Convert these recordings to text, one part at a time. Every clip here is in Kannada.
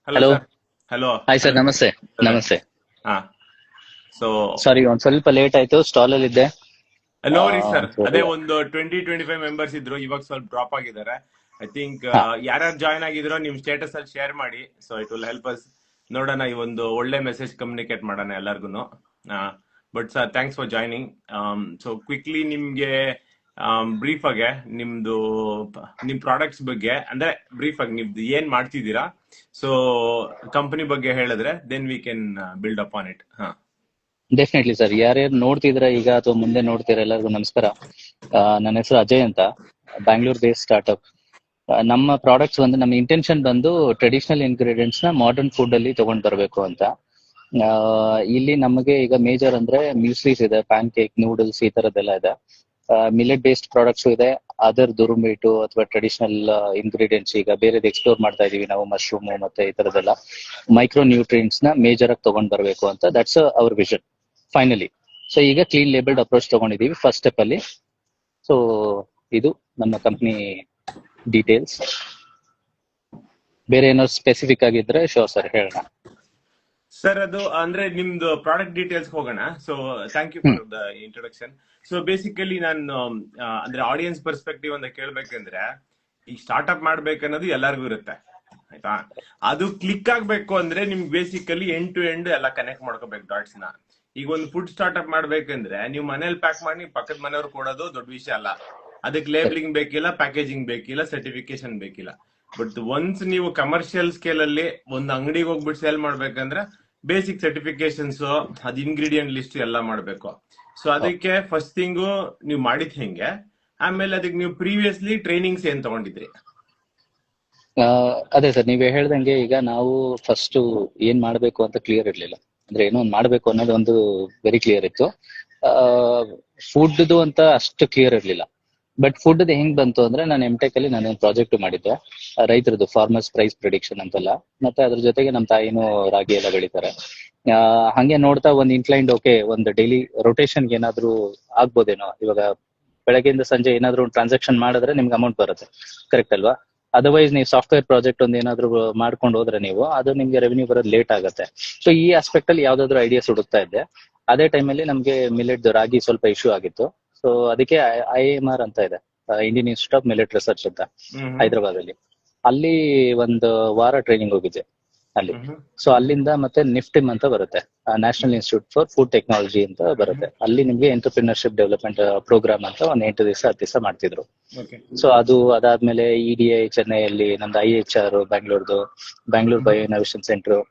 Hello hello. Sir. Hello hi sir, hello. ನಮಸ್ತೆ. ನಮಸ್ತೆ. ಹಾ. ಸೊ ಸಾರಿ, ಒಂದ್ ಸ್ವಲ್ಪ ಲೇಟ್ ಆಯ್ತು, ಸ್ಟಾಲ್ ಅಲ್ಲಿ ಇದ್ದೆ. No worries sir. ಅದೇ ಒಂಚೂರು- ಒಂದು 20-25 ಮೆಂಬರ್ಸ್ ಇದ್ರು, ಇವಾಗ ಸ್ವಲ್ಪ ಡ್ರಾಪ್ ಆಗಿದ್ದಾರೆ. ಐ ಥಿಂಕ್ ಹಾ, ಯಾರ್ಯಾರು ಜಾಯ್ನ್ ಆಗಿದ್ರು ನಿಮ್ ಸ್ಟೇಟಸ್ ಅಲ್ಲಿ ಶೇರ್ ಮಾಡಿ. So it will help us. ನೋಡೋಣ, ಈ ಒಂದು ಒಳ್ಳೆ ಮೆಸೇಜ್ ಕಮ್ಯುನಿಕೇಟ್ ಮಾಡೋಣ ಎಲ್ಲಾರ್ಗು. But sir, thanks for joining. So quickly ನಿಮ್ಗೆ ಬ್ರೀಫ್ ಆಗಿ ನಿಮ್ ಪ್ರಾಡಕ್ಟ್ಸ್ ಬಗ್ಗೆ, ಅಂದ್ರೆ ಬ್ರೀಫ್ ಆಗಿ ನಿಮ್ದು ಏನ್ ಮಾಡ್ತಿದ್ದೀರಾ, ಸೊ ಕಂಪನಿ ಬಗ್ಗೆ ಹೇಳಿದ್ರೆ then we can build up on it. ಹಾ. Definitely sir. ಯಾರ್ಯಾರು ನೋಡ್ತಿದ್ರ ಈಗ ಅಥವಾ ಮುಂದೆ ನೋಡ್ತೀರಾ, ಎಲ್ಲರಿಗೂ ನಮಸ್ಕಾರ. ನನ್ನ ಹೆಸರು ಅಜಯ್ ಅಂತ, ಬ್ಯಾಂಗ್ಳೂರ್ ಬೇಸ್ ಸ್ಟಾರ್ಟ್ಅಪ್. ನಮ್ಮ ಪ್ರಾಡಕ್ಟ್ಸ್ ನಮ್ಮ ಇಂಟೆನ್ಷನ್ ಬಂದು ಟ್ರೆಡಿಷನಲ್ ಇಂಗ್ರೀಡಿಯೆಂಟ್ಸ್ ನ ಮಾಡರ್ನ್ ಫುಡ್ ಅಲ್ಲಿ ತಗೊಂಡ್ ಬರಬೇಕು ಅಂತ. ಆ, ಇಲ್ಲಿ ನಮಗೆ ಈಗ ಮೇಜರ್ ಅಂದ್ರೆ ಮ್ಯೂಸ್ಲೀಸ್ ಇದೆ, ಪ್ಯಾನ್ ಕೇಕ್, ನೂಡಲ್ಸ್, ಈ ತರದ್ದೆಲ್ಲ ಇದೆ. ಮಿಲೆಟ್ ಬೇಸ್ಡ್ ಪ್ರಾಡಕ್ಟ್ಸ್ ಇದೆ. ಅದರ್ ದುರುಂಬಿಟ್ಟು ಅಥವಾ ಟ್ರೆಡಿಷನಲ್ ಇಂಗ್ರೀಡಿಯೆಂಟ್ಸ್ ಈಗ ಬೇರೆದು ಎಕ್ಸ್ಪ್ಲೋರ್ ಮಾಡ್ತಾ ಇದೀವಿ ನಾವು, ಮಶ್ರೂಮ್ ಮತ್ತೆ ಈ ತರದೆಲ್ಲ ಮೈಕ್ರೋ ನ್ಯೂಟ್ರಿಯೆಂಟ್ಸ್ ನ ಮೇಜರ್ ಆಗಿ ತಗೊಂಡ್ ಬರಬೇಕು ಅಂತ. That's our vision finally. So ಈಗ ಕ್ಲೀನ್ ಲೇಬಲ್ಡ್ ಅಪ್ರೋಚ್ ತಗೊಂಡಿದೀವಿ ಫಸ್ಟ್ ಸ್ಟೆಪ್ ಅಲ್ಲಿ. ಸೊ ಇದು ನಮ್ಮ ಕಂಪ್ನಿ ಡೀಟೇಲ್ಸ್. ಬೇರೆ ಏನಾದ್ರು ಸ್ಪೆಸಿಫಿಕ್ ಆಗಿದ್ರೆ ಶೋರ್ ಸರ್, ಹೇಳೋಣ. ಸರ್, ಅದು ಅಂದ್ರೆ ನಿಮ್ದು ಪ್ರಾಡಕ್ಟ್ ಡೀಟೇಲ್ಸ್ ಹೋಗೋಣ. So thank you hmm for the introduction. So basically ನಾನು ಅಂದ್ರೆ ಆಡಿಯನ್ಸ್ ಪರ್ಸ್ಪೆಕ್ಟಿವ್ ಅಂತ ಕೇಳ್ಬೇಕಂದ್ರೆ, ಈ ಸ್ಟಾರ್ಟ್ಅಪ್ ಮಾಡ್ಬೇಕನ್ನೋದು ಎಲ್ಲರಿಗೂ ಇರುತ್ತೆ, ಆಯ್ತಾ. ಅದು ಕ್ಲಿಕ್ ಆಗ್ಬೇಕು ಅಂದ್ರೆ ನಿಮ್ಗೆ ಬೇಸಿಕಲಿ ಎಂಡ್ ಟು ಎಂಡ್ ಎಲ್ಲ ಕನೆಕ್ಟ್ ಮಾಡ್ಕೋಬೇಕು ಡಾಟ್ಸ್ ನ. ಈಗ ಒಂದು ಫುಡ್ ಸ್ಟಾರ್ಟ್ಅಪ್ ಮಾಡ್ಬೇಕಂದ್ರೆ ನೀವು ಮನೇಲಿ ಪ್ಯಾಕ್ ಮಾಡಿ ಪಕ್ಕದ ಮನೆಯವ್ರು ಕೊಡೋದು ದೊಡ್ಡ ವಿಷಯ ಅಲ್ಲ. ಅದಕ್ಕೆ ಲೇಬಲಿಂಗ್ ಬೇಕಿಲ್ಲ, ಪ್ಯಾಕೇಜಿಂಗ್ ಬೇಕಿಲ್ಲ, ಸರ್ಟಿಫಿಕೇಶನ್ ಬೇಕಿಲ್ಲ. ಬಟ್ ಒನ್ಸ್ ನೀವು ಕಮರ್ಷಿಯಲ್ ಸ್ಕೇಲ್ ಅಲ್ಲಿ ಒಂದು ಅಂಗಡಿಗೆ ಹೋಗ್ಬಿಟ್ಟು ಸೇಲ್ ಮಾಡ್ಬೇಕಂದ್ರೆ ಬೇಸಿಕ್ ಸರ್ಟಿಫಿಕೇಶನ್ಸ್, ಅದ್ ಇಂಗ್ರೀಡಿಯಂಟ್ ಲಿಸ್ಟ್ ಎಲ್ಲ ಮಾಡ್ಬೇಕು. ಸೊ ಅದಕ್ಕೆ ಫಸ್ಟ್ ಥಿಂಗು ನೀವು ಮಾಡಿದ್ ಹೆಂಗೆ, ಆಮೇಲೆ ಅದಕ್ಕೆ ನೀವು ಪ್ರೀವಿಯಸ್ಲಿ ಟ್ರೈನಿಂಗ್ಸ್ ಏನ್ ತಗೊಂಡಿದ್ರಿ? ಅದೇ ಸರ್, ನೀವೇ ಹೇಳ್ದಂಗೆ ಈಗ ನಾವು ಫಸ್ಟ್ ಏನ್ ಮಾಡ್ಬೇಕು ಅಂತ ಕ್ಲಿಯರ್ ಇರ್ಲಿಲ್ಲ. ಅಂದ್ರೆ ಏನೋ ಒಂದ್ ಮಾಡ್ಬೇಕು ಅನ್ನೋದು ಒಂದು ವೆರಿ ಕ್ಲಿಯರ್ ಇತ್ತು. ಫುಡ್ದು ಅಂತ ಅಷ್ಟು ಕ್ಲಿಯರ್ ಇರ್ಲಿಲ್ಲ. ಬಟ್ ಫುಡ್ ಹೆಂಗ್ ಬಂತು ಅಂದ್ರೆ, ನಾನು ಎಂ.ಟೆಕ್ ಅಲ್ಲಿ ನಾನು ಪ್ರಾಜೆಕ್ಟ್ ಮಾಡಿದ್ದೆ, ರೈತರದ್ದು ಫಾರ್ಮರ್ಸ್ ಪ್ರೈಸ್ ಪ್ರಿಡಿಕ್ಷನ್ ಅಂತೆಲ್ಲ. ಮತ್ತೆ ಅದ್ರ ಜೊತೆಗೆ ನಮ್ಮ ತಾಯಿನೂ ರಾಗಿ ಎಲ್ಲ ಬೆಳಿತಾರೆ. ಹಂಗೆ ನೋಡ್ತಾ ಒಂದ್ ಇನ್ಕ್ಲೈಂಡ್, ಓಕೆ, ಒಂದು ಡೈಲಿ ರೊಟೇಷನ್ ಏನಾದ್ರು ಆಗ್ಬೋದೇನೋ. ಇವಾಗ ಬೆಳಗ್ಗೆಯಿಂದ ಸಂಜೆ ಏನಾದ್ರು ಒಂದು ಟ್ರಾನ್ಸಾಕ್ಷನ್ ಮಾಡಿದ್ರೆ ನಿಮ್ಗೆ ಅಮೌಂಟ್ ಬರುತ್ತೆ, ಕರೆಕ್ಟ್ ಅಲ್ವಾ? ಅದರ್ವೈಸ್ ನೀವು ಸಾಫ್ಟ್ವೇರ್ ಪ್ರಾಜೆಕ್ಟ್ ಒಂದ್ ಏನಾದ್ರು ಮಾಡ್ಕೊಂಡು ಹೋದ್ರೆ ನೀವು, ಅದು ನಿಮ್ಗೆ ರೆವೆನ್ಯೂ ಬರೋದು ಲೇಟ್ ಆಗುತ್ತೆ. ಸೊ ಈ ಆಸ್ಪೆಕ್ಟ್ ಅಲ್ಲಿ ಯಾವ್ದಾದ್ರು ಐಡಿಯಾಸ್ ಹುಡುಕ್ತಾ ಇದ್ದೆ. ಅದೇ ಟೈಮಲ್ಲಿ ನಮ್ಗೆ ಮಿಲೆಟ್ ರಾಗಿ ಸ್ವಲ್ಪ ಇಶ್ಯೂ ಆಗಿತ್ತು. ಸೊ ಅದಕ್ಕೆ IIMR ಅಂತ ಇದೆ, Indian institute of millet research ಅಂತ, ಹೈದರಾಬಾದ್ ಅಲ್ಲಿ. ಅಲ್ಲಿ ಒಂದು ವಾರ ಟ್ರೈನಿಂಗ್ ಹೋಗಿದ್ದೆ ಅಲ್ಲಿ. ಸೊ ಅಲ್ಲಿಂದ ಮತ್ತೆ ನಿಫ್ಟಿಮ್ ಅಂತ ಬರುತ್ತೆ, national institute for food technology ಅಂತ ಬರುತ್ತೆ. ಅಲ್ಲಿ ನಿಮ್ಗೆ ಎಂಟರ್ಪ್ರಿನರ್ಶಿಪ್ ಡೆವಲಪ್ಮೆಂಟ್ ಪ್ರೋಗ್ರಾಮ್ ಅಂತ ಒಂದ್ 8 ದಿವಸ 10 ದಿವಸ ಮಾಡ್ತಿದ್ರು. ಓಕೆ. ಸೊ ಅದಾದ್ಮೇಲೆ EDI ಚೆನ್ನೈಯಲ್ಲಿ, ನಮ್ದು IHR Bangalore bio innovation centre.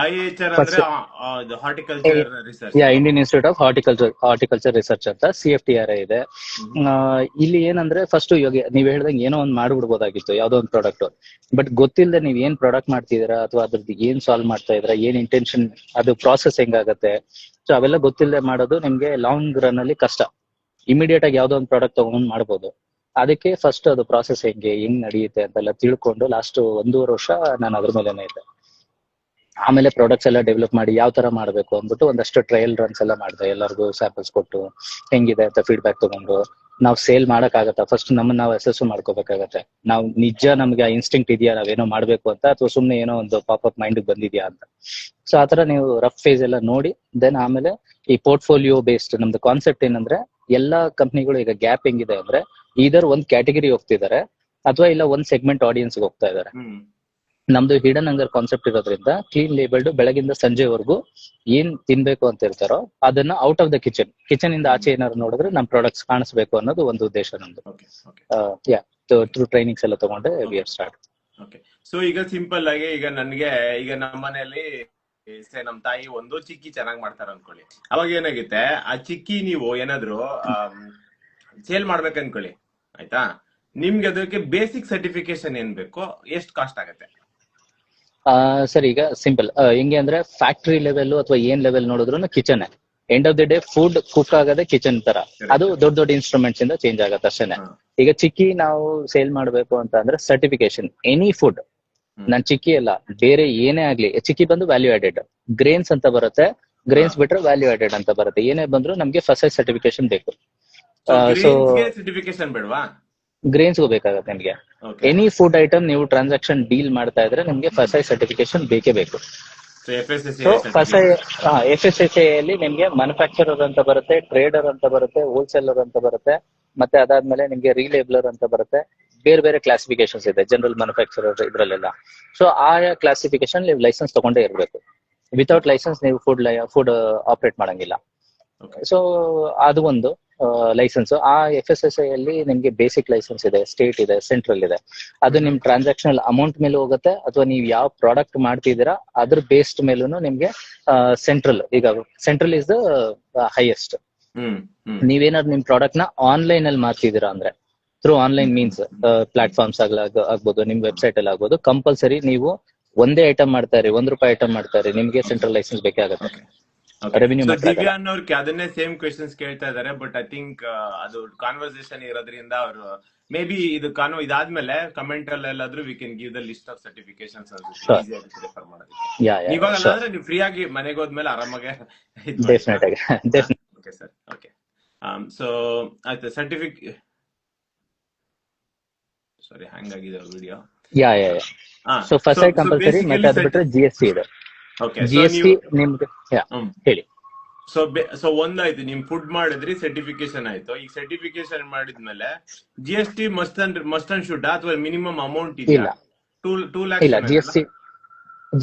IHR ಅಂದ್ರೆ first horticulture research. Indian institute of horticulture research ಅಂತ, CFTRI ಇದೆ. ಇಲ್ಲಿ ಏನಂದ್ರೆ ಫಸ್ಟ್ ಇವಾಗ ನೀವ್ ಹೇಳ್ದಂಗೆ ಏನೋ ಒಂದ್ ಮಾಡ್ಬಿಡ್ಬೋದಾಗಿತ್ತು, ಯಾವ್ದೋ ಒಂದು ಪ್ರಾಡಕ್ಟ್. ಬಟ್ ಗೊತ್ತಿಲ್ಲದೆ ನೀವ್ ಏನ್ ಪ್ರಾಡಕ್ಟ್ ಮಾಡ್ತಿದ್ದೀರಾ ಅಥವಾ ಅದ್ರದ್ದು ಏನ್ ಸಾಲ್ವ್ ಮಾಡ್ತಾ ಇದ್ರ, ಏನ್ ಇಂಟೆನ್ಷನ್, ಅದು ಪ್ರಾಸೆಸ್ ಹೆಂಗಾಗತ್ತೆ, ಸೊ ಅವೆಲ್ಲ ಗೊತ್ತಿಲ್ಲದೆ ಮಾಡೋದು ನಿಮ್ಗೆ ಲಾಂಗ್ ರನ್ ಅಲ್ಲಿ ಕಷ್ಟ. ಇಮಿಡಿಯೇಟ್ ಆಗಿ ಯಾವ್ದೋ ಒಂದು ಪ್ರಾಡಕ್ಟ್ ತಗೊಂಡ್ ಮಾಡ್ಬೋದು. ಅದಕ್ಕೆ ಫಸ್ಟ್ ಅದು ಪ್ರಾಸೆಸ್ ಹೆಂಗ್ ನಡೆಯುತ್ತೆ ಅಂತೆಲ್ಲ ತಿಳ್ಕೊಂಡು ಲಾಸ್ಟ್ 1.5 ವರ್ಷ ನಾನು ಅದ್ರ ಮೇಲೆನೆ ಇದ್ದೆ. ಆಮೇಲೆ ಪ್ರಾಡಕ್ಟ್ಸ್ ಎಲ್ಲ ಡೆವಲಪ್ ಮಾಡಿ ಯಾವ ತರ ಮಾಡ್ಬೇಕು ಅಂದ್ಬಿಟ್ಟು ಒಂದಷ್ಟು ಟ್ರಯಲ್ ರನ್ಸ್ ಎಲ್ಲ ಮಾಡಿದೆ, ಎಲ್ಲರಿಗೂ ಸ್ಯಾಂಪಲ್ಸ್ ಕೊಟ್ಟು ಹೆಂಗಿದೆ ಅಂತ ಫೀಡ್ಬ್ಯಾಕ್ ತಗೊಂಡು. ನಾವು ಸೇಲ್ ಮಾಡಕ್ ಆಗತ್ತಾ, ಫಸ್ಟ್ ನಮ್ಮನ್ನ ನಾವು ಅಸೆಸ್ ಮಾಡ್ಕೋಬೇಕಾಗತ್ತೆ. ನಾವು ನಿಜ ನಮ್ಗೆ ಇನ್ಸ್ಟಿಂಕ್ಟ್ ಇದೆಯಾ ನಾವೇನೋ ಮಾಡ್ಬೇಕು ಅಂತ, ಅಥವಾ ಸುಮ್ನೆ ಏನೋ ಒಂದು ಪಾಪಪ್ ಮೈಂಡ್ ಬಂದಿದ್ಯಾ ಅಂತ. ಸೊ ಆತರ ನೀವು ರಫ್ ಫೇಸ್ ಎಲ್ಲ ನೋಡಿ, ದೆನ್ ಆಮೇಲೆ ಈ ಪೋರ್ಟ್ಫೋಲಿಯೋ ಬೇಸ್ಡ್ ನಮ್ದು ಕಾನ್ಸೆಪ್ಟ್ ಏನಂದ್ರೆ, ಎಲ್ಲಾ ಕಂಪ್ನಿಗಳು ಈಗ ಗ್ಯಾಪ್ ಹೆಂಗಿದೆ ಅಂದ್ರೆ, ಇದರ್ ಒಂದ್ ಕ್ಯಾಟಗರಿ ಹೋಗ್ತಿದ್ದಾರೆ ಅಥವಾ ಇಲ್ಲ ಒಂದ್ ಸೆಗ್ಮೆಂಟ್ ಆಡಿಯನ್ಸ್ ಹೋಗ್ತಾ ಇದಾರೆ. ನಮ್ದು ಹಿಡನ್ ಹಂಗರ್ ಕಾನ್ಸೆಪ್ಟ್ ಇರೋದ್ರಿಂದ, ಕ್ಲೀನ್ ಲೇಬಲ್ಡ್ ಬೆಳಗಿಂದ ಸಂಜೆವರೆಗೂ ಏನ್ ತಿನ್ಬೇಕು ಅಂತ ಇರ್ತಾರೋ ಅದನ್ನ ಔಟ್ ಆಫ್ ದ ಕಿಚನ್ ಇಂದ ಆಚೆ ಏನಾದ್ರು ನೋಡಿದ್ರೆ ನಮ್ ಪ್ರಾಡಕ್ಟ್ಸ್ ಕಾಣಿಸ್ಬೇಕು ಅನ್ನೋದು ಒಂದು ಉದ್ದೇಶ ನಮ್ದು. ಥ್ರೂ ಟ್ರೈನಿಂಗ್ಸ್ ಎಲ್ಲ ತಗೊಂಡೆ we are start. Okay. So ಈಗ ಸಿಂಪಲ್ ಆಗಿ ಈಗ ನನ್ಗೆ ಈಗ ನಮ್ಮ ಮನೆಯಲ್ಲಿ ನಮ್ ತಾಯಿ ಒಂದು ಚಿಕ್ಕಿ ಚೆನ್ನಾಗ್ ಮಾಡ್ತಾರ ಅನ್ಕೊಳ್ಳಿ. ಅವಾಗ ಏನಾಗುತ್ತೆ, ಆ ಚಿಕ್ಕಿ ನೀವು ಏನಾದ್ರು ಸೇಲ್ ಮಾಡ್ಬೇಕು ಅನ್ಕೊಳ್ಳಿ, ಆಯ್ತಾ. ನಿಮ್ಗೆ ಅದಕ್ಕೆ ಬೇಸಿಕ್ ಸರ್ಟಿಫಿಕೇಶನ್ ಏನ್ ಬೇಕು, ಎಷ್ಟು ಕಾಸ್ಟ್ ಆಗತ್ತೆ? ಸರ್ ಈಗ ಸಿಂಪಲ್ ಹೆಂಗೆ ಅಂದ್ರೆ, ಫ್ಯಾಕ್ಟ್ರಿ ಲೆವೆಲ್ ಅಥವಾ ಏನ್ ಲೆವೆಲ್ ನೋಡಿದ್ರು kitchen end of the day food cook ಆಗದೆ ಕಿಚನ್ ತರ. ಅದು ದೊಡ್ಡ ದೊಡ್ಡ ಇನ್ಸ್ಟ್ರೂಮೆಂಟ್ಸ್ ಇಂದ ಚೇಂಜ್ ಆಗತ್ತೆ ಅಷ್ಟೇನೆ. ಈಗ ಚಿಕ್ಕಿ ನಾವು ಸೇಲ್ ಮಾಡ್ಬೇಕು ಅಂತ ಅಂದ್ರೆ ಸರ್ಟಿಫಿಕೇಶನ್, ಎನಿ ಫುಡ್, ನನ್ ಚಿಕ್ಕಿ ಅಲ್ಲ ಬೇರೆ ಏನೇ ಆಗ್ಲಿ, ಚಿಕ್ಕಿ ಬಂದು ವ್ಯಾಲ್ಯೂ ಆಡೆಡ್ ಗ್ರೇನ್ಸ್ ಅಂತ ಬರುತ್ತೆ. ಗ್ರೇನ್ಸ್ ಬಿಟ್ರೆ ವ್ಯಾಲ್ಯೂ ಆಡೆಡ್ ಅಂತ ಬರುತ್ತೆ. ಏನೇ ಬಂದ್ರು ನಮ್ಗೆ ಫಸ್ಟ್ ಸರ್ಟಿಫಿಕೇಶನ್ ಬೇಕು. ಸೊ ಸರ್ಟಿಫಿಕೇಶನ್ ಬೇಡವಾ? ಗ್ರೇನ್ಸ್ಗೂ ಬೇಕಾಗತ್ತೆ ನಿಮ್ಗೆ. ಓಕೆ. ಎನಿ ಫುಡ್ ಐಟಮ್ ನೀವು ಟ್ರಾನ್ಸಾಕ್ಷನ್ ಡೀಲ್ ಮಾಡ್ತಾ ಇದ್ರೆ ನಿಮ್ಗೆ ಫಸೈ ಸರ್ಟಿಫಿಕೇಶನ್ ಬೇಕೇ ಬೇಕು. So FSSAI so FSSAI certificate. FSSAI ಅಲ್ಲಿ ನಿಮ್ಗೆ ಮ್ಯಾನುಫ್ಯಾಕ್ಚರರ್ ಅಂತ ಬರುತ್ತೆ, ಟ್ರೇಡರ್ ಅಂತ ಬರುತ್ತೆ, ಹೋಲ್ಸೇಲರ್ ಅಂತ ಬರುತ್ತೆ, ಮತ್ತೆ ಅದಾದ್ಮೇಲೆ ನಿಮ್ಗೆ ರೀಲೇಬಲರ್ ಅಂತ ಬರುತ್ತೆ. ಬೇರೆ ಬೇರೆ ಕ್ಲಾಸಿಫಿಕೇಶನ್ಸ್ ಇದೆ ಜನರಲ್ ಮ್ಯಾನುಫ್ಯಾಕ್ಚರರ್ ಇದ್ರಲ್ಲೆಲ್ಲ. ಸೊ ಆಯಾ ಕ್ಲಾಸಿಫಿಕೇಶನ್ ನೀವು ಲೈಸೆನ್ಸ್ ತಗೊಂಡೇ ಇರಬೇಕು. ವಿತೌಟ್ ಲೈಸೆನ್ಸ್ ನೀವು ಫುಡ್ ಆಪರೇಟ್ ಮಾಡಂಗಿಲ್ಲ. ಓಕೆ. ಸೊ ಅದು ಒಂದು ಲೈಸೆನ್ಸ್. ಆ FSSAI ಅಲ್ಲಿ ನಿಮ್ಗೆ ಬೇಸಿಕ್ ಲೈಸೆನ್ಸ್ ಇದೆ, ಸ್ಟೇಟ್ ಇದೆ, ಸೆಂಟ್ರಲ್ ಇದೆ. ಅದು ನಿಮ್ ಟ್ರಾನ್ಸಾಕ್ಷನಲ್ ಅಮೌಂಟ್ ಮೇಲೆ ಹೋಗುತ್ತೆ, ಅಥವಾ ನೀವು ಯಾವ ಪ್ರಾಡಕ್ಟ್ ಮಾಡ್ತಿದ್ದೀರಾ ಅದ್ರ ಬೇಸ್ಡ್ ಮೇಲೂ ನಿಮ್ಗೆ ಸೆಂಟ್ರಲ್. ಈಗ ಸೆಂಟ್ರಲ್ ಇಸ್ ದ ಹೈಯೆಸ್ಟ್. ನೀವೇನಾದ್ರು ನಿಮ್ ಪ್ರಾಡಕ್ಟ್ ನ ಆನ್ಲೈನ್ ಅಲ್ಲಿ ಮಾಡ್ತಿದ್ದೀರಾ ಅಂದ್ರೆ ಥ್ರೂ ಆನ್ಲೈನ್ ಮೀನ್ಸ್ ಪ್ಲಾಟ್ಫಾರ್ಮ್ಸ್ ಆಗ್ಬೋದು, ನಿಮ್ ವೆಬ್ಸೈಟ್ ಅಲ್ಲಿ ಆಗ್ಬೋದು, ಕಂಪಲ್ಸರಿ ನೀವು ಒಂದೇ ಐಟಮ್ ಮಾಡ್ತಾ ಇರಿ, ₹1 ಐಟಮ್ ಮಾಡ್ತಾ ಇರಿ, ನಿಮ್ಗೆ ಸೆಂಟ್ರಲ್ ಲೈಸೆನ್ಸ್ ಬೇಕೇ ಆಗುತ್ತೆ. ರೆವಿನ್ಯೂ ದಿವ್ಯಾ ಅನ್ನೋರ್ಗೆ ಅದನ್ನೇ ಸೇಮ್ ಕ್ವೆಶನ್ಸ್ ಕೇಳ್ತಾ ಇದಾರೆ. ಬಟ್ ಐ ಥಿಂಕ್ ಅದು ಕಾನ್ವರ್ಸೇಷನ್ ಇರೋದ್ರಿಂದ ಅವರು ಮೇ ಬಿ ಇದಾದ್ಮೇಲೆ ಕಮೆಂಟ್ ಅಲ್ಲಿ ಎಲ್ಲಾದ್ರೂ we can give the list of certifications refer ಮಾಡೋದಕ್ಕೆ. ಇವಾಗ ಅಂದ್ರೆ ನೀವು ಫ್ರೀ ಆಗಿ ಮನೆಗೆ ಹೋದ್ಮೇಲೆ ಆರಾಮಾಗೆ ಡೆಫಿನೆಟ್ ಆಗಿ. Okay sir. ಓಕೆ. ಸೊ ಆಯ್ತು. ಸಾರಿ ಹ್ಯಾಂಗ್ ಆಗಿದೆ ವಿಡಿಯೋ. ಸೊ ಫಸ್ಟ್ ಕಂಪಲ್ಸರಿ, ಮತ್ತೆ ಅದು ಬಿಟ್ರೆ GST ಇದೆ. GST ನಿಮ್ಗೆ ಹೇಳಿ. ಸೊ ಒಂದಾಯ್ತು, ನಿಮ್ ಫುಡ್ ಮಾಡಿದ್ರಿ, ಸರ್ಟಿಫಿಕೇಶನ್ ಆಯ್ತು. ಈಗ ಸರ್ಟಿಫಿಕೇಶನ್ ಮಾಡಿದ್ಮೇಲೆ GST ಮಸ್ಟ್ ಅಂಡ್ ಶುಡ್ ಅಥವಾ ಮಿನಿಮಮ್ ಅಮೌಂಟ್ ಇಲ್ಲ. 2 lakhs ಇಲ್ಲ,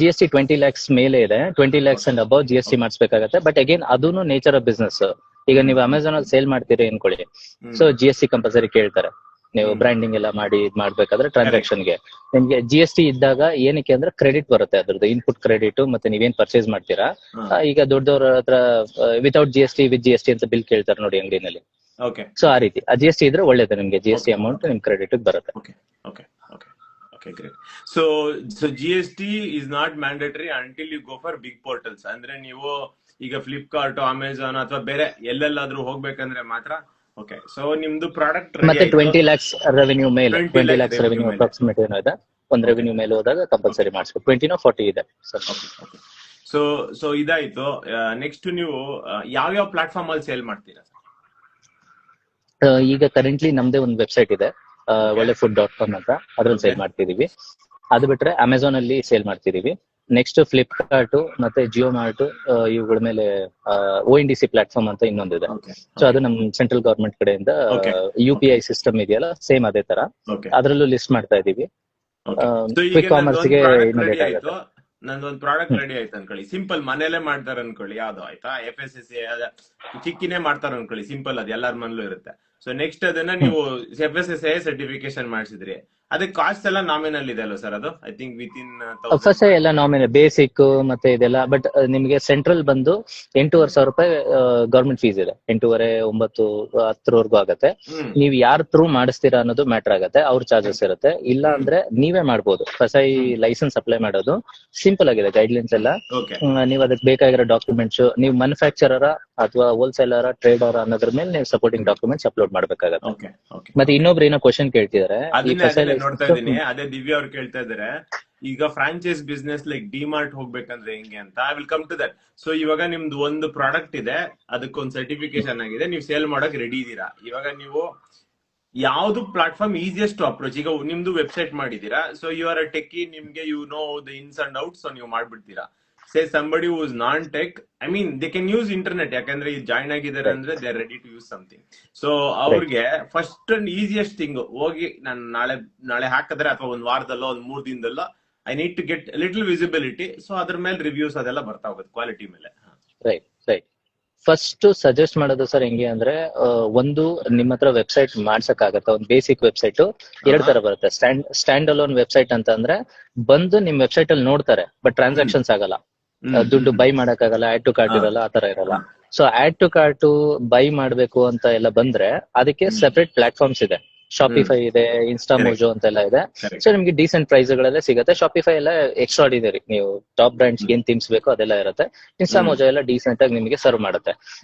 GST 20 lakhs ಮೇಲೆ ಇದೆ. 20 lakhs ಅಂಡ್ ಅಬೌವ್ GST ಮಾಡಿಸ್ಬೇಕಾಗತ್ತೆ. ಬಟ್ ಅಗೇನ್ ಅದೂನು ನೇಚರ್ ಆಫ್ ಬಿಸ್ನೆಸ್. ಈಗ ನೀವು ಅಮೆಝಾನ್ ಅಲ್ಲಿ ಸೇಲ್ ಮಾಡ್ತೀರಿ ಅನ್ಕೊಳ್ಳಿ, ಸೊ GST ಕಂಪಲ್ಸರಿ ಕೇಳ್ತಾರೆ. ನೀವು ಬ್ರ್ಯಾಂಡಿಂಗ್ ಎಲ್ಲ ಮಾಡಿ ಇದ್ ಮಾಡ್ಬೇಕಾದ್ರೆ ಟ್ರಾನ್ಸಾಕ್ಷನ್ಗೆ ನಿಮ್ಗೆ GST ಇದ್ದಾಗ ಏನಕ್ಕೆ ಅಂದ್ರೆ ಕ್ರೆಡಿಟ್ ಬರುತ್ತೆ, ಅದ್ರದ್ದು ಇನ್ಪುಟ್ ಕ್ರೆಡಿಟ್. ಮತ್ತೆ ನೀವೇನ್ ಪರ್ಚೇಸ್ ಮಾಡ್ತೀರಾ, ಈಗ ದೊಡ್ಡವ್ರ ಹತ್ರ ವಿತೌಟ್ GST ವಿತ್ GST ಅಂತ ಬಿಲ್ ಕೇಳ್ತಾರೆ ನೋಡಿ ಅಂಗಡಿನಲ್ಲಿ. ಸೊ ಆ ರೀತಿ ಆ GST ಇದ್ರೆ ಒಳ್ಳೇದು, ನಿಮ್ಗೆ GST ಅಮೌಂಟ್ ನಿಮ್ ಕ್ರೆಡಿಟ್ ಬರುತ್ತೆ. Okay, great. So GST is not mandatory until you go for big portals. ಅಂದ್ರೆ ನೀವು ಈಗ ಫ್ಲಿಪ್ಕಾರ್ಟ್, ಅಮೆಝಾನ್ ಅಥವಾ ಬೇರೆ ಎಲ್ಲೆಲ್ಲಾದ್ರೂ ಹೋಗ್ಬೇಕಂದ್ರೆ ಮಾತ್ರ. ಓಕೆ. ಸೊ ನಿಮ್ದು ಪ್ರಾಡಕ್ಟ್ ಮತ್ತೆ 20 lakhs ರೆವೆನ್ಯೂ ಮೇಲೆ, 20 lakhs ರೆವೆನ್ಯೂ ಅಪ್ರಾಕ್ಸಿಮೇಟ್ ಏನೋ ಇದೆ, ಒಂದ್ ರೆವೆನ್ಯೂ ಮೇಲೆ ಹೋದಾಗ ಕಂಪಲ್ಸರಿ ಮಾಡಿಸ್ಬೇಕು. 20 40 ಇದೆ. ಸೊ ಇದಾಯ್ತು. ನೆಕ್ಸ್ಟ್ ನೀವು ಯಾವ ಪ್ಲಾಟ್ಫಾರ್ಮ್ ಅಲ್ಲಿ ಸೇಲ್ ಮಾಡ್ತೀರಾ? ಈಗ ಕರೆಂಟ್ಲಿ ನಮ್ದೇ ಒಂದು ವೆಬ್ಸೈಟ್ ಇದೆ, ಒಳ್ಳೆಫುಡ್.com ಅಂತ, ಅದ್ರಲ್ಲಿ ಸೇಲ್ ಮಾಡ್ತಿದೀವಿ. ಅದು ಬಿಟ್ರೆ ಅಮೆಝಾನ್ ಅಲ್ಲಿ ಸೇಲ್ ಮಾಡ್ತಿದೀವಿ. ನೆಕ್ಸ್ಟ್ ಫ್ಲಿಪ್ಕಾರ್ಟ್ ಮತ್ತೆ ಜಿಯೋ ಮಾರ್ಟ್ ಇವುಗಳ ಮೇಲೆ ONDC ಪ್ಲಾಟ್ಫಾರ್ಮ್ ಅಂತ ಇನ್ನೊಂದಿದೆ. ಸೊ ಅದು ನಮ್ ಸೆಂಟ್ರಲ್ ಗವರ್ಮೆಂಟ್ ಕಡೆಯಿಂದ UPI ಸಿಸ್ಟಮ್ ಇದೆಯಲ್ಲ, ಸೇಮ್ ಅದೇ ತರ ಅದ್ರಲ್ಲೂ ಲಿಸ್ಟ್ ಮಾಡ್ತಾ ಇದೀವಿ. ಕ್ವಿಕ್ ಕಾಮರ್ಸ್ ಗೆ ಇಮಿಡಿಯೇಟ್ ಆಗುತ್ತೆ. ನಂದೊಂದು ಪ್ರಾಡಕ್ಟ್ ರೆಡಿ ಆಯ್ತು ಅನ್ಕೊಳ್ಳಿ, ಸಿಂಪಲ್ ಮನೇಲೆ ಮಾಡ್ತಾರ ಅನ್ಕೊಳ್ಳಿ, ಯಾವ್ದು ಆಯ್ತಾ FSSAI ಚಿಕ್ಕಿನೇ ಮಾಡ್ತಾರ ಅನ್ಕೊಳ್ಳಿ, ಸಿಂಪಲ್ ಅದು ಎಲ್ಲಾರ ಮನೇಲೂ ಇರುತ್ತೆ. ಸೊ ನೆಕ್ಸ್ಟ್ ಅದನ್ನ ನೀವು FSSAI ಸರ್ಟಿಫಿಕೇಶನ್ ಮಾಡಿಸಿದ್ರಿ, ಅದಕ್ಕೆ ಕಾಸ್ಟ್ ಎಲ್ಲ ನಾಮಿನಲ್ ಇದೆ ಅಲ್ವಾ ಸರ್? ಅದು I think with in first ಎಲ್ಲ ನಾಮಿನಲ್ ಬೇಸಿಕ್ ಮತ್ತೆ ಇದೆಲ್ಲ. ಬಟ್ ನಿಮ್ಗೆ ಸೆಂಟ್ರಲ್ ಬಂದು 8,500 ಗವರ್ಮೆಂಟ್ ಫೀಸ್ ಇದೆ. 8,500, 9, 10 ಆಗತ್ತೆ. ನೀವ್ ಯಾರ್ ಥ್ರೂ ಮಾಡಿಸ್ತೀರಾ ಅನ್ನೋದು ಮ್ಯಾಟರ್ ಆಗತ್ತೆ. ಅವ್ರ ಚಾರ್ಜಸ್ ಇರುತ್ತೆ. ಇಲ್ಲ ಅಂದ್ರೆ ನೀವೇ ಮಾಡ್ಬೋದು. ಫಸೈ ಲೈಸೆನ್ಸ್ ಅಪ್ಲೈ ಮಾಡೋದು ಸಿಂಪಲ್ ಆಗಿದೆ, ಗೈಡ್ಲೈನ್ಸ್ ಎಲ್ಲ. ನೀವು ಅದಕ್ಕೆ ಬೇಕಾಗಿರೋ ಡಾಕ್ಯುಮೆಂಟ್ಸ್, ನೀವು ಮ್ಯಾನುಫ್ಯಾಕ್ಚರರ ಅಥವಾ ಹೋಲ್ಸೇಲರ, ಟ್ರೇಡರ್ ಅನ್ನೋದ್ರ ಮೇಲೆ ನೀವು ಸಪೋರ್ಟಿಂಗ್ ಡಾಕ್ಯುಮೆಂಟ್ಸ್ ಅಪ್ಲೋಡ್ ಮಾಡ್ಬೇಕಾಗತ್ತೆ. ಮತ್ತೆ ಇನ್ನೊಬ್ರು ಏನೋ ಕ್ವಶನ್ ಕೇಳ್ತಿದಾರೆ, ನೋಡ್ತಾ ಇದೀನಿ. ಅದೇ ದಿವ್ಯಾ ಅವ್ರು ಕೇಳ್ತಾ ಇದಾರೆ, ಈಗ ಫ್ರಾಂಚೈಸ್ ಬಿಸ್ನೆಸ್ ಲೈಕ್ ಡಿಮಾರ್ಟ್ ಹೋಗ್ಬೇಕಂದ್ರೆ ಹೆಂಗೆ ಅಂತ. I will come to that. So ಇವಾಗ ನಿಮ್ದು ಒಂದು ಪ್ರಾಡಕ್ಟ್ ಇದೆ, ಅದಕ್ಕೊಂದು ಸರ್ಟಿಫಿಕೇಶನ್ ಆಗಿದೆ, ನೀವು ಸೇಲ್ ಮಾಡಕ್ ರೆಡಿ ಇದೀರಾ. ಇವಾಗ ನೀವು ಯಾವ್ದು ಪ್ಲಾಟ್ಫಾರ್ಮ್ ಈಸಿಯೆಸ್ಟ್ ಅಪ್ರೋಚ್? ಈಗ ನಿಮ್ದು ವೆಬ್ಸೈಟ್ ಮಾಡಿದೀರಾ, so you are a techie, ನಿಮ್ಗೆ you know the ins and outs, ನೀವು ಮಾಡ್ಬಿಡ್ತೀರಾ. Say somebody who is non-tech, I mean they can use internet, ಯಾಕಂದ್ರೆ ಈ ಜಾಯಿನ್ ಆಗಿದ್ದಾರೆ ಅಂದ್ರೆ they are ready to use something. So ಅವ್ರಿಗೆ ಫಸ್ಟ್ ಅಂಡ್ ಈಸಿಯೆಸ್ಟ್ ಥಿಂಗ್, ಹೋಗಿ ನಾನು ನಾಳೆ ಹಾಕಿದ್ರೆ ಅಥವಾ ಒಂದ್ ವಾರದಲ್ಲೋ ಒಂದ್ 3 ದಿನದಲ್ಲೋ I need to get little visibility. So ಅದ್ರ ಮೇಲೆ ರಿವ್ಯೂಸ್ ಅದೆಲ್ಲ ಬರ್ತಾ ಹೋಗುತ್ತೆ, ಕ್ವಾಲಿಟಿ ಮೇಲೆ. ರೈಟ್. ಫಸ್ಟ್ ಸಜೆಸ್ಟ್ ಮಾಡೋದು ಸರ್ ಹೆಂಗೆ ಅಂದ್ರೆ, ಒಂದು ನಿಮ್ಮ ಹತ್ರ ವೆಬ್ಸೈಟ್ ಮಾಡ್ಸಕ್ ಆಗತ್ತ. ಒಂದು ಬೇಸಿಕ್ ವೆಬ್ಸೈಟ್ 2 ತರ ಬರುತ್ತೆ. ಸ್ಟ್ಯಾಂಡ್ ಅಲೋನ್ ವೆಬ್ಸೈಟ್ ಅಂತ ಅಂದ್ರೆ ಬಂದು ನಿಮ್ ವೆಬ್ಸೈಟ್ ಅಲ್ಲಿ ನೋಡ್ತಾರೆ, ಬಟ್ ಟ್ರಾನ್ಸಾಕ್ಷನ್ಸ್ ಆಗಲ್ಲ, ದುಡ್ಡು ಬೈ ಮಾಡಕ್ ಆಗಲ್ಲ, ಆಡ್ ಟು ಕಾರ್ಟ್ ಇರಲ್ಲ, ಆತರ ಇರಲ್ಲ. So add to cart buy ಮಾಡ್ಬೇಕು ಅಂತ ಎಲ್ಲ ಬಂದ್ರೆ ಅದಕ್ಕೆ ಸೆಪರೇಟ್ ಪ್ಲಾಟ್ಫಾರ್ಮ್ಸ್ ಇದೆ. ಶಾಪಿಫೈ ಇದೆ, ಇನ್ಸ್ಟಾಮೋಜೋ ಅಂತೆಲ್ಲ ಇದೆ. ಸೊ ನಿಮ್ಗೆ ಡೀಸೆಂಟ್ ಪ್ರೈಸ್ ಗಳಲ್ಲೇ ಸಿಗುತ್ತೆ. ಶಾಪಿಫೈ ಎಲ್ಲ ಎಕ್ಸ್ಟ್ರಾರ್ಡಿನರಿ, ನೀವು ಟಾಪ್ ಬ್ರ್ಯಾಂಡ್ಸ್ ಏನ್ ಥೀಮ್ಸ್ ಬೇಕೋ ಅದೆಲ್ಲ ಇರುತ್ತೆ. ಇನ್ಸ್ಟಾಮೋಜೋ ಎಲ್ಲ ಡೀಸೆಂಟ್ ಆಗಿ ನಿಮಗೆ ಸರ್ವ್ ಮಾಡುತ್ತೆ.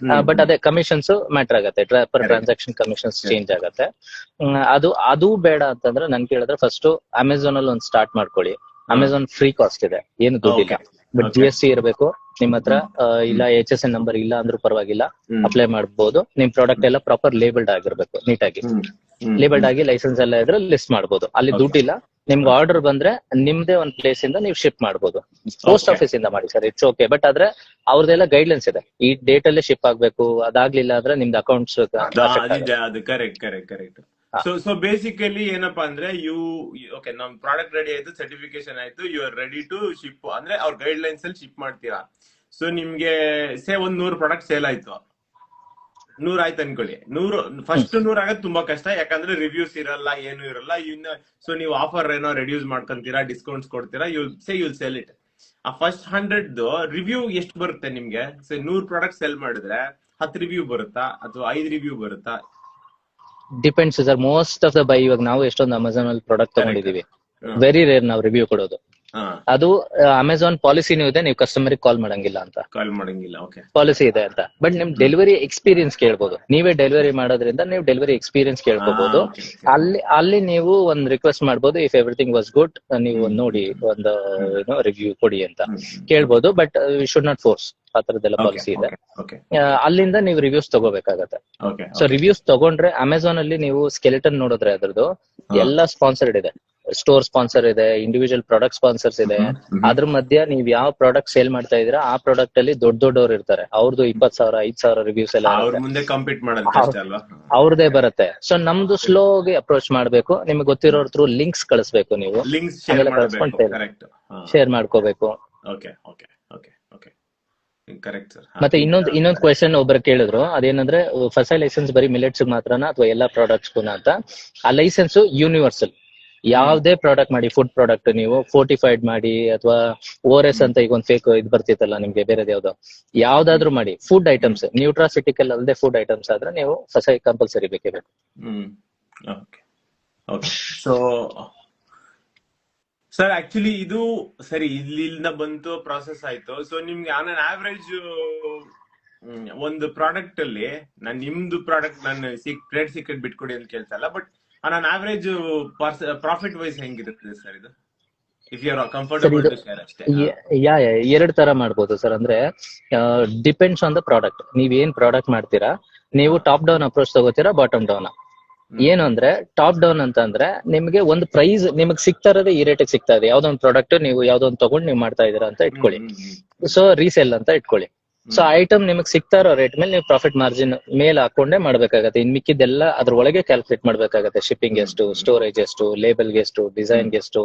ಬಟ್ ಅದೇ ಕಮಿಷನ್ಸ್ ಮ್ಯಾಟರ್ ಆಗತ್ತೆ, ಪರ್ ಟ್ರಾನ್ಸಾಕ್ಷನ್ ಕಮಿಷನ್ಸ್ ಚೇಂಜ್ ಆಗತ್ತೆ. ಅದು ಬೇಡ ಅಂತಂದ್ರೆ ನನ್ ಕೇಳಿದ್ರೆ ಫಸ್ಟ್ ಅಮೆಝಾನ್ ಅಲ್ಲಿ ಒಂದು ಸ್ಟಾರ್ಟ್ ಮಾಡ್ಕೊಳ್ಳಿ. ಅಮೆಝಾನ್ ಫ್ರೀ ಕಾಸ್ಟ್ ಇದೆ, ಏನು ದುಡ್ಡಿಲ್ಲ. ಬಟ್ GST ಇರಬೇಕು ನಿಮ್ ಹತ್ರ, ಇಲ್ಲ HSN ನಂಬರ್ ಇಲ್ಲ ಅಂದ್ರೂ ಪರವಾಗಿಲ್ಲ, ಅಪ್ಲೈ ಮಾಡಬಹುದು. ನಿಮ್ ಪ್ರಾಡಕ್ಟ್ ಎಲ್ಲ ಪ್ರಾಪರ್ ಲೇಬಲ್ಡ್ ಆಗಿರ್ಬೇಕು ನೀಟಾಗಿ. ಲೇಬಲ್ಡ್ ಆಗಿ ಲೈಸೆನ್ಸ್ ಎಲ್ಲ ಇದ್ರೆ ಲಿಸ್ಟ್ ಮಾಡ್ಬೋದು. ಅಲ್ಲಿ ದುಡ್ಡಿಲ್ಲ, ನಿಮ್ಗೆ ಆರ್ಡರ್ ಬಂದ್ರೆ ನಿಮ್ದೇ ಒಂದ್ ಪ್ಲೇಸ್ ಇಂದ ನೀವು ಶಿಪ್ ಮಾಡ್ಬೋದು. ಪೋಸ್ಟ್ ಆಫೀಸ್ ಇಂದ ಮಾಡಿ ಸರ್, ಇಟ್ಸ್ ಓಕೆ. ಬಟ್ ಆದ್ರೆ ಅವ್ರದ್ದೆಲ್ಲ ಗೈಡ್ಲೈನ್ಸ್ ಇದೆ, ಈ ಡೇಟ್ ಅಲ್ಲೇ ಶಿಪ್ ಆಗ್ಬೇಕು, ಅದಾಗ್ಲಿಲ್ಲ ಅಂದ್ರೆ ನಿಮ್ದು ಅಕೌಂಟ್ಸ್. ಅದು ಕರೆಕ್ಟ್. ಸೊ ಬೇಸಿಕಲಿ ಏನಪ್ಪಾ ಅಂದ್ರೆ ಓಕೆ, ನಮ್ ಪ್ರಾಡಕ್ಟ್ ರೆಡಿ ಆಯ್ತು, ಸರ್ಟಿಫಿಕೇಶನ್ ಆಯ್ತು, you are ready to ship ಅಂದ್ರೆ ಅವ್ರ ಗೈಡ್ ಲೈನ್ಸ್ ಅಲ್ಲಿ ಶಿಪ್ ಮಾಡ್ತೀರಾ. ಸೊ ನಿಮ್ಗೆ ಒಂದ್ 100 ಪ್ರಾಡಕ್ಟ್ ಸೇಲ್ ಆಯ್ತು, 100 ಆಯ್ತು ಅನ್ಕೊಳ್ಳಿ. ಫಸ್ಟ್ 100 ಆಗೋದು ತುಂಬಾ ಕಷ್ಟ, ಯಾಕಂದ್ರೆ ರಿವ್ಯೂಸ್ ಇರಲ್ಲ, ಏನು ಇರಲ್ಲ. ಸೊ ನೀವು ಆಫರ್ ಏನೋ ರೆಡ್ಯೂಸ್ ಮಾಡ್ಕೊಂತೀರಾ, ಡಿಸ್ಕೌಂಟ್ಸ್ ಕೊಡ್ತೀರಾ, ಯುಲ್ ಸೆಲ್ ಇಟ್. ಆ ಫಸ್ಟ್ 100 ರಿವ್ಯೂ ಎಷ್ಟು ಬರುತ್ತೆ ನಿಮ್ಗೆ? 100 ಪ್ರಾಡಕ್ಟ್ ಸೆಲ್ ಮಾಡಿದ್ರೆ 10 ರಿವ್ಯೂ ಬರುತ್ತಾ ಅಥವಾ 5 ರಿವ್ಯೂ ಬರುತ್ತಾ? Depends sir. Most of the by ಇವಾಗ ನಾವು ಎಷ್ಟೊಂದು ಅಮೆಝಾನ್ ಅಲ್ಲಿ ಪ್ರಾಡಕ್ಟ್ ತಗೊಂಡಿದೀವಿ, ವೆರಿ ರೇರ್ ನಾವು ರಿವ್ಯೂ ಕೊಡೋದು. ಅದು ಅಮೆಝಾನ್ ಪಾಲಿಸಿನೂ ಇದೆ, ನೀವು ಕಸ್ಟಮರ್ ಕಾಲ್ ಮಾಡಂಗಿಲ್ಲ ಅಂತ ಪಾಲಿಸಿ ಇದೆ ಅಂತ. ಬಟ್ ನಿಮ್ ಡೆಲಿವರಿ ಎಕ್ಸ್ಪೀರಿಯನ್ಸ್ ಕೇಳ್ಬೋದು, ನೀವೇ ಡೆಲಿವರಿ ಮಾಡೋದ್ರಿಂದ ನೀವು ಡೆಲಿವರಿ ಎಕ್ಸ್ಪೀರಿಯನ್ಸ್ ಕೇಳ್ಕೋಬಹುದು. ಅಲ್ಲಿ ನೀವು ಒಂದ್ ರಿಕ್ವೆಸ್ಟ್ ಮಾಡ್ಬೋದು, ಇಫ್ ಎವ್ರಿಥಿಂಗ್ ವಾಸ್ ಗುಡ್ ನೀವು ನೋಡಿ ಒಂದು ರಿವ್ಯೂ ಕೊಡಿ ಅಂತ ಕೇಳ್ಬೋದು. But you should not force, ಆ ತರದೆಲ್ಲ ಪಾಲಿಸಿ ಇದೆ. ಅಲ್ಲಿಂದ ನೀವು ರಿವ್ಯೂಸ್ ತಗೋಬೇಕಾಗತ್ತೆ. ಸೊ ರಿವ್ಯೂಸ್ ತಗೊಂಡ್ರೆ ಅಮೆಝಾನ್ ಅಲ್ಲಿ ನೀವು ಸ್ಕೆಲಿಟನ್ ನೋಡಿದ್ರೆ ಅದ್ರದ್ದು ಎಲ್ಲ ಸ್ಪಾನ್ಸರ್ಡ್ ಇದೆ. ಸ್ಟೋರ್ ಸ್ಪಾನ್ಸರ್ ಇದೆ, ಇಂಡಿವಿಜುವಲ್ ಪ್ರಾಡಕ್ಟ್ ಸ್ಪಾನ್ಸರ್ಸ್ ಇದೆ. ಅದ್ರ ಮಧ್ಯ ನೀವ್ ಯಾವ ಪ್ರಾಡಕ್ಟ್ ಸೇಲ್ ಮಾಡ್ತಾ ಇದೀರಾ ಆ ಪ್ರಾಡಕ್ಟ್ ಅಲ್ಲಿ ದೊಡ್ಡವ್ರು ಇರ್ತಾರೆ, ಅವ್ರದ್ದು 20,000 5,000 ರಿವ್ಯೂಸ್ ಎಲ್ಲ ಅವ್ರದೇ ಬರುತ್ತೆ. ಸೊ ನಮ್ದು ಸ್ಲೋಗೆ ಅಪ್ರೋಚ್ ಮಾಡ್ಬೇಕು, ನಿಮ್ಗೆ ಗೊತ್ತಿರೋರ್ ಥ್ರೂ ಲಿಂಕ್ಸ್ ಕಳಿಸ್ಬೇಕು, ನೀವು ಶೇರ್ ಮಾಡ್ಕೋಬೇಕು. ಮತ್ತೆ ಇನ್ನೊಂದು ಕ್ವೆಶನ್ ಒಬ್ರು ಕೇಳಿದ್ರು, ಅದೇನಂದ್ರೆ ಫಸೈ ಲೈಸೆನ್ಸ್ ಬರೀ ಮಿಲೆಟ್ಸ್ ಮಾತ್ರನಾ ಅಥವಾ ಎಲ್ಲಾ ಪ್ರಾಡಕ್ಟ್ಸ್ ಅಂತ? ಆ ಲೈಸೆನ್ಸ್ ಯೂನಿವರ್ಸಲ್, ಯಾವ್ದೇ ಪ್ರಾಡಕ್ಟ್ ಮಾಡಿ, ಫುಡ್ ಪ್ರಾಡಕ್ಟ್ ನೀವು ಫೋರ್ಟಿಫೈಡ್ ಮಾಡಿ ಅಥವಾ ORS ಅಂತ ಈಗ ಒಂದು ಫೇಕ್ ಇದು ಬರ್ತಿತ್ತಲ್ಲ ನಿಮ್ಗೆ ಬೇರೆದ್ ಯಾವ್ದಾದ್ರು ಮಾಡಿ, ಫುಡ್ ಐಟಮ್ಸ್ ನ್ಯೂಟ್ರಾಸಿಟಿಕಲ್ ಅಲ್ಲದೆ ಫುಡ್ ಐಟಮ್ಸ್ ಆದ್ರೆ ನೀವು ಫಸೈ ಕಂಪಲ್ಸರಿ ಬೇಕೇ ಬೇಕು. ಸೊ ಸರ್ ಆಕ್ಚುಲಿ ಇದು ಸರಿ, ಇಲ್ಲಿಂದ ಬಂತು, ಪ್ರಾಸೆಸ್ ಆಯ್ತು. ಸೊ ನಿಮ್ಗೆ ಆನ್ ಅನ್ ಆವರೇಜ್ ಒಂದು ಪ್ರಾಡಕ್ಟ್ ಅಲ್ಲಿ, ನಿಮ್ದು ಪ್ರಾಡಕ್ಟ್ ನಾನು ಟ್ರೇಡ್ ಸೀಕ್ರೆಟ್ ಬಿಟ್ಕೊಡಿ ಅಂತ ಕೇಳ್ತಾ ಇಲ್ಲ, but on an average profit wise ಹೆಂಗಿರುತ್ತೆ ಸರ್ ಇದು? If you are comfortable to share ಅಷ್ಟೇ. ಎರಡ್ ತರ ಮಾಡ್ಬೋದು ಸರ್. ಅಂದ್ರೆ ಡಿಪೆಂಡ್ಸ್ ಆನ್ ದ ಪ್ರಾಡಕ್ಟ್. ನೀವ್ ಏನ್ ಪ್ರಾಡಕ್ಟ್ ಮಾಡ್ತೀರಾ, ನೀವು ಟಾಪ್ ಡೌನ್ ಅಪ್ರೋಚ್ ತಗೋತೀರಾ, ಬಾಟಮ್ ಡೌನ್. ಏನು ಅಂದ್ರೆ ಟಾಪ್ ಡೌನ್ ಅಂತ ಅಂದ್ರೆ ನಿಮ್ಗೆ ಒಂದು ಪ್ರೈಸ್ ನಿಮಗ್ ಸಿಗ್ತಾ ಇರೋದೇ ಈ ರೇಟಿಗೆ ಸಿಗ್ತಾ ಇದೆ. ಯಾವ್ದೋ ಒಂದು ಪ್ರಾಡಕ್ಟ್ ನೀವು ಯಾವ್ದೋ ಒಂದು ತಗೊಂಡ್ ನೀವು ಮಾಡ್ತಾ ಇದೀರಾ ಅಂತ ಇಟ್ಕೊಳ್ಳಿ, ಸೊ ರೀಸೇಲ್ ಅಂತ ಇಟ್ಕೊಳ್ಳಿ. ಸೊ ಐಟಮ್ ನಿಮಗ್ ಸಿಗ್ತಾ ಇರೋ ರೇಟ್ ಮೇಲೆ ನೀವು ಪ್ರಾಫಿಟ್ ಮಾರ್ಜಿನ್ ಮೇಲೆ ಹಾಕೊಂಡೇ ಮಾಡ್ಬೇಕಾಗತ್ತೆ. ಇನ್ ಮಿಕ್ಕಿದ್ದೆಲ್ಲ ಅದ್ರೊಳಗೆ ಕ್ಯಾಲ್ಕುಲೇಟ್ ಮಾಡ್ಬೇಕಾಗತ್ತೆ. ಶಿಪ್ಪಿಂಗ್ ಎಷ್ಟು, ಸ್ಟೋರೇಜ್ ಎಷ್ಟು, ಲೇಬಲ್ಗೆ ಎಷ್ಟು, ಡಿಸೈನ್ಗೆ ಎಷ್ಟು,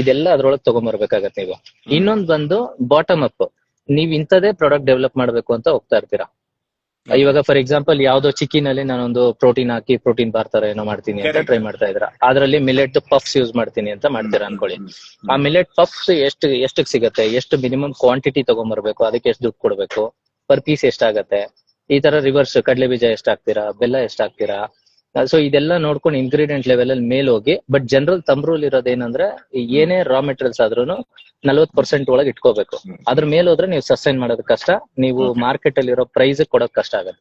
ಇದೆಲ್ಲ ಅದ್ರೊಳಗೆ ತಗೊಂಡ್ಬರ್ಬೇಕಾಗತ್ತೆ ನೀವು. ಇನ್ನೊಂದ್ ಬಂದು ಬಾಟಮ್ ಅಪ್, ನೀವ್ ಇಂಥದೇ ಪ್ರಾಡಕ್ಟ್ ಡೆವಲಪ್ ಮಾಡ್ಬೇಕು ಅಂತ ಹೋಗ್ತಾ ಇರ್ತೀರಾ. ಇವಾಗ ಫಾರ್ ಎಕ್ಸಾಂಪಲ್ ಯಾವ್ದೋ ಚಿಕ್ಕಿನಲ್ಲಿ ನಾನೊಂದು ಪ್ರೋಟೀನ್ ಹಾಕಿ ಪ್ರೋಟೀನ್ ಬಾರ್ ತರ ಏನೋ ಮಾಡ್ತೀನಿ ಅಂತ ಟ್ರೈ ಮಾಡ್ತಾ ಇದ್ರ, ಅದ್ರಲ್ಲಿ ಮಿಲೆಟ್ ಪಫ್ಸ್ ಯೂಸ್ ಮಾಡ್ತೀನಿ ಅಂತ ಮಾಡ್ತೀರಾ ಅನ್ಕೊಳ್ಳಿ. ಆ ಮಿಲೆಟ್ ಪಫ್ಸ್ ಎಷ್ಟಕ್ ಸಿಗತ್ತೆ, ಎಷ್ಟು ಮಿನಿಮಮ್ ಕ್ವಾಂಟಿಟಿ ತಗೊಂಡ್ಬರ್ಬೇಕು, ಅದಕ್ಕೆ ಎಷ್ಟು ದುಡ್ಡು ಕೊಡ್ಬೇಕು, ಪರ್ ಪೀಸ್ ಎಷ್ಟಾಗತ್ತೆ, ಈ ತರ ರಿವರ್ಸ್ ಕಡ್ಲೆ ಬೀಜ ಎಷ್ಟಾಗ್ತೀರಾ, ಬೆಲ್ಲ ಎಷ್ಟಾಗ್ತೀರಾ. ಸೊ ಇದೆಲ್ಲ ನೋಡ್ಕೊಂಡು ಇಂಗ್ರೀಡಿಯೆಂಟ್ ಲೆವೆಲ್ ಅಲ್ಲಿ ಮೇಲ್ ಹೋಗಿ. ಬಟ್ ಜನರಲ್ ತಮ್ ರೂಲ್ ಇರೋದೇನಂದ್ರೆ ಏನೇ ರಾ ಮೆಟೀರಿಯಲ್ಸ್ ಆದ್ರೂ 40% ಒಳಗೆ ಇಟ್ಕೋಬೇಕು. ಅದ್ರ ಮೇಲೆ ಹೋದ್ರೆ ನೀವು ಸಸ್ಟೈನ್ ಮಾಡೋದು ಕಷ್ಟ, ನೀವು ಮಾರ್ಕೆಟ್ ಅಲ್ಲಿ ಇರೋ ಪ್ರೈಸ್ ಕೊಡೋಕ್ ಕಷ್ಟ ಆಗುತ್ತೆ.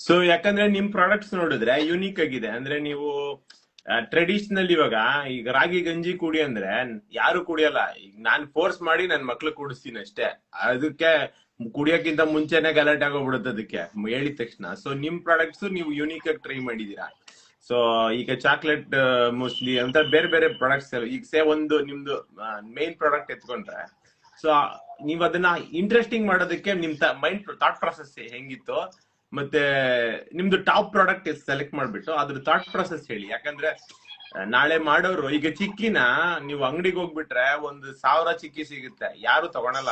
ಸೊ ಯಾಕಂದ್ರೆ ನಿಮ್ ಪ್ರಾಡಕ್ಟ್ಸ್ ನೋಡಿದ್ರೆ ಯೂನಿಕ್ ಆಗಿದೆ. ಅಂದ್ರೆ ನೀವು ಟ್ರೆಡಿಷನಲ್ ಈಗ ರಾಗಿ ಗಂಜಿ ಕುಡಿ ಅಂದ್ರೆ ಯಾರು ಕುಡಿಯಲ್ಲ. ಈಗ ನಾನ್ ಫೋರ್ಸ್ ಮಾಡಿ ನನ್ ಮಕ್ಳು ಕುಡಿಸ್ತೀನಿ ಅಷ್ಟೇ, ಅದಕ್ಕೆ ಕುಡಿಯೋಕ್ಕಿಂತ ಮುಂಚೆನೆ ಗಲಾಟೆ ಆಗೋಗ್ಬಿಡುತ್ತೆ ಅದಕ್ಕೆ ಹೇಳಿದ ತಕ್ಷಣ. ಸೊ ನಿಮ್ ಪ್ರಾಡಕ್ಟ್ಸ್ ನೀವು ಯೂನಿಕ್ ಆಗಿ ಟ್ರೈ ಮಾಡಿದೀರಾ. ಸೊ ಈಗ ಚಾಕ್ಲೇಟ್ ಮೋಸ್ಟ್ಲಿ ಅಂತ ಬೇರೆ ಬೇರೆ ಪ್ರಾಡಕ್ಟ್ಸ್, ಈಗ ಒಂದು ನಿಮ್ದು ಮೇನ್ ಪ್ರಾಡಕ್ಟ್ ಎತ್ಕೊಂಡ್ರೆ, ಸೊ ನೀವ್ ಅದನ್ನ ಇಂಟ್ರೆಸ್ಟಿಂಗ್ ಮಾಡೋದಕ್ಕೆ ನಿಮ್ ಮೈಂಡ್ ಥಾಟ್ ಪ್ರಾಸೆಸ್ ಹೆಂಗಿತ್ತು, ಮತ್ತೆ ನಿಮ್ದು ಟಾಪ್ ಪ್ರಾಡಕ್ಟ್ ಸೆಲೆಕ್ಟ್ ಮಾಡ್ಬಿಟ್ಟು ಅದ್ರ ಥಾಟ್ ಪ್ರಾಸೆಸ್ ಹೇಳಿ. ಯಾಕಂದ್ರೆ ನಾಳೆ ಮಾಡೋರು ಈಗ ಚಿಕ್ಕಿನ ನೀವು ಅಂಗಡಿಗೆ ಹೋಗ್ಬಿಟ್ರೆ 1,000 ಚಿಕ್ಕಿ ಸಿಗುತ್ತೆ, ಯಾರು ತಗೊಳಲ್ಲ.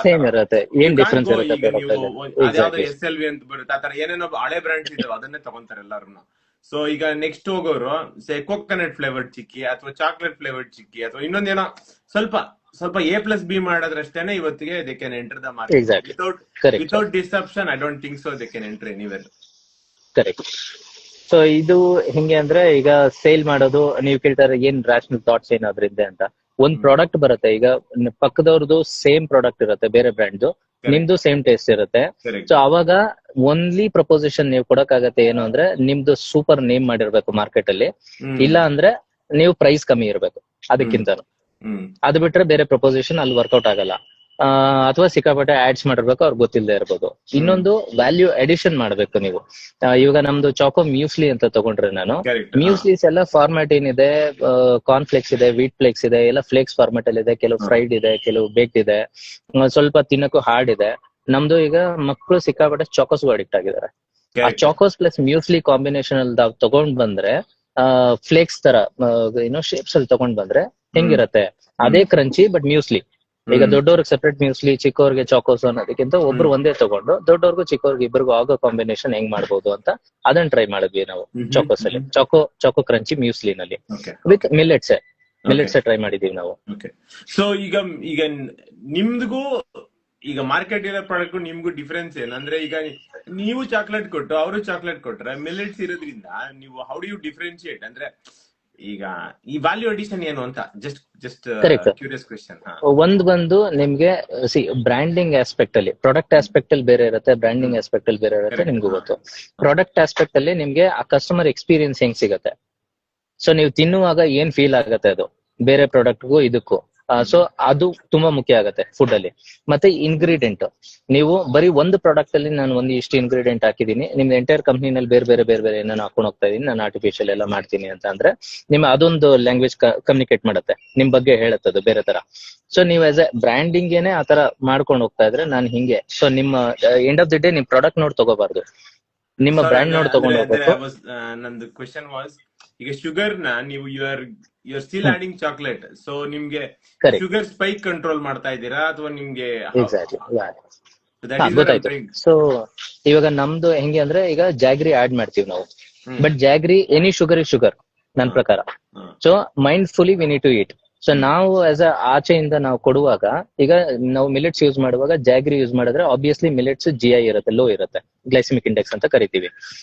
ಅದ್ಯಾವ್ದು SLV ಅಂತ ಬರುತ್ತೆ, ಆತರ ಏನೇನೋ ಹಳೆ ಬ್ರ್ಯಾಂಡ್ಸ್ ಇದಾವೆ, ಅದನ್ನೇ ತಗೊಂತಾರೆ ಎಲ್ಲಾರು. ಸೊ ಈಗ ನೆಕ್ಸ್ಟ್ ಹೋಗೋರು ಕೋಕೋನಟ್ ಫ್ಲೇವರ್ಡ್ ಚಿಕ್ಕಿ ಅಥವಾ ಚಾಕ್ಲೇಟ್ ಫ್ಲೇವರ್ಡ್ ಚಿಕ್ಕಿ ಅಥವಾ ಇನ್ನೊಂದೇನೋ ಸ್ವಲ್ಪ A+B ಮಾಡೋದ್ರಷ್ಟೇನೆ ಇವತ್ತಿಗೆ they can enter the market. Without deception I don't think so they can enter anywhere. Correct. So ಇದು ಹೆಂಗೆ ಅಂದ್ರೆ ಈಗ ಸೇಲ್ ಮಾಡೋದು, ನೀವು ಕೇಳ್ತಾರೆ ಏನ್ ರ್ಯಾಷನಲ್ ಥಾಟ್ಸ್ ಏನಾದ್ರಿಂದ ಅಂತ. ಒಂದ್ ಪ್ರಾಡಕ್ಟ್ ಬರುತ್ತೆ, ಈಗ ಪಕ್ಕದವ್ರದ್ದು ಸೇಮ್ ಪ್ರಾಡಕ್ಟ್ ಇರುತ್ತೆ ಬೇರೆ ಬ್ರ್ಯಾಂಡ್, ನಿಮ್ದು ಸೇಮ್ ಟೇಸ್ಟ್ ಇರುತ್ತೆ. ಸೊ ಅವಾಗ ಓನ್ಲಿ ಪ್ರಪೋಸಿಷನ್ ನೀವು ಕೊಡಕ್ಕಾಗತ್ತೆ ಏನು ಅಂದ್ರೆ ನಿಮ್ದು ಸೂಪರ್ ನೇಮ್ ಮಾಡಿರ್ಬೇಕು ಮಾರ್ಕೆಟ್ ಅಲ್ಲಿ, ಇಲ್ಲ ಅಂದ್ರೆ ನೀವು ಪ್ರೈಸ್ ಕಮ್ಮಿ ಇರ್ಬೇಕು ಅದಕ್ಕಿಂತ. ಅದು ಬಿಟ್ರೆ ಬೇರೆ ಪ್ರಪೋಸಿಷನ್ ಅಲ್ಲಿ ವರ್ಕೌಟ್ ಆಗಲ್ಲ. ಅಥವಾ ಸಿಕ್ಕಾಪಟ್ಟೆ ಆಡ್ಸ್ ಮಾಡಿರ್ಬೇಕು, ಅವ್ರಿಗೆ ಗೊತ್ತಿಲ್ಲದೆ ಇರ್ಬೋದು. ಇನ್ನೊಂದು ವ್ಯಾಲ್ಯೂ ಅಡಿಷನ್ ಮಾಡ್ಬೇಕು ನೀವು. ಇವಾಗ ನಮ್ದು ಚಾಕೋ ಮ್ಯೂಸ್ಲಿ ಅಂತ ತಗೊಂಡ್ರೆ ನಾನು, ಕರೆಕ್ಟ್. ಮ್ಯೂಸ್ಲೀಸ್ ಎಲ್ಲ ಫಾರ್ಮ್ಯಾಟ್ ಏನಿದೆ, ಕಾರ್ನ್ಫ್ಲೇಕ್ಸ್ ಇದೆ, ವೀಟ್ ಫ್ಲೇಕ್ಸ್ ಇದೆ, ಎಲ್ಲ ಫ್ಲೇಕ್ಸ್ ಫಾರ್ಮ್ಯಾಟ್ ಅಲ್ಲಿ ಇದೆ. ಕೆಲವು ಫ್ರೈಡ್ ಇದೆ, ಕೆಲವು ಬೇಕ್ಡ್ ಇದೆ, ಸ್ವಲ್ಪ ತಿನ್ನಕ್ಕೂ ಹಾರ್ಡ್ ಇದೆ. ನಮ್ದು ಈಗ ಮಕ್ಕಳು ಸಿಕ್ಕಾಪಟ್ಟೆ ಚಾಕೋಸ್ಗೂ ಅಡಿಕ್ಟ್ ಆಗಿದ್ದಾರೆ. ಆ ಚಾಕೋಸ್ ಪ್ಲಸ್ ಮ್ಯೂಸ್ಲಿ ಕಾಂಬಿನೇಷನ್ ಅಲ್ಲಿ ತಗೊಂಡ್ ಬಂದ್ರೆ, ಫ್ಲೇಕ್ಸ್ ತರ ಏನೋ ಶೇಪ್ಸ್ ಅಲ್ಲಿ ತಗೊಂಡ್ ಬಂದ್ರೆ ಹೆಂಗಿರತ್ತೆ, ಅದೇ ಕ್ರಂಚಿ ಬಟ್ ಮ್ಯೂಸ್ಲಿ. ಈಗ ದೊಡ್ಡವ್ರಿಗೆ ಸೆಪರೇಟ್ ಮ್ಯೂಸ್ಲಿ, ಚಿಕ್ಕವ್ರಿಗೆ ಚಾಕೋಸ್ ಅನ್ನೋದಕ್ಕಿಂತ ಒಬ್ರು ಒಂದೇ ತಗೊಂಡು ದೊಡ್ಡವ್ರಿಗೂ ಚಿಕ್ಕವ್ರಿಗೆ ಇಬ್ಬರಿಗೂ ಆಗೋ ಕಾಂಬಿನೇಷನ್ ಹೆಂಗ್ ಮಾಡ್ಬೋದು ಅಂತ ಅದನ್ನ ಟ್ರೈ ಮಾಡಿದ್ವಿ ನಾವು ಚಾಕೋಸ್ ಅಲ್ಲಿ. ಚಾಕೋ ಕ್ರಂಚಿ ಮ್ಯೂಸ್ಲಿ ನಲ್ಲಿ ವಿತ್ ಮಿಲೆಟ್ಸ್ ಟ್ರೈ ಮಾಡಿದೀವಿ ನಾವು. ಸೊ ಈಗ ನಿಮ್ದಿಗೂ ಈಗ ಮಾರ್ಕೆಟ್ ಇರೋ ಪ್ರಾಡಕ್ಟ್ ನಿಮ್ಗೂ ಡಿಫರೆನ್ಸ್ ಏನಂದ್ರೆ, ಈಗ ನೀವು ಚಾಕ್ಲೇಟ್ ಕೊಟ್ಟು ಅವರು ಚಾಕ್ಲೇಟ್ ಕೊಟ್ರೆ ಮಿಲೆಟ್ಸ್ ಇರೋದ್ರಿಂದ ನೀವು ಹೌ ಡು ಯು ಡಿಫ್ರೆನ್ಶಿಯೇಟ್ ಅಂದ್ರೆ, ಈಗ ಈ ವ್ಯಾಲ್ಯೂ ಅಡಿಷನ್ ಏನು ಅಂತ ಜಸ್ಟ್ ಕ್ಯೂರಿಯಸ್ ಕ್ವೆಶ್ಚನ್. ಬಂದು ನಿಮ್ಗೆ ಬ್ರ್ಯಾಂಡಿಂಗ್ ಆಸ್ಪೆಕ್ಟ್ ಅಲ್ಲಿ, ಪ್ರಾಡಕ್ಟ್ ಆಸ್ಪೆಕ್ಟ್ ಅಲ್ಲಿ ಬೇರೆ ಇರುತ್ತೆ, ಬ್ರ್ಯಾಂಡಿಂಗ್ ಆಸ್ಪೆಕ್ಟ್ ಅಲ್ಲಿ ಬೇರೆ ಇರುತ್ತೆ. ನಿಮ್ಗೂ ಗೊತ್ತು, ಪ್ರಾಡಕ್ಟ್ ಆಸ್ಪೆಕ್ಟ್ ಅಲ್ಲಿ ನಿಮ್ಗೆ ಆ ಕಸ್ಟಮರ್ ಎಕ್ಸ್ಪೀರಿಯನ್ಸ್ ಹೆಂಗ್ ಸಿಗತ್ತೆ, ಸೊ ನೀವು ತಿನ್ನುವಾಗ ಏನ್ ಫೀಲ್ ಆಗತ್ತೆ ಅದು ಬೇರೆ ಪ್ರಾಡಕ್ಟ್ಗೂ ಇದಕ್ಕೂ. ಸೊ ಅದು ತುಂಬಾ ಮುಖ್ಯ ಆಗತ್ತೆ ಫುಡ್ ಅಲ್ಲಿ. ಮತ್ತೆ ಇಂಗ್ರೀಡಿಯೆಂಟ್, ನೀವು ಬರೀ ಒಂದು ಪ್ರಾಡಕ್ಟ್ ಅಲ್ಲಿ ನಾನು ಇಷ್ಟು ಇಂಗ್ರೀಡಿಯೆಂಟ್ ಹಾಕಿದೀನಿ, ನಿಮ್ದು ಎಂಟೈರ್ ಕಂಪ್ನಿನಲ್ಲಿ ಬೇರೆ ಬೇರೆ ಏನೇನು ಹಾಕೊಂಡು ಹೋಗ್ತಾ ಇದೀನಿ, ನಾನು ಆರ್ಟಿಫಿಷಿಯಲ್ ಎಲ್ಲ ಮಾಡ್ತೀನಿ ಅಂತ ಅಂದ್ರೆ ನಿಮ್ಮ ಅದೊಂದು ಲ್ಯಾಂಗ್ವೇಜ್ ಕಮ್ಯುನಿಕೇಟ್ ಮಾಡುತ್ತೆ, ನಿಮ್ ಬಗ್ಗೆ ಹೇಳುತ್ತದು ಬೇರೆ ತರ. ಸೊ ನೀವು ಆಸ್ ಎ ಬ್ರ್ಯಾಂಡಿಂಗ್ ಏನೇ ಆತರ ಮಾಡ್ಕೊಂಡು ಹೋಗ್ತಾ ಇದ್ರೆ ನಾನು ಹಿಂಗೆ, ಸೊ ನಿಮ್ಮ ಎಂಡ್ ಆಫ್ ದಿ ಡೇ ನಿಮ್ ಪ್ರಾಡಕ್ಟ್ ನೋಡಿ ತಗೋಬಾರ್ದು, ನಿಮ್ಮ ಬ್ರ್ಯಾಂಡ್ ನೋಡಿ ತಗೊಂಡು ಹೋಗ್ಬೇಕು. ನಂದು ಕ್ವೆಶ್ಚನ್ ವಾಸ್, ಈಗ ಶುಗರ್ ನ ನೀವು your still adding chocolate, so ನಿಮ್ಗೆ ಶುಗರ್ ಸ್ಪೈಕ್ ಕಂಟ್ರೋಲ್ ಮಾಡ್ತಾ ಇದ್ದೀರಾ ಅಥವಾ ನಿಮ್ಗೆ? ಗೊತ್ತಾಯ್ತು. ಸೊ ಇವಾಗ ನಮ್ದು ಹೆಂಗೆ ಅಂದ್ರೆ, ಈಗ ಜಾಗ್ರಿ ಆಡ್ ಮಾಡ್ತೀವಿ ನಾವು, but jaggery any sugar is sugar ನನ್ನ ಪ್ರಕಾರ. So mindfully we need to eat. So ನಾವು ಆಸ್ ಅ ಆಚೆಯಿಂದ ನಾವು ಕೊಡುವಾಗ, ಈಗ ನಾವು ಮಿಲೆಟ್ಸ್ ಯೂಸ್ ಮಾಡುವಾಗ ಜಾಗ್ರಿ ಯೂಸ್ ಮಾಡಿದ್ರೆ ಆಬ್ವಿಯಸ್ಲಿ ಮಿಲೆಟ್ಸ್ GI ಇರುತ್ತೆ, ಲೋ ಇರುತ್ತೆ, ಗ್ಲೈಸಿಮಿಕ್ ಇಂಡೆಕ್ಸ್ ಅಂತ ಕರಿತೀವಿ.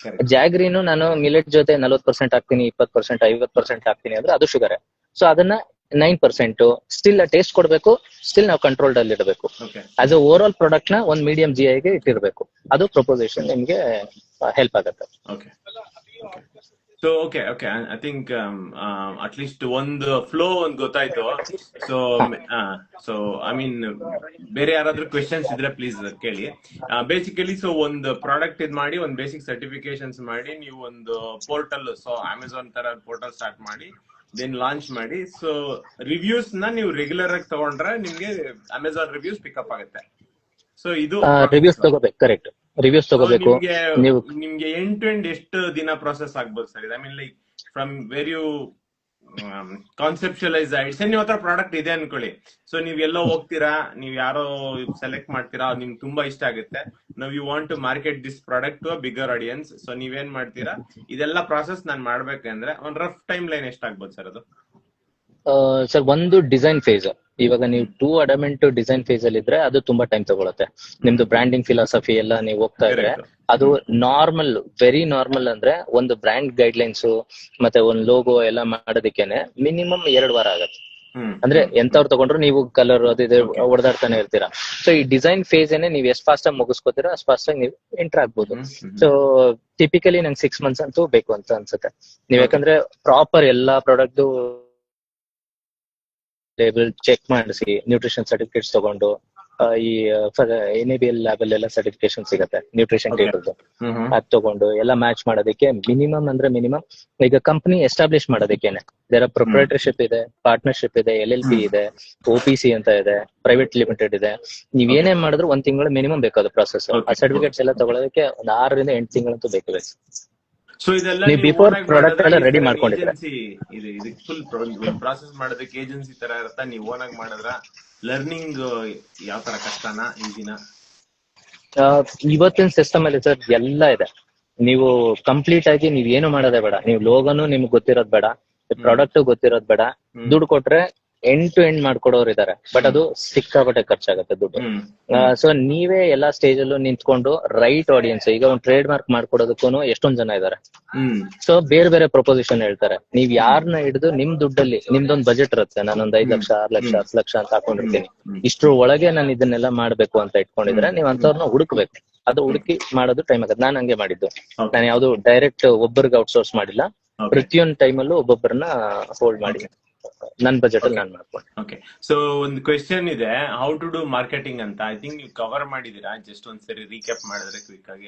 ಜಾಗ್ರಿನು ನಾನು ಮಿಲೆಟ್ ಜೊತೆ 40% ಹಾಕ್ತೀನಿ, 20%, 50% ಹಾಕ್ತೀನಿ ಅಂದ್ರೆ ಅದು ಶುಗರ್. ಸೊ ಅದನ್ನ 9% ಸ್ಟಿಲ್ ಟೇಸ್ಟ್ ಕೊಡ್ಬೇಕು, ಸ್ಟಿಲ್ ನಾವು ಕಂಟ್ರೋಲ್ಡ್ ಅಲ್ಲಿ ಇಡಬೇಕು. As a over all product ನ ಒಂದು ಮೀಡಿಯಂ GI ಗೆ ಇಟ್ಟಿರ್ಬೇಕು. ಅದು ಪ್ರಪೋಸಿಷನ್ ನಿಮ್ಗೆ ಹೆಲ್ಪ್ ಆಗುತ್ತೆ. So okay I think at least ಒಂದು ಫ್ಲೋ ಒಂದು ಗೊತ್ತಾಯ್ತು. ಸೊ ಐ ಮೀನ್ ಬೇರೆ ಯಾರಾದ್ರೂ ಕ್ವೆಶನ್ಸ್ ಇದ್ರೆ ಪ್ಲೀಸ್ ಕೇಳಿ. ಬೇಸಿಕಲಿ ಸೊ ಒಂದು ಪ್ರಾಡಕ್ಟ್ ಇದ್ ಮಾಡಿ, ಒಂದು ಬೇಸಿಕ್ ಸರ್ಟಿಫಿಕೇಶನ್ಸ್ ಮಾಡಿ, ನೀವು ಒಂದು ಪೋರ್ಟಲ್, ಸೊ ಅಮೆಝಾನ್ ತರ ಪೋರ್ಟಲ್ ಸ್ಟಾರ್ಟ್ ಮಾಡಿ, ದೆನ್ ಲಾಂಚ್ ಮಾಡಿ. ಸೊ ರಿವ್ಯೂಸ್ ನ ನೀವು ರೆಗ್ಯುಲರ್ ಆಗಿ ತಗೊಂಡ್ರೆ ನಿಮ್ಗೆ ಅಮೆಝಾನ್ ರಿವ್ಯೂಸ್ ಪಿಕಪ್ ಆಗುತ್ತೆ. ಸೊ ಇದು ರಿವ್ಯೂಸ್ ತಗೋಬೇಕು. ಕರೆಕ್ಟ್, ರಿವ್ಯೂಸ್ ತಗೋಬೇಕು. ನಿಮ್ಗೆ ಎಂಡ್ ಟು ಎಂಡ್ ಎಷ್ಟು ದಿನ ಪ್ರೊಸೆಸ್ ಆಗ್ಬೋದು sir? I mean like from where you conceptualise ideas, ನೀವು ಹತ್ರ ಪ್ರಾಡಕ್ಟ್ ಇದೆ ಅನ್ಕೊಳ್ಳಿ, ಸೊ ನೀವ್ ಎಲ್ಲೋ ಹೋಗ್ತೀರಾ, ನೀವ್ ಯಾರೋ ಸೆಲೆಕ್ಟ್ ಮಾಡ್ತೀರಾ, ನಿಮ್ಗೆ ತುಂಬಾ ಇಷ್ಟ ಆಗುತ್ತೆ, now you want to market this product to a bigger audience. So ನೀವೇನ್ ಮಾಡ್ತೀರಾ, ಇದೆಲ್ಲ ಪ್ರಾಸೆಸ್ ನಾನ್ ಮಾಡ್ಬೇಕಂದ್ರೆ ಒಂದ್ ರಫ್ ಟೈಮ್ ಲೈನ್ ಎಷ್ಟಾಗ್ಬೋದು ಸರ್ ಅದು? ಸರ್, ಒಂದು ಡಿಸೈನ್ ಫೇಸ್, ಇವಾಗ ನೀವು ಟೂ ಅಡಮೆಂಟ್ ಡಿಸೈನ್ ಫೇಸ್ ಅಲ್ಲಿ ಇದ್ರೆ ಅದು ತುಂಬಾ ಟೈಮ್ ತಗೊಳುತ್ತೆ. ನಿಮ್ದು ಬ್ರ್ಯಾಂಡಿಂಗ್ ಫಿಲಾಸಫಿ ಎಲ್ಲ ನೀವು ಹೋಗ್ತಾ ಇದ್ರೆ ಅದು ನಾರ್ಮಲ್, ವೆರಿ ನಾರ್ಮಲ್ ಅಂದ್ರೆ ಒಂದು ಬ್ರ್ಯಾಂಡ್ ಗೈಡ್ ಲೈನ್ಸ್ ಮತ್ತೆ ಒಂದು ಲೋಗೋ ಎಲ್ಲ ಮಾಡೋದಕ್ಕೇನೆ ಮಿನಿಮಮ್ 2 ವಾರ ಆಗತ್ತೆ. ಅಂದ್ರೆ ಎಂತವ್ರು ತಗೊಂಡ್ರು ನೀವು ಕಲರ್ ಅದು ಇದು ಹೊಡೆದಾಡ್ತಾನೆ ಇರ್ತೀರಾ. ಸೊ ಈ ಡಿಸೈನ್ ಫೇಸ್ ಏನೇ ನೀವು ಎಷ್ಟು ಫಾಸ್ಟ್ ಆಗಿ ಮುಗಿಸ್ಕೋತೀರಾ ಅಷ್ಟು ಫಾಸ್ಟ್ ಆಗಿ ನೀವು ಎಂಟರ್ ಆಗ್ಬೋದು. ಸೊ ಟಿಪಿಕಲಿ ನಂಗೆ 6 months ಅಂತೂ ಬೇಕು ಅಂತ ಅನ್ಸುತ್ತೆ. ನೀವ್ ಯಾಕಂದ್ರೆ ಪ್ರಾಪರ್ ಎಲ್ಲಾ ಪ್ರಾಡಕ್ಟ್ ಲೇಬಲ್ ಚೆಕ್ ಮಾಡಿಸಿ, ನ್ಯೂಟ್ರಿಷನ್ ಸರ್ಟಿಫಿಕೇಟ್ಸ್ ತಗೊಂಡು, ಈ NABL ಲ್ಯಾಬಲ್ ಎಲ್ಲ ಸರ್ಟಿಫಿಕೇಶನ್ ಸಿಗತ್ತೆ ನ್ಯೂಟ್ರಿಷನ್ ಟೇಬಲ್, ಅದ್ ತಗೊಂಡು ಎಲ್ಲ ಮ್ಯಾಚ್ ಮಾಡೋದಕ್ಕೆ ಮಿನಿಮಮ್ ಅಂದ್ರೆ ಮಿನಿಮಮ್, ಈಗ ಕಂಪನಿ ಎಸ್ಟಾಬ್ಲಿಷ್ ಮಾಡೋದಕ್ಕೇನೆ ದೇರ್ ಪ್ರೊಪ್ರೈಟರ್ಶಿಪ್ ಇದೆ, ಪಾರ್ಟ್ನರ್ಶಿಪ್ ಇದೆ, LLP ಇದೆ, OPC ಅಂತ ಇದೆ, ಪ್ರೈವೇಟ್ ಲಿಮಿಟೆಡ್ ಇದೆ. ನೀವ್ ಏನೇನ್ ಮಾಡಿದ್ರು 1 ತಿಂಗಳು ಮಿನಿಮಮ್ ಬೇಕಾದ ಪ್ರಾಸೆಸ್. ಆ ಸರ್ಟಿಫಿಕೇಟ್ಸ್ ಎಲ್ಲ ತಗೊಳ್ಳೋದಕ್ಕೆ ಒಂದು 6 ರಿಂದ 8 ತಿಂಗಳಂತೂ ಬೇಕು. ಸೊ ಇದೆಲ್ಲ ನೀವು ಬಿಫೋರ್ ಪ್ರಾಡಕ್ಟ್ ಎಲ್ಲ ರೆಡಿ ಮಾಡ್ಕೊಂಡಿದ್ರೆ ಫುಲ್ ಪ್ರಾಸೆಸ್ ಮಾಡೋದಕ್ಕೆ ಏಜೆನ್ಸಿ ತರ ಇರುತ್ತಾ? ನೀವು ಓನ್ ಆಗಿ ಮಾಡಿದ್ರ ಲರ್ನಿಂಗ್ ಯಾವ ತರ ಕಷ್ಟನಾ ಈಜಿನ? ಇವತ್ತಿನ ಸಿಸ್ಟಮ್ ಅಲ್ಲಿ ಸರ್ ಎಲ್ಲ ಇದೆ. ನೀವು ಕಂಪ್ಲೀಟ್ ಆಗಿ ನೀವ್ ಏನು ಮಾಡೋದೇ ಬೇಡ, ನೀವು ಲೋಗನು ನಿಮ್ಗೆ ಗೊತ್ತಿರೋದ್ ಬೇಡ, ಪ್ರಾಡಕ್ಟ್ ಗೊತ್ತಿರೋದ್ ಬೇಡ, ದುಡ್ಡು ಕೊಟ್ರೆ ಎಂಡ್ ಟು ಎಂಡ್ ಮಾಡ್ಕೊಡೋರು ಇದಾರೆ, ಬಟ್ ಅದು ಸಿಕ್ಕಾಪಟ್ಟೆ ಖರ್ಚಾಗತ್ತೆ ದುಡ್ಡು. ಸೊ ನೀವೇ ಎಲ್ಲಾ ಸ್ಟೇಜ್ ಅಲ್ಲೂ ನಿಂತ್ಕೊಂಡು ರೈಟ್ ಆಡಿಯನ್ಸ್, ಈಗ ಒಂದು ಟ್ರೇಡ್ ಮಾರ್ಕ್ ಮಾಡ್ಕೊಡೋದಕ್ಕೂ ಎಷ್ಟೊಂದ್ ಜನ ಇದಾರೆ. ಸೊ ಬೇರೆ ಬೇರೆ ಪ್ರಪೋಸಿಷನ್ ಹೇಳ್ತಾರೆ. ನೀವ್ ಯಾರನ್ನ ಹಿಡಿದು ನಿಮ್ ದುಡ್ಡಲ್ಲಿ, ನಿಮ್ದೊಂದ್ ಬಜೆಟ್ ಇರುತ್ತೆ, ನಾನೊಂದ್ 5 ಲಕ್ಷ 6 ಲಕ್ಷ 10 ಲಕ್ಷ ಅಂತ ಹಾಕೊಂಡಿರ್ತೀನಿ, ಇಷ್ಟ್ರ ಒಳಗೆ ನಾನು ಇದನ್ನೆಲ್ಲ ಮಾಡ್ಬೇಕು ಅಂತ ಇಟ್ಕೊಂಡಿದ್ರೆ ನೀವ್ ಅಂತವ್ರನ್ನ ಹುಡುಕ್ಬೇಕು. ಅದು ಹುಡುಕಿ ಮಾಡೋದು ಟೈಮ್ ಆಗತ್ತೆ. ನಾನ್ ಹಂಗೆ ಮಾಡಿದ್ದು. ನಾನು ಯಾವ್ದು ಡೈರೆಕ್ಟ್ ಒಬ್ಬರಿಗೆ ಔಟ್ಸೋರ್ಸ್ ಮಾಡಿಲ್ಲ, ಪ್ರತಿಯೊಂದು ಟೈಮಲ್ಲೂ ಒಬ್ಬೊಬ್ಬರನ್ನ ಹೋಲ್ಡ್ ಮಾಡಿ ನನ್ ಬಜೆಟ್ ಅಲ್ಲಿ ನಾನು ಮಾಡ್ಕೊಂಡು. ಓಕೆ, ಸೊ ಒಂದು ಕ್ವೆಶನ್ ಇದೆ, ಹೌ ಟು ಡೂ ಮಾರ್ಕೆಟಿಂಗ್ ಅಂತ. ಐ ಥಿಂಕ್ ನೀವು ಕವರ್ ಮಾಡಿದೀರಾ, ಜಸ್ಟ್ ಒಂದ್ಸರಿ ರೀಕ್ಯಾಪ್ ಮಾಡಿದ್ರೆ ಕ್ವಿಕ್ ಆಗಿ.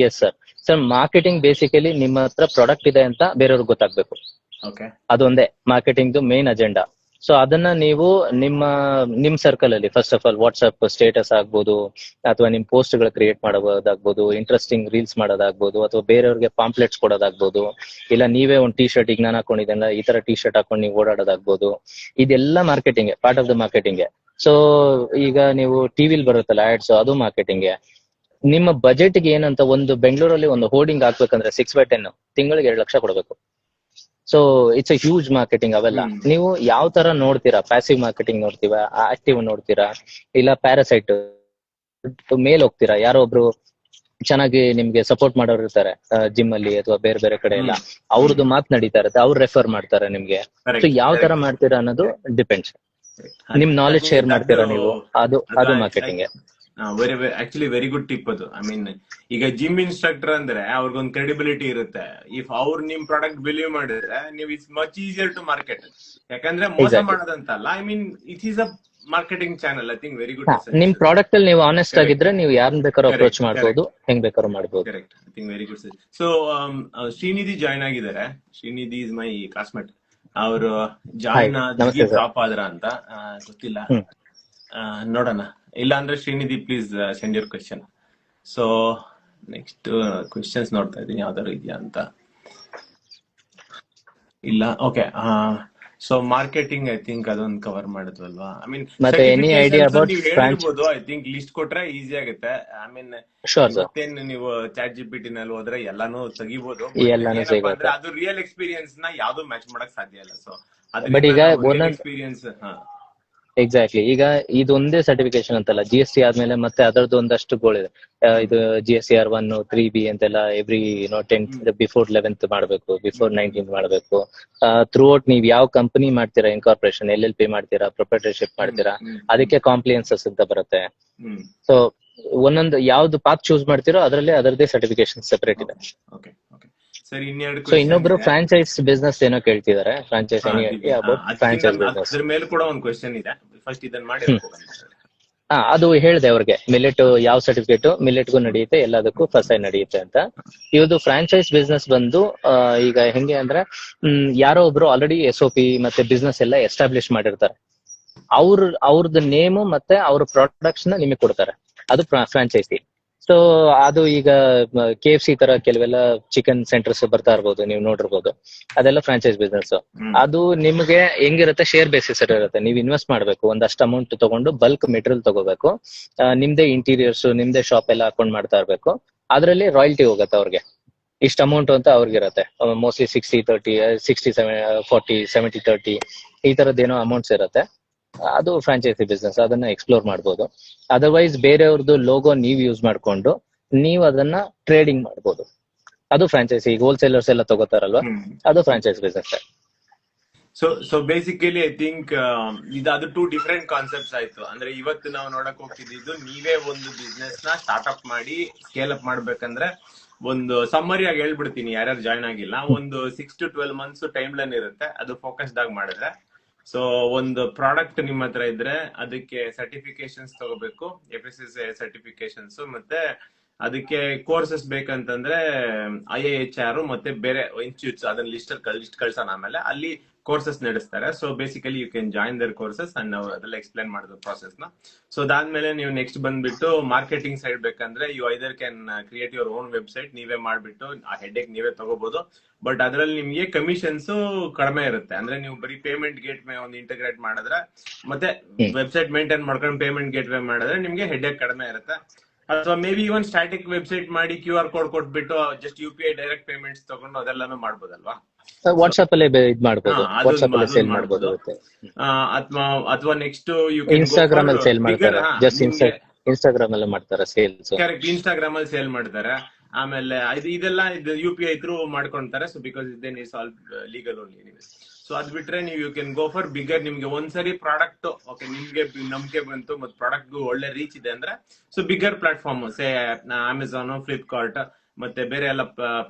Yes sir. Sir marketing basically ನಿಮ್ಮ ಹತ್ರ ಪ್ರಾಡಕ್ಟ್ ಇದೆ ಅಂತ ಬೇರೆಯವ್ರಿಗೆ ಗೊತ್ತಾಗ್ಬೇಕು. ಓಕೆ, ಅದೊಂದೇ ಮಾರ್ಕೆಟಿಂಗ್ ಮೇನ್ ಅಜೆಂಡಾ. ಸೊ ಅದನ್ನ ನೀವು ನಿಮ್ ಸರ್ಕಲ್ ಅಲ್ಲಿ first of all WhatsApp status ಆಗ್ಬೋದು, ಅಥವಾ ನಿಮ್ ಪೋಸ್ಟ್ ಗಳು ಕ್ರಿಯೇಟ್ ಮಾಡೋದಾಗ್ಬೋದು, ಇಂಟ್ರೆಸ್ಟಿಂಗ್ ರೀಲ್ಸ್ ಮಾಡೋದಾಗ್ಬೋದು, ಅಥವಾ ಬೇರೆಯವ್ರಿಗೆ ಪಾಂಪ್ಲೆಟ್ಸ್ ಕೊಡೋದಾಗ್ಬೋದು, ಇಲ್ಲ ನೀವೇ ಒಂದು ಟಿ ಶರ್ಟ್, ಈಗ ನಾನು ಹಾಕೊಂಡಿದ್ದೆಲ್ಲ ಈ ತರ ಟಿ ಶರ್ಟ್ ಹಾಕೊಂಡು ನೀವು ಓಡಾಡೋದಾಗ್ಬೋದು. ಇದೆಲ್ಲ marketing, part of the marketing. So ಈಗ ನೀವು ಟಿವಿಲ್ ಬರುತ್ತಲ್ಲ ಆಡ್ಸ್, ಅದು ಮಾರ್ಕೆಟಿಂಗ್. ನಿಮ್ಮ ಬಜೆಟ್ಗೆ ಏನಂತ, ಒಂದು ಬೆಂಗಳೂರಲ್ಲಿ ಒಂದು ಹೋರ್ಡಿಂಗ್ ಹಾಕ್ಬೇಕಂದ್ರೆ 6/10 ತಿಂಗಳಿಗೆ 2 ಲಕ್ಷ ಕೊಡಬೇಕು. So it's A huge marketing ಅವೆಲ್ಲ. ನೀವು ಯಾವ ತರ ನೋಡ್ತೀರಾ, ಪ್ಯಾಸಿವ್ ಮಾರ್ಕೆಟಿಂಗ್ ನೋಡ್ತೀರಾ, ಆಕ್ಟಿವ್ ನೋಡ್ತೀರಾ, ಇಲ್ಲ ಪ್ಯಾರಾಸೈಟ್ ಮೇಲ್ ಹೋಗ್ತೀರಾ, ಯಾರೋ ಒಬ್ರು ಚೆನ್ನಾಗಿ ನಿಮ್ಗೆ ಸಪೋರ್ಟ್ ಮಾಡೋರು ಇರ್ತಾರೆ ಜಿಮ್ ಅಲ್ಲಿ ಅಥವಾ ಬೇರೆ ಬೇರೆ ಕಡೆ ಎಲ್ಲ, ಅವ್ರದ್ದು ಮಾತ್ ನಡೀತಾ ಇರುತ್ತೆ, ಅವ್ರು ರೆಫರ್ ಮಾಡ್ತಾರೆ ನಿಮ್ಗೆ. ಸೊ ಯಾವ ತರ ಮಾಡ್ತೀರಾ ಅನ್ನೋದು ಡಿಪೆಂಡ್ಸ್. ನಿಮ್ ನಾಲೆಜ್ ಶೇರ್ ಮಾಡ್ತೀರಾ ನೀವು, ಅದು marketing. Actually very good tip ಅದು. ಐ ಮೀನ್ ಈಗ ಜಿಮ್ ಇನ್ಸ್ಟ್ರಕ್ಟರ್ ಅಂದ್ರೆ ಅವ್ರಿಗೊಂದು ಕ್ರೆಡಿಬಿಲಿಟಿ ಇರುತ್ತೆ. ಇಫ್ ಅವ್ರು ನಿಮ್ ಪ್ರಾಡಕ್ಟ್ ಬಿಲೀವ್ ಮಾಡಿದ್ರೆ ನೀವು it's much easier to market. ಯಾಕಂದ್ರೆ ಮೋಸ ಮಾಡೋದಂತಲ್ಲ, I mean it is a marketing channel. I think very good. ನಿಮ್ ಪ್ರಾಡಕ್ಟ್ ಅಲ್ಲಿ ನೀವು ಆನೆಸ್ಟ್ ಆಗಿದ್ರೆ ನೀವು ಯಾರನ್ನ ಬೇಕಾದ್ರೂ ಅಪ್ರೋಚ್ ಮಾಡಬಹುದು, ಹೆಂಗ್ ಬೇಕಾದ್ರೂ ಮಾಡಬಹುದು. Correct, I think very good. So Srinidhi join ಆಗಿದ್ದಾರೆ. Srinidhi is my classmate. ಅವರು ಜಾಯ್ನ್ ಆಗಿ ಟಾಪ್ ಆದ್ರ ಅಂತ ಗೊತ್ತಿಲ್ಲ, ನೋಡೋಣ. ಇಲ್ಲ ಅಂದ್ರೆ Srinidhi please send your question. So next questions ನೋಡ್ತಾ ಇದ್ದೀನಿ ಯಾವ್ದಾರು ಇದೆಯಾ ಅಂತ. ಇಲ್ಲ, okay. So marketing I think ಅದೊಂದು ಕವರ್ ಮಾಡಿದ್ವಲ್ವಾ. I mean any idea about ಹೇಳ್ಬೋದು. ಐ ಥಿಂಕ್ ಲಿಸ್ಟ್ ಕೊಟ್ರೆ ಈಸಿ ಆಗುತ್ತೆ. ಐ ಮೀನ್ ಮತ್ತೇನು ನೀವು ಚಾಟ್ ಜಿಪಿಟಿ ನಲ್ಲಿ ಹೋದ್ರೆ ಎಲ್ಲಾನು ತೆಗಿಬಹುದು. ಅದು ರಿಯಲ್ ಎಕ್ಸ್ಪೀರಿಯನ್ಸ್ ನ ಯಾವ್ದು ಮ್ಯಾಚ್ ಮಾಡಕ್ ಸಾಧ್ಯ ಇಲ್ಲ. ಸೊ ಅದ್ರ ಎಕ್ಸ್ಪೀರಿಯನ್ಸ್. ಎಕ್ಸಾಕ್ಟ್ಲಿ. ಈಗ ಇದೊಂದೇ ಸರ್ಟಿಫಿಕೇಶನ್ ಅಂತಲ್ಲ, GST ಆದ್ಮೇಲೆ ಮತ್ತೆ ಅದರದ್ದು ಒಂದಷ್ಟು ಗೋಳಿದೆ. ಇದು GSTR 1, 3B ಅಂತೆಲ್ಲ ಎವ್ರಿ 10th ಬಿಫೋರ್ 11th ಮಾಡಬೇಕು, ಬಿಫೋರ್ 19th ಮಾಡಬೇಕು. ಥ್ರೂ ಔಟ್ ನೀವು ಯಾವ ಕಂಪನಿ ಮಾಡ್ತೀರಾ, ಇನ್ಕಾರ್ಪೊರೇಷನ್, LLP ಮಾಡ್ತೀರಾ, ಪ್ರೊಪ್ರೈಟರ್ಶಿಪ್ ಮಾಡ್ತೀರಾ, ಅದಕ್ಕೆ ಕಾಂಪ್ಲಿಯನ್ಸಸ್ ಅಂತ ಬರುತ್ತೆ. ಸೊ ಒಂದೊಂದು ಯಾವ್ದು ಪಾತ್ ಚೂಸ್ ಮಾಡ್ತೀರೋ ಅದರಲ್ಲೇ ಅದರದೇ ಸರ್ಟಿಫಿಕೇಶನ್ ಸೆಪರೇಟ್ ಇದೆ. ಸೊ ಇನ್ನೊಬ್ರು ಫ್ರಾಂಚೈಸ್ ಬಿಸ್ನೆಸ್ ಏನೋ ಕೇಳ್ತಿದ್ದಾರೆ. ಫ್ರಾಂಚೈಸ್ ಅದ್ರ ಮೇಲೆ ಕೂಡ ಒಂದು ಕ್ವೆಶ್ಚನ್ ಇದೆ. ಫಸ್ಟ್ ಇದನ್ನ ಮಾಡಿ. ಅದು ಹೇಳಿದೆ ಅವ್ರಿಗೆ, ಮಿಲೆಟ್ ಯಾವ ಸರ್ಟಿಫಿಕೇಟ್ ಮಿಲೆಟ್ಗೂ ನಡೆಯುತ್ತೆ, ಎಲ್ಲದಕ್ಕೂ ಫಸ್ಟ್ ನಡೆಯುತ್ತೆ ಅಂತ. ಇವ್ರದ್ದು ಫ್ರಾಂಚೈಸ್ ಬಿಸ್ನೆಸ್ ಬಂದು ಈಗ ಹೆಂಗೆ ಅಂದ್ರೆ, ಯಾರೋ ಒಬ್ರು ಆಲ್ರೆಡಿ SOP ಮತ್ತೆ ಬಿಸ್ನೆಸ್ ಎಲ್ಲ ಎಸ್ಟಾಬ್ಲಿಷ್ ಮಾಡಿರ್ತಾರೆ. ಅವ್ರದ್ದು ನೇಮು ಮತ್ತೆ ಅವ್ರ ಪ್ರಾಡಕ್ಟ್ಸ್ ನ ನಿಮಗೆ ಕೊಡ್ತಾರೆ, ಅದು ಫ್ರಾಂಚೈಸಿ. ಸೊ ಅದು ಈಗ KFC ತರ ಕೆಲವೆಲ್ಲ ಚಿಕನ್ ಸೆಂಟರ್ಸ್ ಬರ್ತಾ ಇರ್ಬೋದು, ನೀವು ನೋಡಿರ್ಬೋದು. ಅದೆಲ್ಲ ಫ್ರಾಂಚೈಸ್ ಬಿಸ್ನೆಸ್. ಅದು ನಿಮ್ಗೆ ಹೆಂಗಿರುತ್ತೆ, ಶೇರ್ ಬೇಸಿಸ್ ಇರುತ್ತೆ. ನೀವು ಇನ್ವೆಸ್ಟ್ ಮಾಡ್ಬೇಕು, ಒಂದಷ್ಟು ಅಮೌಂಟ್ ತಗೊಂಡು ಬಲ್ಕ್ ಮೆಟೀರಿಯಲ್ ತಗೋಬೇಕು, ನಿಮ್ದೇ ಇಂಟೀರಿಯರ್ಸ್, ನಿಮ್ದೇ ಶಾಪ್ ಎಲ್ಲ ಹಾಕೊಂಡ್ ಮಾಡ್ತಾ ಇರ್ಬೇಕು. ಅದ್ರಲ್ಲಿ ರಾಯಲ್ಟಿ ಹೋಗುತ್ತೆ ಅವ್ರಿಗೆ, ಇಷ್ಟ ಅಮೌಂಟ್ ಅಂತ ಅವ್ರಿಗಿರತ್ತೆ. ಮೋಸ್ಟ್ಲಿ 60-30, 60-40, 70-30 ಈ ತರದ್ದೇನೋ ಅಮೌಂಟ್ಸ್ ಇರುತ್ತೆ. ಅದು ಫ್ರಾಂಚೈಸಿ ಬಿಸ್ನೆಸ್, ಅದನ್ನ ಎಕ್ಸ್ಪ್ಲೋರ್ ಮಾಡ್ಬೋದು. ಅದರ್ವೈಸ್ ಬೇರೆಯವ್ರದ್ದು ಲೋಗೋ ನೀವು ಯೂಸ್ ಮಾಡ್ಕೊಂಡು ನೀವು ಅದನ್ನ ಟ್ರೇಡಿಂಗ್ ಮಾಡ್ಬೋದು, ಅದು ಫ್ರಾಂಚೈಸಿ. ಈಗ ಹೋಲ್ಸೇಲರ್ಸ್ ಎಲ್ಲ ತಗೋತಾರಲ್ವಾ, ಅದು franchise business. So basically I think ಅದು 2 ಡಿಫರೆಂಟ್ ಕಾನ್ಸೆಪ್ಟ್ಸ್ ಆಯ್ತು. ಅಂದ್ರೆ ಇವತ್ತು ನಾವು ನೋಡಕ್ ಹೋಗ್ತಿದ್ದು, ನೀವೇ ಒಂದು ಬಿಸ್ನೆಸ್ ನ ಸ್ಟಾರ್ಟ್ಅಪ್ ಮಾಡಿ ಸ್ಕೇಲ್ ಅಪ್ ಮಾಡ್ಬೇಕಂದ್ರೆ ಒಂದು ಸಮ್ಮರಿ ಆಗಿ ಹೇಳ್ಬಿಡ್ತೀನಿ, ಯಾರ್ಯಾರು ಜಾಯ್ನ್ ಆಗಿಲ್ಲ. ಒಂದು 6 to 12 months ಟೈಮ್ ಲೈನ್ ಇರುತ್ತೆ. ಅದು ಫೋಕಸ್ಡ್ ಆಗಿ ಮಾಡಿದ್ರೆ, ಸೊ ಒಂದು ಪ್ರಾಡಕ್ಟ್ ನಿಮ್ಮ ಹತ್ರ ಇದ್ರೆ ಅದಕ್ಕೆ ಸರ್ಟಿಫಿಕೇಶನ್ಸ್ ತಗೋಬೇಕು, FSSAI ಸರ್ಟಿಫಿಕೇಶನ್ಸ್, ಮತ್ತೆ ಅದಕ್ಕೆ ಕೋರ್ಸಸ್ ಬೇಕಂತಂದ್ರೆ IIHR ಮತ್ತೆ ಬೇರೆ ಇನ್ಸ್ಟಿಟ್ಯೂಟ್ಸ್, ಅದನ್ನ ಲಿಸ್ಟ್ ಕಳ್ಸೋಣ. ಆಮೇಲೆ ಅಲ್ಲಿ ಕೋರ್ಸಸ್ ನಡೆಸ್ತಾರೆ. So basically you can join their courses and ನಾವು ಅದೆಲ್ಲ ಎಕ್ಸ್ಪ್ಲೇನ್ ಮಾಡಿದ್ರು ಪ್ರಾಸೆಸ್ ನ. ಸೊ ಅದಾದ್ಮೇಲೆ ನೀವು ನೆಕ್ಸ್ಟ್ ಬಂದ್ಬಿಟ್ಟು ಮಾರ್ಕೆಟಿಂಗ್ ಸೈಡ್ ಬೇಕಂದ್ರೆ you either can create your own website, ನೀವೇ ಮಾಡ್ಬಿಟ್ಟು ಆ ಹೆಡ್ಡೇಕ್ ನೀವೇ ತಗೋಬಹುದು. ಬಟ್ ಅದ್ರಲ್ಲಿ ನಿಮ್ಗೆ ಕಮಿಷನ್ಸ್ ಕಡಿಮೆ ಇರುತ್ತೆ. ಅಂದ್ರೆ ನೀವು ಬರೀ ಪೇಮೆಂಟ್ ಗೇಟ್ ವೇ ಒಂದು ಇಂಟಿಗ್ರೇಟ್ ಮಾಡಿದ್ರೆ, ಮತ್ತೆ ವೆಬ್ಸೈಟ್ ಮೇಂಟೈನ್ ಮಾಡ್ಕೊಂಡು ಪೇಮೆಂಟ್ ಗೇಟ್ ವೇ ಮಾಡಿದ್ರೆ ನಿಮ್ಗೆ ಹೆಡ್ಡೇಕ್ ಕಡಿಮೆ ಇರುತ್ತೆ. ಅಥವಾ may be even static website ಮಾಡಿ QR ಕೋಡ್ ಕೊಟ್ಬಿಟ್ಟು ಜಸ್ಟ್ UPI ಡೈರೆಕ್ಟ್ ಪೇಮೆಂಟ್ಸ್ ತಗೊಂಡು ಅದೆಲ್ಲಾನು ಮಾಡ್ಬೋದಲ್ವಾ. ವಾಟ್ಸ್ಆಪ್ ಅಲ್ಲೇ ಇದು ಮಾಡಬಹುದು, ವಾಟ್ಸ್ಆಪ್ ಅಲ್ಲಿ ಸೇಲ್ ಮಾಡಬಹುದು. ಅಥವಾ ನೆಕ್ಸ್ಟ್ ಇನ್ಸ್ಟಾಗ್ರಾಮ್ ಅಲ್ಲಿ ಸೇಲ್ ಮಾಡ್ತಾರೆ, ಜಸ್ಟ್ ಇನ್ಸ್ಟಾಗ್ರಾಮ್ ಅಲ್ಲಿ ಮಾಡ್ತಾರೆ ಸೇಲ್ಸ್. ಕರೆಕ್ಟ್, ಇನ್ಸ್ಟಾಗ್ರಾಮ್ ಅಲ್ಲಿ ಸೇಲ್ ಮಾಡ್ತಾರೆ. ಆಮೇಲೆ ಇದೆಲ್ಲ UPI ಥ್ರೂ ಮಾಡ್ಕೊಂತಾರೆ. So because then it's all legal only anyways. So ಅದ್ ಬಿಟ್ರೆ ನೀವು you can go for bigger. ನಿಮ್ಗೆ ಒಂದ್ಸರಿ ಪ್ರಾಡಕ್ಟ್ ಓಕೆ ನಿಮ್ಗೆ ನಂಬಿಕೆ ಬಂತು ಮತ್ತೆ ಪ್ರಾಡಕ್ಟ್ ಒಳ್ಳೆ ರೀಚ್ ಇದೆ ಅಂದ್ರೆ, so bigger platform say Amazon, Flipkart, ಮತ್ತೆ ಬೇರೆ ಎಲ್ಲ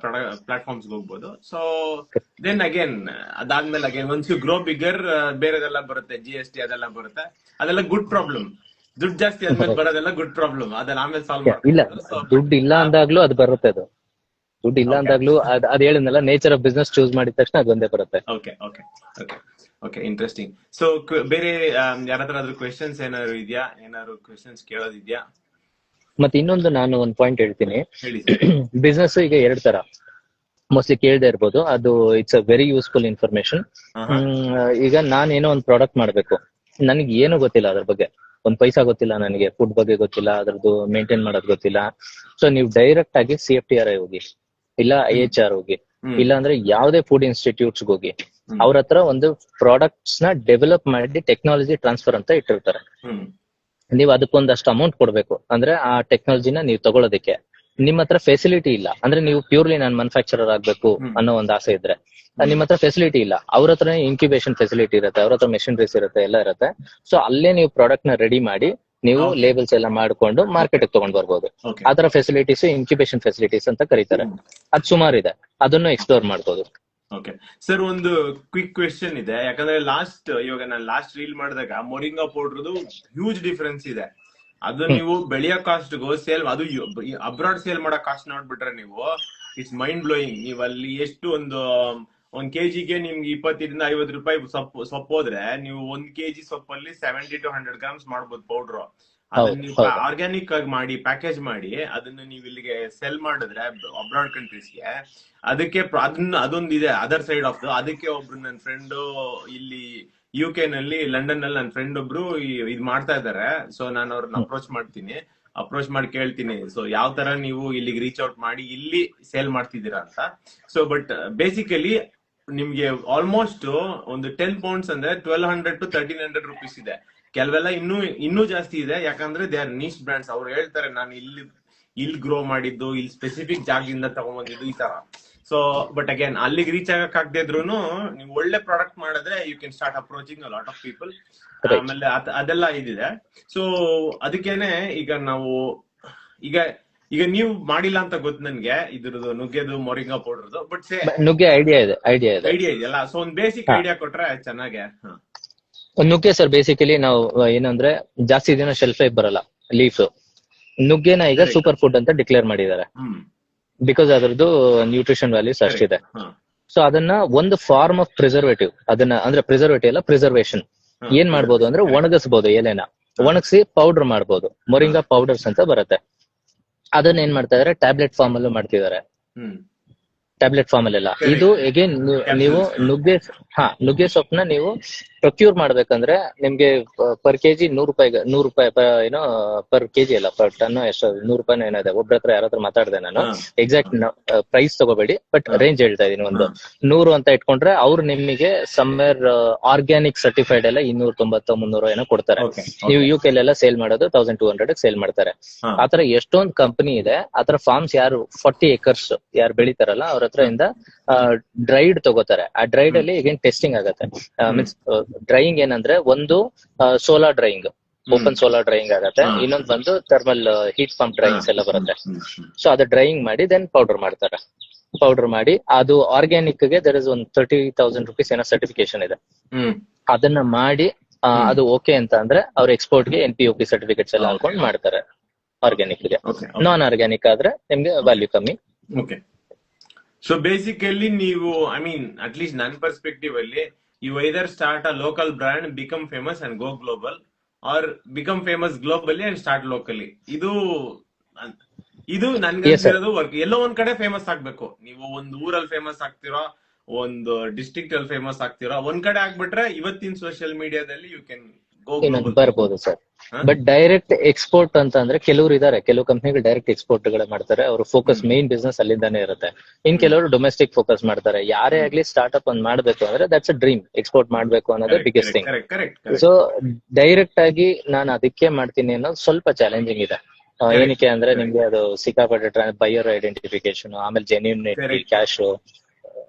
ಪ್ಲಾಟ್ಫಾರ್ಮ್ಸ್ ಹೋಗ್ಬೋದು. ಸೊ ದೆನ್ ಅಗೇನ್ ಅದಾದ್ಮೇಲೆ again once you grow bigger ಬೇರೆದೆಲ್ಲ ಬರುತ್ತೆ, GST ಅದೆಲ್ಲ ಬರುತ್ತೆ. ಅದೆಲ್ಲ ಗುಡ್ ಪ್ರಾಬ್ಲಮ್. ದುಡ್ಡು ಜಾಸ್ತಿ ಆದ್ಮೇಲೆ ಬರೋದೆಲ್ಲ ಗುಡ್ ಪ್ರಾಬ್ಲಮ್, ಅದನ್ನ ಆಮೇಲೆ ಸಾಲ್ವ್ ಇಲ್ಲ, ಮಾಡ್ಬೋದು. ದುಡ್ಡು ಇಲ್ಲ ಅಂದಾಗ್ಲೂ ಅದು ಬರುತ್ತೆ. ಅದು ದುಡ್ಡು ಇಲ್ಲ ಅಂದಾಗ್ಲೂ ಅದ್ ಹೇಳಿದ್ನಲ್ಲ, ನೇಚರ್ ಆಫ್ ಬಿಸ್ನೆಸ್ ಚೂಸ್ ಮಾಡಿದ ತಕ್ಷಣ ಅದು ಒಂದೇ ಬರುತ್ತೆ. Okay okay okay okay, interesting. So ಬೇರೆ ಯಾರಾದ್ರೂ ಕ್ವೆಶನ್ಸ್ ಏನಾದ್ರು ಇದೆಯಾ? ಏನಾದ್ರು ಕ್ವೆಶನ್ಸ್ ಕೇಳೋದಿದ್ಯಾ? ಮತ್ತೆ ಇನ್ನೊಂದು ನಾನು ಒಂದು ಪಾಯಿಂಟ್ ಹೇಳ್ತೀನಿ. ಹೇಳಿ. ಬಿಸ್ನೆಸ್ ಈಗ ಎರಡ್ ತರ ಮೋಸ್ಟ್ಲಿ ಕೇಳದೆ ಇರ್ಬೋದು. ಅದು it's a very useful information. ಈಗ ನಾನು ಏನೋ ಒಂದು ಪ್ರಾಡಕ್ಟ್ ಮಾಡ್ಬೇಕು, ನನಗೆ ಏನು ಗೊತ್ತಿಲ್ಲ ಅದ್ರ ಬಗ್ಗೆ, ಒಂದ್ ಪೈಸಾ ಗೊತ್ತಿಲ್ಲ ನನಗೆ, ಫುಡ್ ಬಗ್ಗೆ ಗೊತ್ತಿಲ್ಲ, ಅದ್ರದ್ದು ಮೇಂಟೈನ್ ಮಾಡೋದ್ ಗೊತ್ತಿಲ್ಲ. ಸೊ ನೀವು ಡೈರೆಕ್ಟ್ ಆಗಿ CFTRI ಹೋಗಿ, ಇಲ್ಲ IHR ಹೋಗಿ, ಇಲ್ಲ ಅಂದ್ರೆ ಯಾವ್ದೇ ಫುಡ್ ಇನ್ಸ್ಟಿಟ್ಯೂಟ್ಸ್ ಹೋಗಿ, ಅವ್ರ ಹತ್ರ ಒಂದು ಪ್ರಾಡಕ್ಟ್ಸ್ ನ ಡೆವಲಪ್ ಮಾಡಿ ಟೆಕ್ನಾಲಜಿ ಟ್ರಾನ್ಸ್ಫರ್ ಅಂತ ಇಟ್ಟಿರ್ತಾರೆ. ನೀವು ಅದಕ್ಕೊಂದಷ್ಟು ಅಮೌಂಟ್ ಕೊಡ್ಬೇಕು, ಅಂದ್ರೆ ಆ ಟೆಕ್ನಾಲಜಿನ ನೀವು ತಗೊಳ್ಳೋದಕ್ಕೆ. ನಿಮ್ಮ ಹತ್ರ ಫೆಸಿಲಿಟಿ ಇಲ್ಲ ಅಂದ್ರೆ, ನೀವು ಪ್ಯೂರ್ಲಿ ನಾನು ಮ್ಯಾನುಫ್ಯಾಕ್ಚರರ್ ಆಗ್ಬೇಕು ಅನ್ನೋ ಒಂದು ಆಸೆ ಇದ್ರೆ, ನಿಮ್ಮ ಹತ್ರ ಫೆಸಿಲಿಟಿ ಇಲ್ಲ, ಅವ್ರ ಹತ್ರ ಇನ್ಕ್ಯುಬೇಷನ್ ಫೆಸಿಲಿಟಿ ಇರುತ್ತೆ, ಅವ್ರ ಹತ್ರ ಮೆಷಿನರೀಸ್ ಇರುತ್ತೆ, ಎಲ್ಲ ಇರುತ್ತೆ. ಸೊ ಅಲ್ಲೇ ನೀವು ಪ್ರಾಡಕ್ಟ್ ನ ರೆಡಿ ಮಾಡಿ ನೀವು ಲೇಬಲ್ಸ್ ಎಲ್ಲ ಮಾಡ್ಕೊಂಡು ಮಾರ್ಕೆಟ್ ತಗೊಂಡ್ ಬರ್ಬೋದು. ಆತರ ಫೆಸಿಲಿಟೀಸ್ ಇನ್ಕ್ಯುಬೇಷನ್ ಫೆಸಿಲಿಟೀಸ್ ಅಂತ ಕರೀತಾರೆ. ಅದ್ ಸುಮಾರು ಇದೆ, ಅದನ್ನು ಎಕ್ಸ್ಪ್ಲೋರ್ ಮಾಡ್ಬೋದು. ಓಕೆ ಸರ್, ಒಂದು ಕ್ವಿಕ್ ಕ್ವೆಶನ್ ಇದೆ. ಯಾಕಂದ್ರೆ ಇವಾಗ ನಾನು ಲಾಸ್ಟ್ ರೀಲ್ ಮಾಡಿದಾಗ ಮೊರಿಂಗಾ ಪೌಡರ್ದು ಹ್ಯೂಜ್ ಡಿಫರೆನ್ಸ್ ಇದೆ. ಅದು ನೀವು ಬೆಳೆಯೋ ಕಾಸ್ಟ್ಗೂ ಸೇಲ್, ಅದು ಅಬ್ರಾಡ್ ಸೇಲ್ ಮಾಡೋ ಕಾಸ್ಟ್ ನೋಡ್ಬಿಟ್ರೆ ನೀವು ಇಟ್ಸ್ ಮೈಂಡ್ ಬ್ಲೋಯಿಂಗ್. ನೀವು ಅಲ್ಲಿ ಎಷ್ಟು ಒಂದ್ ಕೆಜಿಗೆ ನಿಮ್ಗೆ 20 to 50 ರೂಪಾಯಿ ಸೊಪ್ಪು ಹೋದ್ರೆ, ನೀವು 1 kg ಸೊಪ್ಪಲ್ಲಿ 70 to 100 grams ಮಾಡ್ಬೋದು ಪೌಡ್ರು. ಅದನ್ನ ನೀವು ಆರ್ಗ್ಯಾನಿಕ್ ಆಗಿ ಮಾಡಿ ಪ್ಯಾಕೇಜ್ ಮಾಡಿ ಅದನ್ನ ನೀವು ಇಲ್ಲಿಗೆ ಸೆಲ್ ಮಾಡಿದ್ರೆ ಅಬ್ರಾಡ್ ಕಂಟ್ರೀಸ್ಗೆ, ಅದಕ್ಕೆ ಅದೊಂದು ಇದೆ ಅದರ್ ಸೈಡ್ ಆಫ್ ಅದಕ್ಕೆ. ಒಬ್ರು ನನ್ನ ಫ್ರೆಂಡ್ ಇಲ್ಲಿ UK ನಲ್ಲಿ, ಲಂಡನ್ ನಲ್ಲಿ ನನ್ನ ಫ್ರೆಂಡ್ ಒಬ್ರು ಇದ್ ಮಾಡ್ತಾ ಇದಾರೆ. ಸೊ ನಾನು ಅವ್ರನ್ನ ಅಪ್ರೋಚ್ ಮಾಡಿ ಕೇಳ್ತೀನಿ, ಸೊ ಯಾವ ತರ ನೀವು ಇಲ್ಲಿಗೆ ರೀಚ್ ಔಟ್ ಮಾಡಿ ಇಲ್ಲಿ ಸೇಲ್ ಮಾಡ್ತಿದ್ದೀರಾ ಅಂತ. ಸೊ ಬಟ್ ಬೇಸಿಕಲಿ ನಿಮ್ಗೆ ಆಲ್ಮೋಸ್ಟ್ ಒಂದು 10 pounds ಅಂದ್ರೆ 1200 to 1300 rupees ಇದೆ. ಕೆಲವೆಲ್ಲ ಇನ್ನೂ ಜಾಸ್ತಿ ಇದೆ, ಯಾಕಂದ್ರೆ ದೇ ಆರ್ ನೀಶ್ ಬ್ರ್ಯಾಂಡ್ಸ್. ಅವ್ರು ಹೇಳ್ತಾರೆ ನಾನು ಇಲ್ಲಿ ಗ್ರೋ ಮಾಡಿದ್ದು, ಇಲ್ಲಿ ಸ್ಪೆಸಿಫಿಕ್ ಜಾಗದಿಂದ ತಗೊಂಡ್ಬಂದಿದ್ದು, ಈ ತರ. ಸೊ ಬಟ್ ಅಗೇನ್ ಅಲ್ಲಿಗೆ ರೀಚ್ ಆಗಕ್ ಆಗದೆ ಇದ್ರು ನೀವು ಒಳ್ಳೆ ಪ್ರಾಡಕ್ಟ್ ಮಾಡಿದ್ರೆ you can start approaching a lot of people. ಆಮೇಲೆ ಅದೆಲ್ಲ ಇದಿದೆ. ಸೊ ಅದಕ್ಕೇನೆ ಈಗ ನೀವು ಮಾಡಿಲ್ಲ ಅಂತ ಗೊತ್ತು ನನ್ಗೆ, ಇದ್ರದ್ದು ನುಗ್ಗೆದು ಮೊರಿಂಗಾ ಪೌಡರ್ದು. ಬಟ್ ನುಗ್ಗೆ ಐಡಿಯಾ ಇದೆಯಲ್ಲ, ಸೊ ಒಂದ್ ಬೇಸಿಕ್ ಐಡಿಯಾ ಕೊಟ್ರೆ ಚೆನ್ನಾಗೆ. ನುಗ್ಗೆ ಸರ್, ಬೇಸಿಕಲಿ ನಾವು ಏನಂದ್ರೆ ಜಾಸ್ತಿ ದಿನ ಶೆಲ್ಫ್ ಲೈಫ್ ಬರಲ್ಲ ಲೀಫ್. ನುಗ್ಗೆನ ಈಗ ಸೂಪರ್ ಫುಡ್ ಅಂತ ಡಿಕ್ಲೇರ್ ಮಾಡಿದ್ದಾರೆ, ಬಿಕಾಸ್ ಅದ್ರದ್ದು ನ್ಯೂಟ್ರಿಷನ್ ವ್ಯಾಲ್ಯೂಸ್ ಅಷ್ಟಿದೆ. ಸೊ ಅದನ್ನ ಒಂದು ಫಾರ್ಮ್ ಆಫ್ ಪ್ರಿಸರ್ವೇಟಿವ್, ಅದನ್ನ ಅಂದ್ರೆ ಪ್ರಿಸರ್ವೇಟಿವ್ ಅಲ್ಲ, ಪ್ರಿಸರ್ವೇಷನ್ ಏನ್ ಮಾಡ್ಬೋದು ಅಂದ್ರೆ ಒಣಗಿಸಬಹುದು, ಎಲೆನ ಒಣಗಿಸಿ ಪೌಡರ್ ಮಾಡ್ಬೋದು. ಮೊರಿಂಗಾ ಪೌಡರ್ಸ್ ಅಂತ ಬರುತ್ತೆ. ಅದನ್ನ ಏನ್ ಮಾಡ್ತಾ ಇದಾರೆ, ಟ್ಯಾಬ್ಲೆಟ್ ಫಾರ್ಮ್ ಅಲ್ಲೂ ಮಾಡ್ತಿದ್ದಾರೆ. ಟ್ಯಾಬ್ಲೆಟ್ ಫಾರ್ಮ್ ಅಲ್ಲೆಲ್ಲ ಇದು ಎಗೇನ್ ನೀವು ನುಗ್ಗೆ ಸೊಪ್ಪನ್ನ ನೀವು ಪ್ರೊಕ್ಯೂರ್ ಮಾಡ್ಬೇಕಂದ್ರೆ ನಿಮ್ಗೆ ಪರ್ ಕೆಜಿ 100 ರೂಪಾಯಿ ಏನೋ ಪರ್ ಕೆಜಿ ಅಲ್ಲ, ಪರ್ ಟನ್ ಎಷ್ಟು 100 ರೂಪಾಯಿ ಏನೋ ಇದೆ. ಒಬ್ರ ಹತ್ರ ಯಾರಾದ್ರೂ ಮಾತಾಡಿದೆ ನಾನು, ಎಕ್ಸಾಕ್ಟ್ ಪ್ರೈಸ್ ತಗೋಬೇಡಿ, ಬಟ್ ರೇಂಜ್ ಹೇಳ್ತಾ ಇದೀನಿ. ಒಂದು 100 ಅಂತ ಇಟ್ಕೊಂಡ್ರೆ ಅವ್ರು ನಿಮಗೆ ಸಮ್ವೇರ್ ಆರ್ಗ್ಯಾನಿಕ್ ಸರ್ಟಿಫೈಡ್ ಎಲ್ಲ 290-300 ಏನೋ ಕೊಡ್ತಾರೆ. ನೀವು UK ಎಲ್ಲ ಸೇಲ್ ಮಾಡೋದು 1200 ಸೇಲ್ ಮಾಡ್ತಾರೆ. ಆತರ ಎಷ್ಟೊಂದು ಕಂಪನಿ ಇದೆ. ಆತರ ಫಾರ್ಮ್ಸ್ ಯಾರು 40 acres ಯಾರು ಬೆಳಿತಾರಲ್ಲ ಅವ್ರ ಹತ್ರ ಇಂದ ಡ್ರೈಡ್ ತಗೋತಾರೆ. ಆ ಡ್ರೈಡ್ ಅಲ್ಲಿ ಈಗೇನ್ ಟೆಸ್ಟಿಂಗ್ ಆಗತ್ತೆ. ಮೀನ್ಸ್ ಡ್ರೈಯಿಂಗ್ ಏನಂದ್ರೆ ಒಂದು solar drying, open solar drying ಆಗತ್ತೆ. ಇನ್ನೊಂದು ಬಂದು ಥರ್ಮಲ್ ಹೀಟ್ ಪಂಪ್ ಡ್ರೈಯಿಂಗ್ಸ್ ಎಲ್ಲ ಬರುತ್ತೆ. ಸೊ ಅದು ಡ್ರೈಯಿಂಗ್ ಮಾಡಿ ದೆನ್ ಪೌಡರ್ ಮಾಡ್ತಾರೆ. ಪೌಡರ್ ಮಾಡಿ ಅದು ಆರ್ಗ್ಯಾನಿಕ್ ಗೆ ದರ್ ಇಸ್ ಒಂದು 30,000 rupees ಏನೋ ಸರ್ಟಿಫಿಕೇಶನ್ ಇದೆ. ಅದನ್ನ ಮಾಡಿ ಅದು ಓಕೆ ಅಂತ ಅಂದ್ರೆ ಅವ್ರ ಎಕ್ಸ್ಪೋರ್ಟ್ ಗೆ NPOP ಸರ್ಟಿಫಿಕೇಟ್ಸ್ ಎಲ್ಲ ಹಾಕೊಂಡು ಮಾಡ್ತಾರೆ. ಆರ್ಗ್ಯಾನಿಕ್ ಗೆ. ನಾನ್ ಆರ್ಗ್ಯಾನಿಕ್ ಆದ್ರೆ ನಿಮ್ಗೆ ವ್ಯಾಲ್ಯೂ ಕಮ್ಮಿ. ಸೊ ಬೇಸಿಕಲಿ ನೀವು, ಐ ಮೀನ್ ಅಟ್ ಲೀಸ್ಟ್ ನನ್ನ ಪರ್ಸ್ಪೆಕ್ಟಿವ್ ಅಲ್ಲಿ, you either start a local brand, become famous and go global, or become famous globally and start locally. ಇದು ನನ್ಗೆ ವರ್ಕ್. ಎಲ್ಲೋ ಒಂದ್ ಕಡೆ ಫೇಮಸ್ ಆಗ್ಬೇಕು. ನೀವು ಒಂದ್ ಊರಲ್ಲಿ ಫೇಮಸ್ ಆಗ್ತಿರೋ, ಒಂದು ಡಿಸ್ಟ್ರಿಕ್ಟ್ ಅಲ್ಲಿ ಫೇಮಸ್ ಆಗ್ತಿರೋ, ಒಂದ್ ಕಡೆ ಆಗ್ಬಿಟ್ರೆ ಇವತ್ತಿನ ಸೋಷಿಯಲ್ ಮೀಡಿಯಾದಲ್ಲಿ ಯು ಕ್ಯಾನ್ ಬರ್ಬೋದು ಸರ್. ಬಟ್ ಡೈರೆಕ್ಟ್ ಎಕ್ಸ್ಪೋರ್ಟ್ ಅಂತ ಅಂದ್ರೆ ಕೆಲವರು ಇದಾರೆ, ಕೆಲವು ಕಂಪ್ನಿಗಳು ಡೈರೆಕ್ಟ್ ಎಕ್ಸ್ಪೋರ್ಟ್ ಗಳ ಮಾಡ್ತಾರೆ. ಅವ್ರ ಫೋಕಸ್ ಮೇನ್ ಬಿಸ್ನೆಸ್ ಅಲ್ಲಿಂದಾನೇ ಇರುತ್ತೆ. ಇನ್ ಕೆಲವರು ಡೊಮೆಸ್ಟಿಕ್ ಫೋಕಸ್ ಮಾಡ್ತಾರೆ. ಯಾರೇ ಆಗ್ಲಿ ಸ್ಟಾರ್ಟ್ಅಪ್ ಒಂದ್ ಮಾಡ್ಬೇಕು ಅಂದ್ರೆ ದಟ್ಸ್ ಅ ಡ್ರೀಮ್, ಎಕ್ಸ್ಪೋರ್ಟ್ ಮಾಡ್ಬೇಕು ಅನ್ನೋದೇ ಬಿಗ್ಗೆಸ್ಟ್ ಥಿಂಗ್. ಸೊ ಡೈರೆಕ್ಟ್ ಆಗಿ ನಾನು ಅದಕ್ಕೆ ಮಾಡ್ತೀನಿ ಅನ್ನೋದು ಸ್ವಲ್ಪ ಚಾಲೆಂಜಿಂಗ್ ಇದೆ. ಏನಕ್ಕೆ ಅಂದ್ರೆ ನಿಮ್ಗೆ ಅದು ಸಿಕ್ಕಾಪಟ್ಟೆ ಬೈಯರ್ ಐಡೆಂಟಿಫಿಕೇಶನ್, ಆಮೇಲೆ ಜೆನ್ಯೂನಿಟಿ, ಕ್ಯಾಶ್,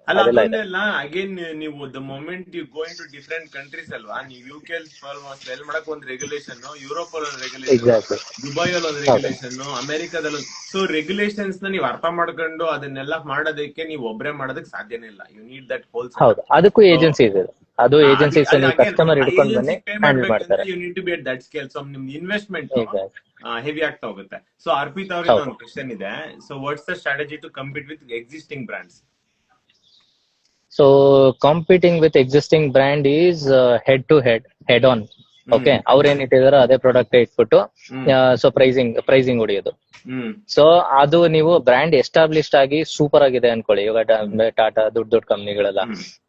ಅಲ್ಲ ಅದೆಲ್ಲ ಇದೆ. ಅದೊಂದೇ ಅಲ್ಲ, ಅಗೇನ್ ನೀವು the moment you going to different countries ಅಲ್ವಾ, ನೀವು UK ಸೆಲ್ ಮಾಡಕ್ ಒಂದ್ ರೆಗ್ಯುಲೇಷನ್, ಯುರೋಪ್ ಅಲ್ಲಿ ಒಂದು ರೆಗ್ಯುಲೇಷನ್, ಎಕ್ಸಾಕ್ಟ್ಲಿ. ದುಬೈ ಅಲ್ಲಿ ಒಂದು ಹೌದು ರೆಗ್ಯುಲೇಷನ್, ಅಮೆರಿಕಾದಲ್ಲಿ. ಸೊ ರೆಗ್ಯುಲೇಷನ್ಸ್ ನ ನೀವು ಅರ್ಥ ಮಾಡ್ಕೊಂಡು ಅದನ್ನೆಲ್ಲ ಮಾಡೋದಕ್ಕೆ ನೀವು ಒಬ್ರೇ ಮಾಡೋದಕ್ಕೆ ಸಾಧ್ಯನೇ ಇಲ್ಲ. ಯು ನೀಡ್ ದಟ್ ಹೋಲ್ ಹೌದು, ಸೆಟಪ್. ಅದಕ್ಕೂ ಏಜೆನ್ಸೀಸ್ ಇದೆ. ಅದು ಏಜೆನ್ಸೀಸ್ ನೀವು ಅಗೇನ್ ಕಸ್ಟಮರ್ ಹಿಡ್ಕೊಂಡ್ ಬನ್ನಿ, ಏಜೆನ್ಸಿ ಪೇ ಹ್ಯಾಂಡಲ್ ಮಾಡ್ಬೇಕಂದ್ರೆ ಮಾಡ್ತಾರೆ. You need to be at that scale. So ನಿಮ್ದು ಇನ್ವೆಸ್ಟ್ಮೆಂಟ್ ಎಕ್ಸಾಕ್ಟ್. ಹೆವಿ ಆಗ್ತಾ ಹೋಗುತ್ತೆ. ಸೊ ಅರ್ಪಿತ್ ಅವರಿಂದ ಹೌದು. ಒಂದು ಕ್ವೆಶನ್ ಇದೆ. So what's the strategy to compete with existing brands? So competing with existing brand is head to head on. Okay, ಅವ್ರ ಏನ್ ಇಟ್ಟಿದಾರೋ ಅದೇ ಪ್ರಾಡಕ್ಟ್ ಇಟ್ಬಿಟ್ಟು ಸೊ ಪ್ರೈಸಿಂಗ್ ಹೊಡಿಯೋದು. ಸೊ ಅದು ನೀವು ಬ್ರ್ಯಾಂಡ್ ಎಸ್ಟಾಬ್ಲಿಷ್ಡ್ ಆಗಿ ಸೂಪರ್ ಆಗಿದೆ ಅನ್ಕೊಳ್ಳಿ, ಇವಾಗ ಟಾಟಾ ದೊಡ್ಡ ಕಂಪ್ನಿಗಳೆಲ್ಲ,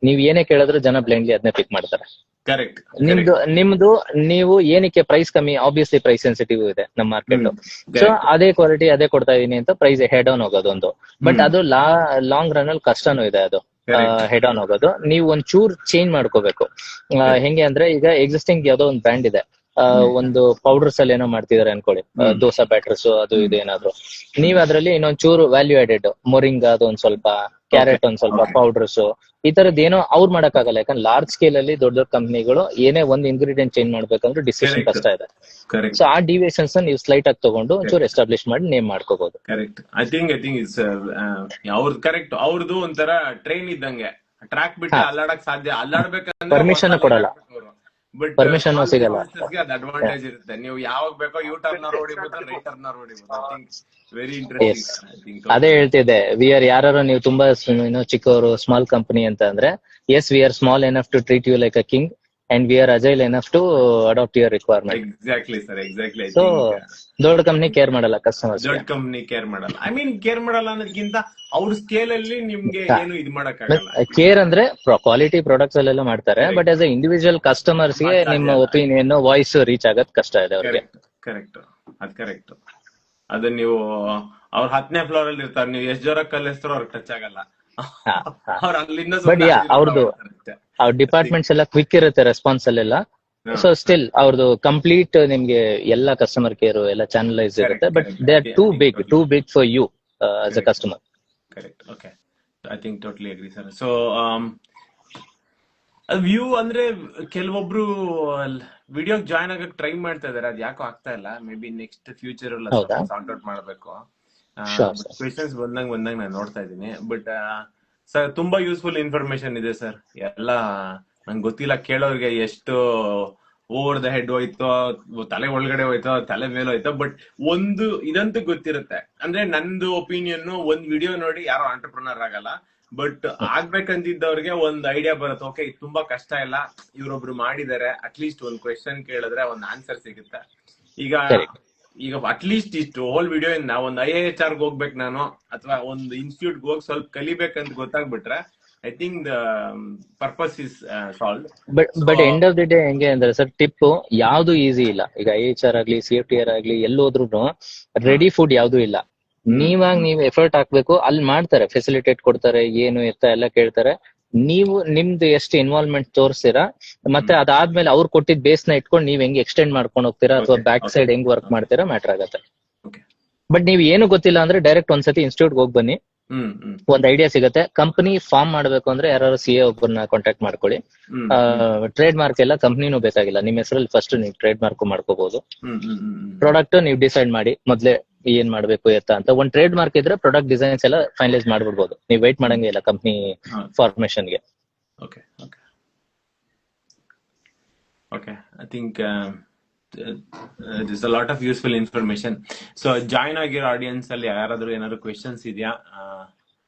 ನೀವ್ ಏನೇ ಕೇಳಿದ್ರು ಜನ ಬ್ಲೈಂಡ್ಲಿ ಅದನ್ನೇ ಪಿಕ್ ಮಾಡ್ತಾರೆ. ಕರೆಕ್ಟ್. ನಿಮ್ದು ನೀವು ಏನಕ್ಕೆ ಪ್ರೈಸ್ ಕಮ್ಮಿ, ಆಬ್ವಿಯಸ್ಲಿ ಪ್ರೈಸ್ ಸೆನ್ಸಿಟಿವ್ ಇದೆ ನಮ್ಮ ಮಾರ್ಕೆಟ್. ಸೊ ಅದೇ ಕ್ವಾಲಿಟಿ ಅದೇ ಕೊಡ್ತಾ ಇದೀನಿ ಅಂತ ಪ್ರೈಸ್ ಹೆಡ್ ಆನ್ ಹೋಗೋದು ಒಂದು. ಬಟ್ ಅದು ಲಾಂಗ್ ರನ್ ಅಲ್ಲಿ ಕಷ್ಟನೂ ಇದೆ ಅದು ಹೆಡ್ ಆನ್ ಹೋಗೋದು. ನೀವು ಒಂದ್ ಚೂರ್ ಚೇಂಜ್ ಮಾಡ್ಕೋಬೇಕು. ಹೆಂಗೆ ಅಂದ್ರೆ, ಈಗ ಎಕ್ಸಿಸ್ಟಿಂಗ್ ಯಾವ್ದೋ ಒಂದು ಬ್ರ್ಯಾಂಡ್ ಇದೆ, ಒಂದು ಪೌಡರ್ಸ್ ಅಲ್ಲಿ ಏನೋ ಮಾಡ್ತಿದಾರೆ ಅನ್ಕೊಳ್ಳಿ, ದೋಸಾ ಬ್ಯಾಟರ್ಸ್ ಅದು ಇದು ಏನಾದ್ರು, ನೀವ್ ಅದ್ರಲ್ಲಿ ಇನ್ನೊಂದ್ ಚೂರು ವ್ಯಾಲ್ಯೂ ಆಡೆಡ್ ಮೊರಿಂಗ ಅದು ಒಂದ್ ಸ್ವಲ್ಪ, ಕ್ಯಾರೆಟ್ ಒಂದ್ ಸ್ವಲ್ಪ, ಪೌಡರ್ಸ್ ಈ ತರದ್ ಏನೋ ಅವ್ರು ಮಾಡಕ್ಕಾಗಲ್ಲ. ಯಾಕಂದ್ರೆ ಲಾರ್ಜ್ ಸ್ಕೇಲ್ ಅಲ್ಲಿ ದೊಡ್ಡ ದೊಡ್ಡ ಕಂಪ್ನಿಗಳು ಏನೇ ಒಂದ್ ಇಂಗ್ರೀಡಿಯಂಟ್ ಚೇಂಜ್ ಮಾಡ್ಬೇಕಂದ್ರೆ ಡಿಸಿಷನ್ ಕಷ್ಟ ಇದೆ. ಸೊ ಆ ಡಿವಿಯೇಷನ್ಸ್ ನೀವು ಸ್ಲೈಟ್ ಆಗಿ ತಗೊಂಡು ಒಂಚೂರು ಎಸ್ಟಾಬ್ಲಿಷ್ ಮಾಡಿ ನೇಮ್ ಮಾಡ್ಕೋಬಹುದು. ಕರೆಕ್ಟ್. ಐ ಥಿಂಕ್ ಇಟ್ಸ್ ಅವ್ರದ್ದು ಕರೆಕ್ಟ್. ಅವ್ರದ್ದು ಒಂಥರ ಟ್ರೈನ್ ಇದ್ದಂಗೆ, ಟ್ರ್ಯಾಕ್ ಬಿಟ್ಟು ಅಲ್ಲಾಡಕ್ ಸಾಧ್ಯ, ಅಲ್ಲಾಡ್ಬೇಕಂದ್ರೆ ಪರ್ಮಿಷನ್ ಕೊಡಲ್ಲ, ಬಟ್ ಪರ್ಮಿಷನ್ ಸಿಗಲ್ಲ. ಅದು ಅಡ್ವಾಂಟೇಜ್ ಇರುತ್ತೆ. ನೀವು ಯಾವಾಗ ಬೇಕೋ ಯೂ ಟರ್ನ್ ಹೊಡಿಬಹುದು, ರೈಟ್ ಟರ್ನ್ ಹೊಡಿಬಹುದು. I think very interesting. ಅದೇ ಹೇಳ್ತಿದ್ದೆ, ಯಾರು ನೀವು ತುಂಬಾ ಚಿಕ್ಕವರು ಸ್ಮಾಲ್ ಕಂಪನಿ ಅಂತ ಅಂದ್ರೆ, yes we are small enough to treat you like a king and we are agile enough to adapt your requirement. Exactly sir, exactly. So ದೊಡ್ಡ ಕಂಪನಿ ಕೇರ್ ಮಾಡಲ್ಲ, ಕಸ್ಟಮರ್ಸ್ ದೊಡ್ಡ ಕಂಪನಿ ಕೇರ್ ಮಾಡಲ್ಲ. ಐ ಮೀನ್ ಕೇರ್ ಮಾಡಲ್ಲ ಅನ್ನೋದಕ್ಕಿಂತ ಅವ್ರ ಸ್ಕೇಲ್ ಅಲ್ಲಿ ನಿಮ್ಗೆ ಏನು ಇದು ಮಾಡಕ್ಕಾಗಲ್ಲ. ಕೇರ್ ಅಂದ್ರೆ ಕ್ವಾಲಿಟಿ ಪ್ರಾಡಕ್ಟ್ಸ್ ಅಲ್ಲೆಲ್ಲ ಮಾಡ್ತಾರೆ, but as A individual customers ಗೆ ನಿಮ್ಮ ಒಪಿನಿಯನ್ ವಾಯ್ಸ್ ರೀಚ್ ಆಗದ್ ಕಷ್ಟ ಇದೆ ಅವ್ರಿಗೆ. ಕರೆಕ್ಟ್, ಅದ್ ಕರೆಕ್ಟ್. ಅದನ್ನ ನೀವು ಅವ್ರ 10ನೇ ಫ್ಲೋರ್ ಅಲ್ಲಿ ಇರ್ತಾರೆ, ನೀವು ಎಷ್ಟ್ ಜೋರ ಕಲಿಸ್ತಾರೋ ಅವ್ರಿಗೆ ಟಚ್ ಆಗಲ್ಲ. ಅವ್ರ ಅಲ್ಲಿಂದ ಬಟ್ ಅವ್ರದ್ದು ಅವ್ರ ಡಿಪಾರ್ಟ್ಮೆಂಟ್ಸ್ ಎಲ್ಲ ಕ್ವಿಕ್ ಇರುತ್ತೆ ರೆಸ್ಪಾನ್ಸ್ ಅಲ್ಲೆಲ್ಲ. ಸೊ ಸ್ಟಿಲ್ ಅವ್ರದ್ದು ಕಂಪ್ಲೀಟ್ ನಿಮ್ಗೆ ಎಲ್ಲ ಕಸ್ಟಮರ್ ಕೇರ್ ಎಲ್ಲ ಚಾನಲೈಸ್ ಇರುತ್ತೆ, but they are too big for you as a customer. Correct. Okay, I think totally agree sir. So view ಅಂದ್ರೆ ಕೆಲವೊಬ್ರು ವಿಡಿಯೋ ಜಾಯ್ನ್ ಆಗಕ್ ಟ್ರೈ ಮಾಡ್ತಾ ಇದಾರೆ, ಅದ್ ಯಾಕೋ ಆಗ್ತಾ ಇಲ್ಲ. May be next future sort out ಮಾಡ್ಬೇಕು. ಕ್ವೆಶನ್ಸ್ ಬಂದಂಗ್ ನಾನು ನೋಡ್ತಾ ಇದ್ದೀನಿ. ಬಟ್ ಸರ್ ತುಂಬಾ ಯೂಸ್ಫುಲ್ ಇನ್ಫಾರ್ಮೇಶನ್ ಇದೆ ಸರ್. ಎಲ್ಲ ನಂಗೆ ಗೊತ್ತಿಲ್ಲ ಕೇಳೋರ್ಗೆ ಎಷ್ಟು ಓವರ್ ದ ಹೆಡ್ ಹೋಯ್ತೋ, ತಲೆ ಒಳಗಡೆ ಹೋಯ್ತೋ, ತಲೆ ಮೇಲೆ ಹೋಯ್ತೋ, ಬಟ್ ಒಂದು ಇದಂತೂ ಗೊತ್ತಿರುತ್ತೆ. ಅಂದ್ರೆ ನಂದು ಒಪಿನಿಯನ್, ಒಂದ್ ವಿಡಿಯೋ ನೋಡಿ ಯಾರೋ ಆಂಟರ್ಪ್ರನರ್ ಆಗಲ್ಲ, ಬಟ್ ಆಗ್ಬೇಕಂತಿದ್ದವ್ರಿಗೆ ಒಂದ್ ಐಡಿಯಾ ಬರುತ್ತೆ. ಓಕೆ, ಇದು ತುಂಬಾ ಕಷ್ಟ ಇಲ್ಲ, ಇವ್ರೊಬ್ರು ಮಾಡಿದಾರೆ, ಅಟ್ಲೀಸ್ಟ್ ಒಂದ್ ಕ್ವೆಶನ್ ಕೇಳಿದ್ರೆ ಒಂದ್ ಆನ್ಸರ್ ಸಿಗುತ್ತೆ. ಈಗ ಅಟ್ಲೀಸ್ಟ್ ಇಷ್ಟು ಹೋಲ್ ವಿಡಿಯೋ ಇಂದ ಒಂದ್ IIHR ಹೋಗ್ಬೇಕು ನಾನು, ಅಥವಾ ಒಂದು ಇನ್ಸ್ಟಿಟ್ಯೂಟ್ ಹೋಗಿ ಸ್ವಲ್ಪ ಕಲಿಬೇಕಂತ ಗೊತ್ತಾಗ್ಬಿಟ್ರೆ I think the purpose is solve. But end of the day ಹೆಂಗೆ ಅಂದ್ರೆ ಸರ್, ಟಿಪ್ ಯಾವ್ದು ಈಸಿ ಇಲ್ಲ. ಈಗ IIHR ಆಗ್ಲಿ, CFTR ಆಗ್ಲಿ, ಎಲ್ಲೋದ್ರು ರೆಡಿ ಫುಡ್ ಯಾವ್ದು ಇಲ್ಲ. ನೀವ್ ಎಫರ್ಟ್ ಹಾಕ್ಬೇಕು, ಅಲ್ಲಿ ಮಾಡ್ತಾರೆ, ಫೆಸಿಲಿಟೇಟ್ ಕೊಡ್ತಾರೆ, ಏನು ಎತ್ತ ಎಲ್ಲ ಕೇಳ್ತಾರೆ. ನೀವು ನಿಮ್ದು ಎಷ್ಟು ಇನ್ವಾಲ್ವ್ಮೆಂಟ್ ತೋರಿಸ್ತೀರಾ, ಮತ್ತೆ ಅದಾದ್ಮೇಲೆ ಅವ್ರು ಕೊಟ್ಟಿದ್ ಬೇಸ್ ನ ಇಟ್ಕೊಂಡು ನೀವ್ ಹೆಂಗ್ ಎಕ್ಸ್ಟೆಂಡ್ ಮಾಡ್ಕೊಂಡು ಹೋಗ್ತೀರಾ, ಅಥವಾ ಬ್ಯಾಕ್ ಸೈಡ್ ಹೆಂಗ್ ವರ್ಕ್ ಮಾಡ್ತೀರಾ ಮ್ಯಾಟರ್ ಆಗತ್ತೆ. ಬಟ್ ನೀವ್ ಏನು ಗೊತ್ತಿಲ್ಲ ಅಂದ್ರೆ ಡೈರೆಕ್ಟ್ ಒಂದ್ಸತಿ ಇನ್ಸ್ಟಿಟ್ಯೂಟ್ ಹೋಗಿ ಬನ್ನಿ, ಒಂದ್ ಐಡಿಯಾ ಸಿಗುತ್ತೆ. ಕಂಪನಿ ಫಾರ್ಮ್ ಮಾಡ್ಬೇಕು ಅಂದ್ರೆ ಯಾರು CA ಒಬ್ಬರನ್ನ ಕಾಂಟ್ಯಾಕ್ಟ್ ಮಾಡ್ಕೊಳ್ಳಿ. ಟ್ರೇಡ್ ಮಾರ್ಕ್ ಎಲ್ಲ ಕಂಪ್ನಿನೂ ಬೇಕಾಗಿಲ್ಲ, ನಿಮ್ ಹೆಸರಲ್ಲಿ ಫಸ್ಟ್ ನೀವು ಟ್ರೇಡ್ ಮಾರ್ಕ್ ಮಾಡ್ಕೋಬಹುದು. ಪ್ರಾಡಕ್ಟ್ ನೀವು ಡಿಸೈಡ್ ಮಾಡಿ ಮೊದ್ಲೇ ಏನ್ ಮಾಡ್ಬೇಕು ಅಂತ. ಒಂದ್ ಟ್ರೇಡ್ ಮಾರ್ಕ್ ಇದ್ರೆ ಪ್ರಾಡಕ್ಟ್ ಡಿಸೈನ್ಸ್ ಎಲ್ಲ ಫೈನಲೈಸ್ ಮಾಡ್ಬಿಡ್ಬೋದು, ನೀವು ವೈಟ್ ಮಾಡಂಗೆ ಇಲ್ಲ ಕಂಪ್ನಿ ಫಾರ್ಮೇಶನ್ ಗೆ. Okay, I think this a lot of useful information. So join ಆಗಿರೋ ಆಡಿಯನ್ಸ್ ಅಲ್ಲಿ ಯಾರಾದ್ರೂ ಏನಾದ್ರು ಕ್ವೆಶನ್ಸ್ ಇದೆಯಾ?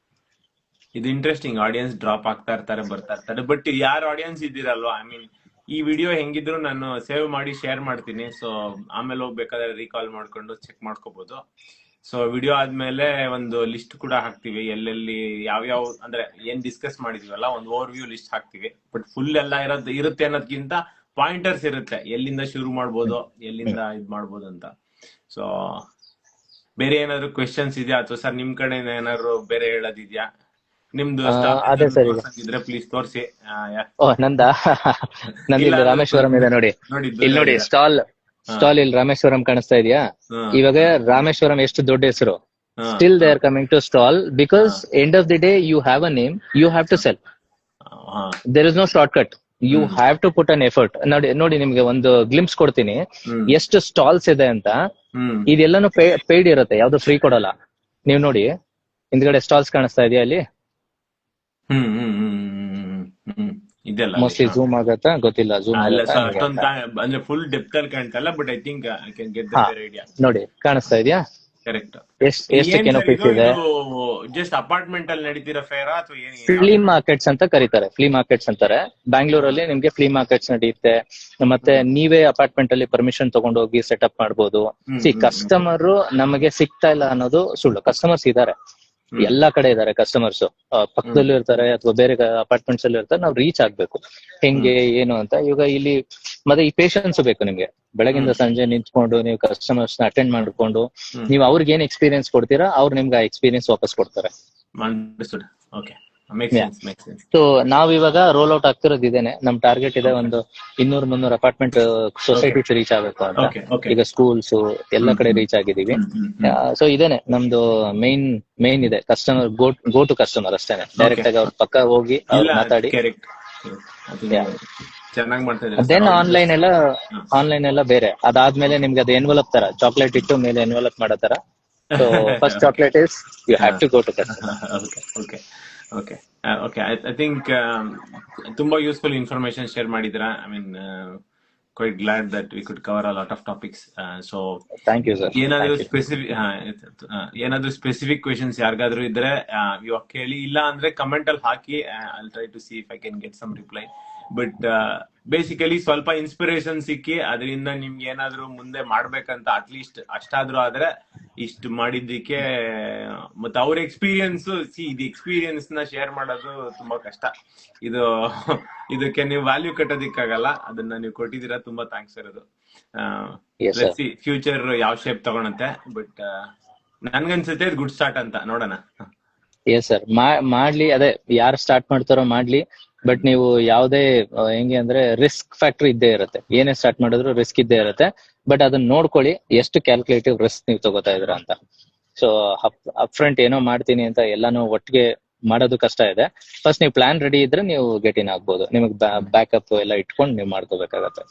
ಇದು ಇಂಟ್ರೆಸ್ಟಿಂಗ್, ಆಡಿಯನ್ಸ್ ಡ್ರಾಪ್ ಆಗ್ತಾ ಇರ್ತಾರೆ, ಬರ್ತಾ ಇರ್ತಾರೆ. ಬಟ್ ಯಾರು ಆಡಿಯನ್ಸ್ ಇದ್ದೀರಲ್ವಾ, ಐ ಮೀನ್ ಈ ವಿಡಿಯೋ ಹೆಂಗಿದ್ರು ನಾನು ಸೇವ್ ಮಾಡಿ ಶೇರ್ ಮಾಡ್ತೀನಿ. ಸೊ ಆಮೇಲೆ ಹೋಗ್ಬೇಕಾದ್ರೆ ರೀಕಾಲ್ ಮಾಡ್ಕೊಂಡು ಚೆಕ್ ಮಾಡ್ಕೋಬಹುದು. ಸೊ ವಿಡಿಯೋ ಆದ್ಮೇಲೆ ಒಂದು ಲಿಸ್ಟ್ ಕೂಡ ಹಾಕ್ತಿವಿ, ಎಲ್ಲೆಲ್ಲಿ ಯಾವ್ಯಾವ ಅಂದ್ರೆ ಏನ್ ಡಿಸ್ಕಸ್ ಮಾಡಿದೀವಲ್ಲ, ಒಂದು ಓವರ್ ವ್ಯೂ ಲಿಸ್ಟ್ ಹಾಕ್ತಿವಿ. ಬಟ್ ಫುಲ್ ಎಲ್ಲ ಇರುತ್ತೆ ಅನ್ನೋದಕ್ಕಿಂತ ಪಾಯಿಂಟರ್ಸ್ ಇರುತ್ತೆ, ಎಲ್ಲಿಂದ ಶುರು ಮಾಡ್ಬೋದು, ಎಲ್ಲಿಂದ ಇದ್ ಮಾಡ್ಬೋದು ಅಂತ. ಸೊ ಬೇರೆ ಏನಾದ್ರು ಕ್ವೆಶನ್ಸ್ ಇದೆಯಾ, ಅಥವಾ ಸರ್ ನಿಮ್ ಕಡೆ ಏನಾದ್ರು ಬೇರೆ ಹೇಳೋದಿದ್ಯಾ? ನಿಮ್ದು ಇದ್ರೆ ಪ್ಲೀಸ್ ತೋರಿಸಿ. ನಂದು ರಾಮೇಶ್ವರಂ ಇದೆ ನೋಡಿ, ಇಲ್ಲಿ ನೋಡಿ ಸ್ಟಾಲ್ ಇಲ್ಲಿ ರಾಮೇಶ್ವರಂ ಕಾಣಿಸ್ತಾ ಇದೆಯಾ? ಇವಾಗ ರಾಮೇಶ್ವರಂ ಎಷ್ಟು ದೊಡ್ಡ ಹೆಸರು, Still they are coming to stall because end of the day you have a name, you have to sell. There is no shortcut. You have to put an effort. ನೋಡಿ ನಿಮ್ಗೆ ಒಂದು ಗ್ಲಿಮ್ಸ್ ಕೊಡ್ತೀನಿ, ಎಷ್ಟು ಸ್ಟಾಲ್ಸ್ ಇದೆ ಅಂತ. ಇದೆಲ್ಲಾನು ಪೇಯ್ಡ್ ಇರುತ್ತೆ, ಯಾವ್ದು ಫ್ರೀ ಕೊಡಲ್ಲ. ನೀವ್ ನೋಡಿ ಹಿಂದ್ಗಡೆ ಸ್ಟಾಲ್ಸ್ ಕಾಣಿಸ್ತಾ ಇದೆಯಾ ಅಲ್ಲಿ? ಮೋಸ್ಟ್ಲಿ ಝೂಮ್ ಆಗತ್ತಾ ಗೊತ್ತಿಲ್ಲ. ಝೂಮ್ ಅಂದ್ರೆ ಫುಲ್ ಡೆಪ್ತ್ ಅಲ್ಲಿ ಕಾಣ್ತಲ್ಲ, but I think I can get the idea. ನೋಡಿ ಕಾಣಿಸ್ತಾ ಇದೆಯಾ? ಕರೆಕ್ಟ್. ಎಷ್ಟು ಕೆನೋಪೀಸ್ ಇದೆ? ಜಸ್ಟ್ ಅಪಾರ್ಟ್ಮೆಂಟ್ ಅಲ್ಲಿ ನಡೀತಿರೋ ಫೇರ್ ಅಥವಾ ಫ್ಲೀ ಮಾರ್ಕೆಟ್ಸ್ ಅಂತ ಕರೀತಾರೆ. ಫ್ಲೀ ಮಾರ್ಕೆಟ್ಸ್ ಅಂತಾರೆ. ಬ್ಯಾಂಗ್ಳೂರಲ್ಲಿ ನಿಮ್ಗೆ ಫ್ಲೀ ಮಾರ್ಕೆಟ್ಸ್ ನಡೆಯುತ್ತೆ. ಮತ್ತೆ ನೀವೇ ಅಪಾರ್ಟ್ಮೆಂಟ್ ಅಲ್ಲಿ ಪರ್ಮಿಷನ್ ತಗೊಂಡು ಹೋಗಿ ಸೆಟಪ್ ಮಾಡ್ಬೋದು. ಕಸ್ಟಮರ್ ನಮಗೆ ಸಿಗ್ತಾ ಇಲ್ಲ ಅನ್ನೋದು ಸುಳ್ಳು. ಕಸ್ಟಮರ್ಸ್ ಇದಾರೆ, ಎಲ್ಲಾ ಕಡೆ ಇದಾರೆ ಕಸ್ಟಮರ್ಸ್. ಪಕ್ಕದಲ್ಲೂ ಇರ್ತಾರೆ ಅಥವಾ ಬೇರೆ ಅಪಾರ್ಟ್ಮೆಂಟ್ಸ್ ಅಲ್ಲಿ ಇರ್ತಾರೆ. ನಾವು ರೀಚ್ ಆಗ್ಬೇಕು ಹೆಂಗೆ ಏನು ಅಂತ. ಇವಾಗ ಇಲ್ಲಿ ಮತ್ತೆ ಈ ಪೇಷನ್ಸ್ ಬೇಕು ನಿಮ್ಗೆ. ಬೆಳಗಿಂದ ಸಂಜೆ ನಿಂತ್ಕೊಂಡು ನೀವು ಕಸ್ಟಮರ್ಸ್ ನ ಅಟೆಂಡ್ ಮಾಡ್ಕೊಂಡು ನೀವು ಅವ್ರಿಗೆ ಏನ್ ಎಕ್ಸ್ಪೀರಿಯನ್ಸ್ ಕೊಡ್ತೀರಾ, ಅವ್ರು ನಿಮ್ಗೆ ಆ ಎಕ್ಸ್ಪೀರಿಯನ್ಸ್ ವಾಪಸ್ ಕೊಡ್ತಾರೆ. ಸೊ ನಾವ್ ಇವಾಗ ರೋಲ್ ಔಟ್ ಆಗ್ತಿರೋದು ಇದೇನೆ. ನಮ್ ಟಾರ್ಗೆಟ್ ಇದೆ ಒಂದು 200-300 ಅಪಾರ್ಟ್ಮೆಂಟ್ ಸೊಸೈಟೀಸ್ ರೀಚ್ ಆಗಬೇಕು ಅಂತ. ಈಗ ಸ್ಕೂಲ್ಸ್ ಎಲ್ಲ ಕಡೆ ರೀಚ್ ಆಗಿದೀವಿ. ಸೊ ಇದೇನೆ ನಮ್ದು ಮೇನ್ ಇದೆ. ಕಸ್ಟಮರ್ ಗೋ ಟು ಕಸ್ಟಮರ್ ಅಷ್ಟೇನೆ. ಡೈರೆಕ್ಟ್ ಆಗಿ ಅವ್ರ ಪಕ್ಕ ಹೋಗಿ ಅವ್ರು ಮಾತಾಡಿ. ದೆನ್ ಆನ್ಲೈನ್ ಎಲ್ಲ ಬೇರೆ. ಅದಾದ್ಮೇಲೆ ನಿಮ್ಗೆ ಅದು ಎನ್ವಲಪ್ ತರ ಚಾಕ್ಲೇಟ್ ಇಟ್ಟು ಮೇಲೆ ಎನ್ವಲಪ್ ಮಾಡೋ ತರ. So first chocolate is you have to go to customer. Okay I think ತುಂಬಾ ಯೂಸ್ಫುಲ್ ಇನ್ಫಾರ್ಮೇಶನ್ ಶೇರ್ ಮಾಡಿದ್ರಾ. I mean quite glad that we could cover a lot of topics. So thank you sir. ಏನಾದ್ರು ಸ್ಪೆಸಿಫಿಕ್ ಕ್ವೆಶನ್ಸ್ ಯಾರಿಗಾದ್ರೂ ಇದ್ರೆ ಇವಾಗ ಕೇಳಿ, ಇಲ್ಲ ಅಂದ್ರೆ ಕಮೆಂಟ್ ಅಲ್ಲಿ ಹಾಕಿ. I'll try to see if I can get some reply. But basically ಸ್ವಲ್ಪ ಇನ್ಸ್ಪಿರೇಷನ್ ಸಿಕ್ಕಿ ಅದರಿಂದ ನಿಮ್ಗೆ ಏನಾದ್ರು ಮುಂದೆ ಮಾಡ್ಬೇಕಂತ ಅಟ್ಲೀಸ್ಟ್ ಅಷ್ಟಾದ್ರೂ ಆದ್ರೆ ಇಷ್ಟು ಮಾಡಿದ್ದಕ್ಕೆ. ಮತ್ತೆ ಅವ್ರ ಎಕ್ಸ್ಪೀರಿಯನ್ಸ್ ಇದು ಎಕ್ಸ್ಪೀರಿಯನ್ಸ್ ನ ಶೇರ್ ಮಾಡೋದು ತುಂಬಾ ಕಷ್ಟ. ಇದಕ್ಕೆ ನೀವು ವ್ಯಾಲ್ಯೂ ಕಟ್ಟೋದಿಕ್ಕಾಗಲ್ಲ. ಅದನ್ನ ನೀವು ಕೊಟ್ಟಿದ್ದೀರಾ, ತುಂಬಾ ಥ್ಯಾಂಕ್ಸ್ ಇರೋದು. ಫ್ಯೂಚರ್ ಯಾವ ಶೇಪ್ ತಗೊಳತ್ತೆ, ಬಟ್ ನನ್ಗನ್ಸುತ್ತೆ ಇದು ಗುಡ್ ಸ್ಟಾರ್ಟ್ ಅಂತ. ನೋಡೋಣ. ಎಸ್ ಸರ್, ಮಾಡ್ಲಿ. ಅದೇ ಯಾರು ಸ್ಟಾರ್ಟ್ ಮಾಡ್ತಾರೋ ಮಾಡ್ಲಿ. ಬಟ್ ನೀವು ಯಾವ್ದೇ ಹೆಂಗೆ ಅಂದ್ರೆ ರಿಸ್ಕ್ ಫ್ಯಾಕ್ಟರ್ ಇದ್ದೇ ಇರುತ್ತೆ. ಏನೇ ಸ್ಟಾರ್ಟ್ ಮಾಡಿದ್ರು ರಿಸ್ಕ್ ಇದ್ದೇ ಇರುತ್ತೆ. ಬಟ್ ಅದನ್ನ ನೋಡ್ಕೊಳ್ಳಿ, ಎಷ್ಟು ಕ್ಯಾಲ್ಕುಲೇಟಿವ್ ರಿಸ್ಕ್ ನೀವು ತಗೋತಾ ಇದ್ರ ಅಂತ. ಸೊ ಅಪ್ ಫ್ರಂಟ್ ಏನೋ ಮಾಡ್ತೀನಿ ಅಂತ ಎಲ್ಲಾನು ಒಟ್ಟಿಗೆ ಮಾಡೋದು ಕಷ್ಟ ಇದೆ. ಫಸ್ಟ್ ನೀವು ಪ್ಲಾನ್ ರೆಡಿ ಇದ್ರೆ ನೀವು ಗೆಟ್ ಇನ್ ಆಗ್ಬೋದು. ನಿಮಗೆ ಬ್ಯಾಕಪ್ ಎಲ್ಲ ಇಟ್ಕೊಂಡು ನೀವು ಮಾಡ್ಕೋಬೇಕಾಗತ್ತೆ.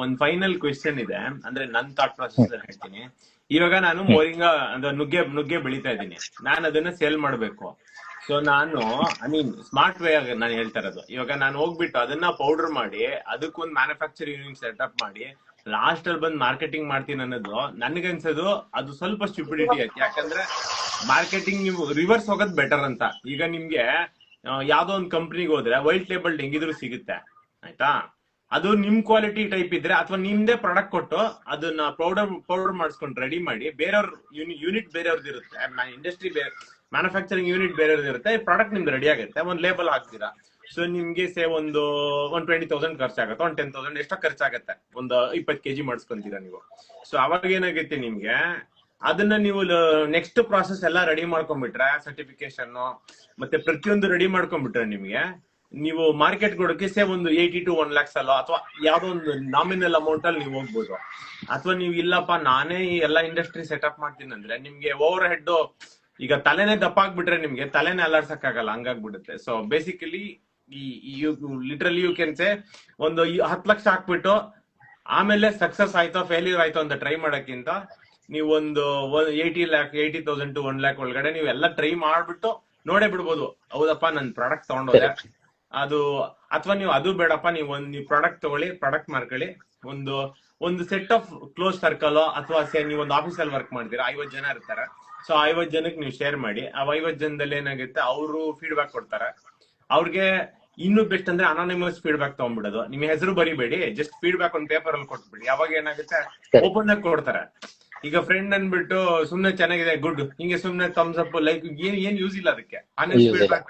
ಒಂದ್ ಫೈನಲ್ ಕ್ವೆಶ್ಚನ್ ಇದೆ, ಅಂದ್ರೆ ನನ್ ಥಾಟ್ ಪ್ರಾಸೆಸ್ ಹೇಳ್ತೀನಿ. ಇವಾಗ ನಾನು ಮೋರಿಂಗಾ ಅಂದ್ರೆ ನುಗ್ಗೆ ಬೆಳಿತಾ ಇದ್ದೀನಿ. ನಾನು ಅದನ್ನ ಸೇಲ್ ಮಾಡ್ಬೇಕು. ಸೊ ನಾನು ಐ ಮೀನ್ ಸ್ಮಾರ್ಟ್ ವೇ ಆಗಿ ನಾನು ಹೇಳ್ತಾ ಇರೋದು. ಇವಾಗ ನಾನು ಹೋಗ್ಬಿಟ್ಟು ಅದನ್ನ ಪೌಡರ್ ಮಾಡಿ ಅದಕ್ಕೊಂದು ಮ್ಯಾನುಫ್ಯಾಕ್ಚರಿಂಗ್ ಯೂನಿಟ್ ಸೆಟಪ್ ಮಾಡಿ ಲಾಸ್ಟ್ ಅಲ್ಲಿ ಬಂದು ಮಾರ್ಕೆಟಿಂಗ್ ಮಾಡ್ತೀನಿ ಅನ್ನೋದು ನನ್ಗನ್ಸೋದು ಅದು ಸ್ವಲ್ಪ ಸ್ಟುಪಿಡಿಟಿ ಆಯ್ತು. ಯಾಕಂದ್ರೆ ಮಾರ್ಕೆಟಿಂಗ್ ನೀವು ರಿವರ್ಸ್ ಹೋಗೋದು ಬೆಟರ್ ಅಂತ. ಈಗ ನಿಮ್ಗೆ ಯಾವ್ದೋ ಒಂದು ಕಂಪ್ನಿಗೆ ಹೋದ್ರೆ ವೈಟ್ ಲೇಬಲ್ ಹೆಂಗಿದ್ರು ಸಿಗುತ್ತೆ, ಆಯ್ತಾ? ಅದು ನಿಮ್ ಕ್ವಾಲಿಟಿ ಟೈಪ್ ಇದ್ರೆ ಅಥವಾ ನಿಮ್ದೇ ಪ್ರಾಡಕ್ಟ್ ಕೊಟ್ಟು ಅದನ್ನ ಪೌಡರ್ ಮಾಡಿಸ್ಕೊಂಡು ರೆಡಿ ಮಾಡಿ ಬೇರೆಯವ್ರ ಯೂನಿಟ್ ಬೇರೆಯವ್ರದ್ದು ಇರುತ್ತೆ. ಇಂಡಸ್ಟ್ರಿ ಮ್ಯಾನುಫ್ಯಾಕ್ಚರಿಂಗ್ ಯೂನಿಟ್ ಬೇರೆಯವ್ರದ್ದು ಇರುತ್ತೆ. ಪ್ರಾಡಕ್ಟ್ ನಿಮ್ದು ರೆಡಿ ಆಗುತ್ತೆ. ಒಂದು ಲೇಬಲ್ ಹಾಕ್ತೀರಾ. ಸೊ ನಿಮ್ಗೆ ಒಂದು 20,000 ಖರ್ಚಾಗತ್ತೆ, 10,000 ಎಷ್ಟೋ ಖರ್ಚಾಗತ್ತೆ. ಒಂದು 20 kg ಮಾಡಿಸ್ಕೊಂತೀರಾ ನೀವು. ಸೊ ಅವಾಗ ಏನಾಗುತ್ತೆ ನಿಮ್ಗೆ, ಅದನ್ನ ನೀವು ನೆಕ್ಸ್ಟ್ ಪ್ರಾಸೆಸ್ ಎಲ್ಲ ರೆಡಿ ಮಾಡ್ಕೊಂಡ್ಬಿಟ್ರೆ, ಸರ್ಟಿಫಿಕೇಶನ್ ಮತ್ತೆ ಪ್ರತಿಯೊಂದು ರೆಡಿ ಮಾಡ್ಕೊಂಡ್ಬಿಟ್ರೆ ನಿಮ್ಗೆ ನೀವು ಮಾರ್ಕೆಟ್ ಕೊಡೋಕೆ ಒಂದು 80 to 1 lakhs ಅಲ್ಲ ಅಥವಾ ಯಾವ್ದೋ ಒಂದು ನಾಮಿನಲ್ ಅಮೌಂಟ್ ಅಲ್ಲಿ ನೀವು ಹೋಗ್ಬೋದು. ಅಥವಾ ನೀವು ಇಲ್ಲಪ್ಪ ನಾನೇ ಈ ಎಲ್ಲಾ ಇಂಡಸ್ಟ್ರಿ ಸೆಟಪ್ ಮಾಡ್ತೀನಿ ಅಂದ್ರೆ ನಿಮ್ಗೆ ಓವರ್ ಹೆಡ್ ಈಗ ತಲೆನೇ ದಪ್ಪ ಆಗ್ಬಿಟ್ರೆ ನಿಮ್ಗೆ ತಲೆನೇ ಅಲ್ಲಾಡ್ಸಕ್ಕಾಗಲ್ಲ, ಹಂಗಾಗ್ಬಿಡುತ್ತೆ. So basically literally you can say ಒಂದು 10 ಲಕ್ಷ ಹಾಕ್ಬಿಟ್ಟು ಆಮೇಲೆ ಸಕ್ಸಸ್ ಆಯ್ತೋ ಫೇಲ್ಯೂರ್ ಆಯ್ತೋ ಅಂತ ಟ್ರೈ ಮಾಡಕ್ಕಿಂತ ನೀವು ಒಂದು 80,000 to 1 lakh ಒಳಗಡೆ ನೀವು ಎಲ್ಲ ಟ್ರೈ ಮಾಡ್ಬಿಟ್ಟು ನೋಡೇ ಬಿಡ್ಬೋದು. ಹೌದಪ್ಪ ನನ್ ಪ್ರಾಡಕ್ಟ್ ತಗೊಂಡೋದೆ ಅದು, ಅಥವಾ ನೀವು ಅದು ಬೇಡಪ್ಪ ನೀವು ಪ್ರಾಡಕ್ಟ್ ತಗೊಳ್ಳಿ, ಪ್ರಾಡಕ್ಟ್ ಮಾಡ್ಕೊಳ್ಳಿ. ಒಂದು ಸೆಟ್ ಆಫ್ ಕ್ಲೋಸ್ ಸರ್ಕಲ್ ಅಥವಾ ನೀವು ಒಂದು ಆಫೀಸಲ್ಲಿ ವರ್ಕ್ ಮಾಡ್ತೀರಾ, 50 ಜನ ಇರ್ತಾರೆ. ಸೊ 50 ಜನಕ್ಕೆ ನೀವು ಶೇರ್ ಮಾಡಿ. ಆ 50 ಜನದಲ್ಲಿ ಏನಾಗುತ್ತೆ, ಅವರು ಫೀಡ್ಬ್ಯಾಕ್ ಕೊಡ್ತಾರೆ. ಅವ್ರಿಗೆ ಇನ್ನೂ ಬೆಸ್ಟ್ ಅಂದ್ರೆ ಅನಾನಿಮಸ್ ಫೀಡ್ಬ್ಯಾಕ್ ತಗೊಂಡ್ಬಿಡೋದು. ನಿಮ್ ಹೆಸರು ಬರಿಬೇಡಿ, ಜಸ್ಟ್ ಫೀಡ್ಬ್ಯಾಕ್ ಒಂದು ಪೇಪರ್ ಅಲ್ಲಿ ಕೊಟ್ಬಿಡಿ. ಅವಾಗ ಏನಾಗುತ್ತೆ, ಓಪನ್ ಆಗಿ ಕೊಡ್ತಾರೆ. ಈಗ ಫ್ರೆಂಡ್ ಅನ್ಬಿಟ್ಟು ಸುಮ್ನೆ ಚೆನ್ನಾಗಿದೆ ಗುಡ್ ಹಿಂಗೆ ಸುಮ್ನೆ ಥಮ್ಸ್ ಅಪ್ ಲೈಕ್ ಏನ್ ಯೂಸ್ ಇಲ್ಲ ಅದಕ್ಕೆ. ಆನೆಸ್ಟ್ ಫೀಡ್ಬ್ಯಾಕ್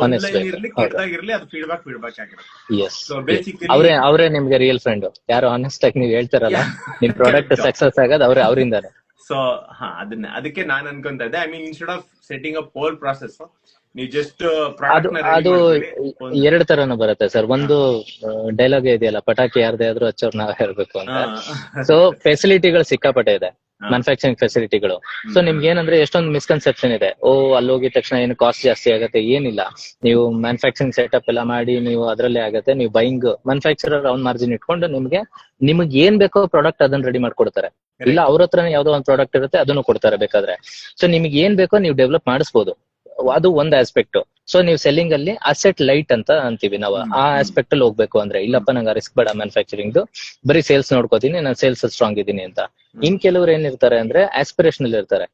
ಒಂದ್ ಲೈನ್ ಇರ್ಲಿ ಕೆಟ್ಟದಾಗಿರ್ಲಿ ಅದು ಫೀಡ್ಬ್ಯಾಕ್ ಆಗಿರುತ್ತೆ. ಸೊ ಬೇಸಿಕಲಿ ಅವರೇ ನಿಮ್ಗೆ ರಿಯಲ್ ಫ್ರೆಂಡ್. ಯಾರು ಆನೆಸ್ಟ್ ಆಗಿ ನೀವು ಹೇಳ್ತಾರಲ್ಲ ನಿಮ್ ಪ್ರಾಡಕ್ಟ್ ಸಕ್ಸಸ್ ಆಗೋದು ಅವರಿಂದಾನೆ. ಸೊ ಅದಕ್ಕೆ ನಾನ್ ಅನ್ಕೊಂತ ಇದ್ದೆ. I mean instead of setting up hole process, ನೀವು ಜಸ್ಟ್ ಅದು ಪ್ರಾಡಕ್ಟ್ ನ ರೆಡಿ ಅದು ಮಾಡ್ಕೊಳ್ಳಿ. ಒಂದು ಎರಡ್ ತರನು ಬರುತ್ತೆ ಸರ್. ಒಂದು ಡೈಲಾಗ್ ಇದೆಯಲ್ಲ, ಪಟಾಕಿ ಯಾರ್ದೇ ಆದ್ರೂ ಹಚ್ಚೋರ್ ನಾವೇ ಇರ್ಬೇಕು ಅಂತ. ಸೊ ಫೆಸಿಲಿಟಿಗಳು ಸಿಕ್ಕಾಪಟ್ಟೆ ಇದೆ, ಮ್ಯಾನುಫ್ಯಾಕ್ಚರಿಂಗ್ ಫೆಸಿಲಿಟಿಗಳು. ಸೊ ನಿಮ್ಗೆ ಏನಂದ್ರೆ ಎಷ್ಟೊಂದು ಮಿಸ್ಕನ್ಸೆಪ್ಷನ್ ಇದೆ. ಅಲ್ಲಿ ಹೋಗಿದ ತಕ್ಷಣ ಏನು ಕಾಸ್ಟ್ ಜಾಸ್ತಿ ಆಗುತ್ತೆ, ಏನಿಲ್ಲ. ನೀವು ಮ್ಯಾನುಫ್ಯಾಕ್ಚರಿಂಗ್ ಸೆಟಪ್ ಎಲ್ಲ ಮಾಡಿ ನೀವು ಅದರಲ್ಲೇ ಆಗುತ್ತೆ. ನೀವು ಬೈಂಗ್ ಮ್ಯಾನುಫ್ಯಾಕ್ಚರರ್ ಅವ್ನ್ ಮಾರ್ಜಿನ್ ಇಟ್ಕೊಂಡು ನಿಮ್ಗೆ ಏನ್ ಬೇಕೋ ಪ್ರಾಡಕ್ಟ್ ಅದನ್ನ ರೆಡಿ ಮಾಡ್ಕೊಡ್ತಾರೆ. ಇಲ್ಲ ಅವ್ರ ಹತ್ರನೇ ಯಾವ್ದೋ ಒಂದು ಪ್ರಾಡಕ್ಟ್ ಇರುತ್ತೆ, ಅದನ್ನು ಕೊಡ್ತಾರೆ ಬೇಕಾದ್ರೆ. ಸೊ ನಿಮ್ಗೆ ಏನ್ ಬೇಕೋ ನೀವು ಡೆವಲಪ್ ಮಾಡಿಸ್ಬೋದು. ಅದು ಒಂದ್ ಆಸ್ಪೆಕ್ಟ್. ಸೊ ನೀವು ಸೆಲ್ಲಿಂಗ್ ಅಲ್ಲಿ ಅಸೆಟ್ ಲೈಟ್ ಅಂತ ಅಂತೀವಿ ನಾವು. ಆ ಆಸ್ಪೆಕ್ಟ್ ಅಲ್ಲಿ ಹೋಗ್ಬೇಕು ಅಂದ್ರೆ, ಇಲ್ಲಪ್ಪ ನಂಗೆ ರಿಸ್ಕ್ ಬೇಡ ಮ್ಯಾನುಫ್ಯಾಕ್ಚರಿಂಗ್, ಬರೀ ಸೇಲ್ಸ್ ನೋಡ್ಕೋತೀನಿ, ನಾನು ಸೇಲ್ಸ್ ಸ್ಟ್ರಾಂಗ್ ಇದೀನಿ ಅಂತ. ಇನ್ ಕೆಲವ್ರು ಏನಿರ್ತಾರೆ ಅಂದ್ರೆ ಆಸ್ಪಿರೇಷನಲ್ ಇರ್ತಾರೆ.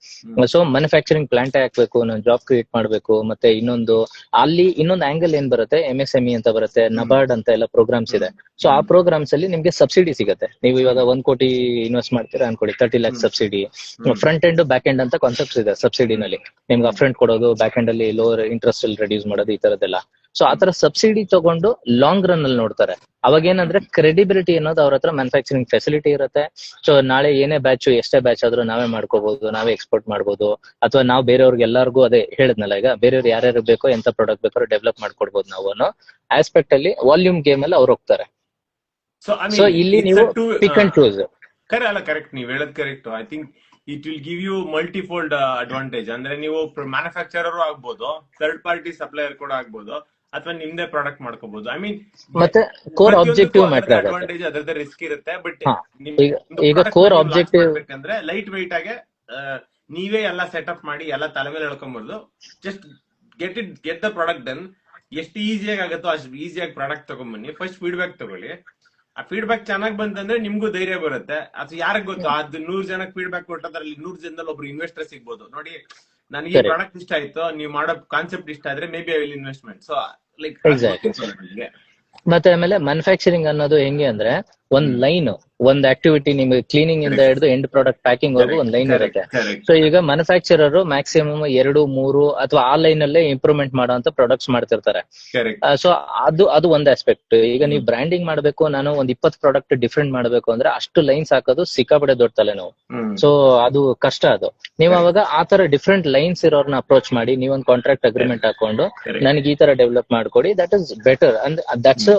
ಸೊ ಮ್ಯಾನುಫ್ಯಾಕ್ಚರಿಂಗ್ ಪ್ಲಾಂಟ್ ಹಾಕ್ಬೇಕು, ನಾನು ಜಾಬ್ ಕ್ರಿಯೇಟ್ ಮಾಡ್ಬೇಕು. ಮತ್ತೆ ಇನ್ನೊಂದು ಆಂಗಲ್ ಏನ್ ಬರುತ್ತೆ, MSME ಅಂತ ಬರುತ್ತೆ, ನಬಾರ್ಡ್ ಅಂತ ಎಲ್ಲ ಪ್ರೋಗ್ರಾಮ್ಸ್ ಇದೆ. ಸೊ ಆ ಪ್ರೋಗ್ರಾಮ್ಸ್ ಅಲ್ಲಿ ನಿಮ್ಗೆ ಸಬ್ಸಿಡಿ ಸಿಗುತ್ತೆ. ನೀವು ಇವಾಗ 1 ಕೋಟಿ ಇನ್ವೆಸ್ಟ್ ಮಾಡ್ತೀರಾ ಅನ್ಕೊಳ್ಳಿ, 30 lakhs subsidy. Front end back end ಅಂತ ಕಾನ್ಸೆಪ್ಟ್ಸ್ ಇದೆ ಸಬ್ಸಿಡಿನಲ್ಲಿ. ನಿಮ್ಗೆ ಅಪ್ಫ್ರಂಟ್ ಕೊಡೋದು, ಬ್ಯಾಕ್ ಎಂಡ್ ಅಲ್ಲಿ ಲೋವರ್ ಇಂಟ್ರೆಸ್ಟ್ ಅಲ್ಲಿ ರೆಡ್ಯೂಸ್ ಮಾಡೋದು, ಈ ತರದೆಲ್ಲ. ಸೊ ಆತರ ಸಬ್ಸಿಡಿ ತಗೊಂಡು ಲಾಂಗ್ ರನ್ ಅಲ್ಲಿ ನೋಡ್ತಾರೆ. ಅವಾಗ ಏನಂದ್ರೆ ಕ್ರೆಡಿಬಿಲಿಟಿ ಅನ್ನೋದು ಅವ್ರ ಹತ್ರ ಮ್ಯಾನುಫ್ಯಾಕ್ಚರಿಂಗ್ ಫೆಸಿಲಿಟಿ ಇರುತ್ತೆ. ಸೊ ನಾಳೆ ಏನೇ ಬ್ಯಾಚ್, ಎಷ್ಟೇ ಬ್ಯಾಚ್ ಆದ್ರೂ ನಾವೇ ಮಾಡ್ಕೋಬಹುದು, ನಾವೇ ಎಕ್ಸ್ಪೋರ್ಟ್ ಮಾಡ್ಬೋದು. ಅಥವಾ ನಾವು ಬೇರೆಯವ್ರಿಗೆ ಎಲ್ಲರಿಗೂ, ಅದೇ ಹೇಳಿದ್ನಲ್ಲ ಈಗ, ಬೇರೆಯವ್ರು ಯಾರ್ಯಾರು ಬೇಕೋ, ಎಂತ ಪ್ರಾಡಕ್ಟ್ ಬೇಕೋ ಡೆವಲಪ್ ಮಾಡ್ಕೊಡ್ಬೋದು ನಾವು ಅನ್ನೋ ಆಸ್ಪೆಕ್ಟ್ ಅಲ್ಲಿ ವಾಲ್ಯೂಮ್ ಗೇಮ್ ಅಲ್ಲಿ ಅವ್ರು ಹೋಗ್ತಾರೆ. ಸೊ ಇಲ್ಲಿ ನೀವು ಪಿಕ್ ಅಂಡ್ ಚೂಸ್. ಕರೆಕ್ಟ್, ನೀವ್ ಹೇಳದ್ correct. I think it will give you multifold advantage. ಅಂದ್ರೆ ನೀವು ಮ್ಯಾನುಫ್ಯಾಕ್ಚರರ್ ಆಗ್ಬೋದು, ಥರ್ಡ್ ಪಾರ್ಟಿ ಸಪ್ಲೈಯರ್ ಕೂಡ ಆಗ್ಬೋದು, ಅಥವಾ ನಿಮ್ದೇ ಪ್ರಾಡಕ್ಟ್ ಮಾಡ್ಕೋಬಹುದು. ಐ ಮೀನ್ ಮತ್ತೆ ಕೋರ್ ಆಬ್ಜೆಕ್ಟಿವ್ ಮ್ಯಾಟರ್ ಆಗುತ್ತೆ. ಅಡ್ವಾಂಟೇಜ್ ಅದರದ್ದೇ ರಿಸ್ಕ್ ಇರುತ್ತೆ. ಬಟ್ ಈಗ ಕೋರ್ ಆಬ್ಜೆಕ್ಟಿವ್ ಬೇಕಂದ್ರೆ ಲೈಟ್ ವೈಟ್ ಆಗಿ ನೀವೇ ಎಲ್ಲ ಸೆಟಪ್ ಮಾಡಿ ಎಲ್ಲ ತಲೆ ಮೇಲೆ ಹೇಳ್ಕೊಂಬರ್ದು, just get the product done. ಎಷ್ಟು ಈಸಿಯಾಗಿ ಆಗುತ್ತೋ ಅಷ್ಟು ಈಸಿಯಾಗಿ ಪ್ರಾಡಕ್ಟ್ ತಗೊಂಡ್ಬನ್ನಿ. ಫಸ್ಟ್ ಫೀಡ್ಬ್ಯಾಕ್ ತಗೊಳ್ಳಿ. ಆ ಫೀಡ್ಬ್ಯಾಕ್ ಚೆನ್ನಾಗಿ ಬಂತಂದ್ರೆ ನಿಮ್ಗೂ ಧೈರ್ಯ ಬರುತ್ತೆ. ಅದು ಯಾರಿಗ್ ಗೊತ್ತು, ಅದು 100 ಜನಕ್ಕೆ ಫೀಡ್ಬ್ಯಾಕ್ ಕೊಟ್ಟದ್ರಲ್ಲಿ 100 ಜನದಲ್ಲಿ ಒಬ್ರು ಇನ್ವೆಸ್ಟರ್ ಸಿಗ್ಬೋದು. ನೋಡಿ, ನನಗೆ ಈ ಪ್ರಾಡಕ್ಟ್ ಇಷ್ಟ ಆಯ್ತು, ನೀವು ಮಾಡೋ ಕಾನ್ಸೆಪ್ಟ್ ಇಷ್ಟ ಆದ್ರೆ may be I will investment. So like ಮತ್ತೆ ಆಮೇಲೆ ಮ್ಯಾನುಫ್ಯಾಕ್ಚರಿಂಗ್ ಅನ್ನೋದು ಹೆಂಗೆ ಅಂದ್ರೆ, ಒಂದ್ ಲೈನ್, ಒಂದ್ ಆಕ್ಟಿವಿಟಿ, ನಿಮ್ಗೆ ಕ್ಲೀನಿಂಗ್ ಇಂದ ಹಿಡಿದು ಎಂಡ್ ಪ್ರಾಡಕ್ಟ್ ಪ್ಯಾಕಿಂಗ್ ವರೆಗೂ ಒಂದ್ ಲೈನ್ ಇರುತ್ತೆ. ಸೊ ಈಗ ಮ್ಯಾನುಫ್ಯಾಕ್ಚರರ್ ಮ್ಯಾಕ್ಸಿಮಮ್ 2-3 ಅಥವಾ ಆ ಲೈನ್ ಅಲ್ಲೇ ಇಂಪ್ರೂವ್ಮೆಂಟ್ ಮಾಡುವಂತ ಪ್ರಾಡಕ್ಟ್ಸ್ ಮಾಡ್ತಿರ್ತಾರೆ. ಸೊ ಅದು ಒಂದ್ ಆಸ್ಪೆಕ್ಟ್. ಈಗ ನೀವು ಬ್ರ್ಯಾಂಡಿಂಗ್ ಮಾಡ್ಬೇಕು, ನಾನು ಒಂದ್ 20 ಪ್ರಾಡಕ್ಟ್ ಡಿಫ್ರೆಂಟ್ ಮಾಡ್ಬೇಕು ಅಂದ್ರೆ ಅಷ್ಟು ಲೈನ್ಸ್ ಹಾಕೋದು ಸಿಕ್ಕಾಪಡೆ ದೊಡ್ಡ ತಲೆ ನೋವು. ಸೊ ಅದು ಕಷ್ಟ. ಅದು ನೀವು ಅವಾಗ ಆ ತರ ಡಿಫ್ರೆಂಟ್ ಲೈನ್ಸ್ ಇರೋರ್ನ ಅಪ್ರೋಚ್ ಮಾಡಿ, ನೀವೊಂದು ಕಾಂಟ್ರಾಕ್ಟ್ ಅಗ್ರಿಮೆಂಟ್ ಹಾಕೊಂಡು ನನಗೆ ಈ ತರ ಡೆವಲಪ್ ಮಾಡ್ಕೊಡಿ, that is better. And that's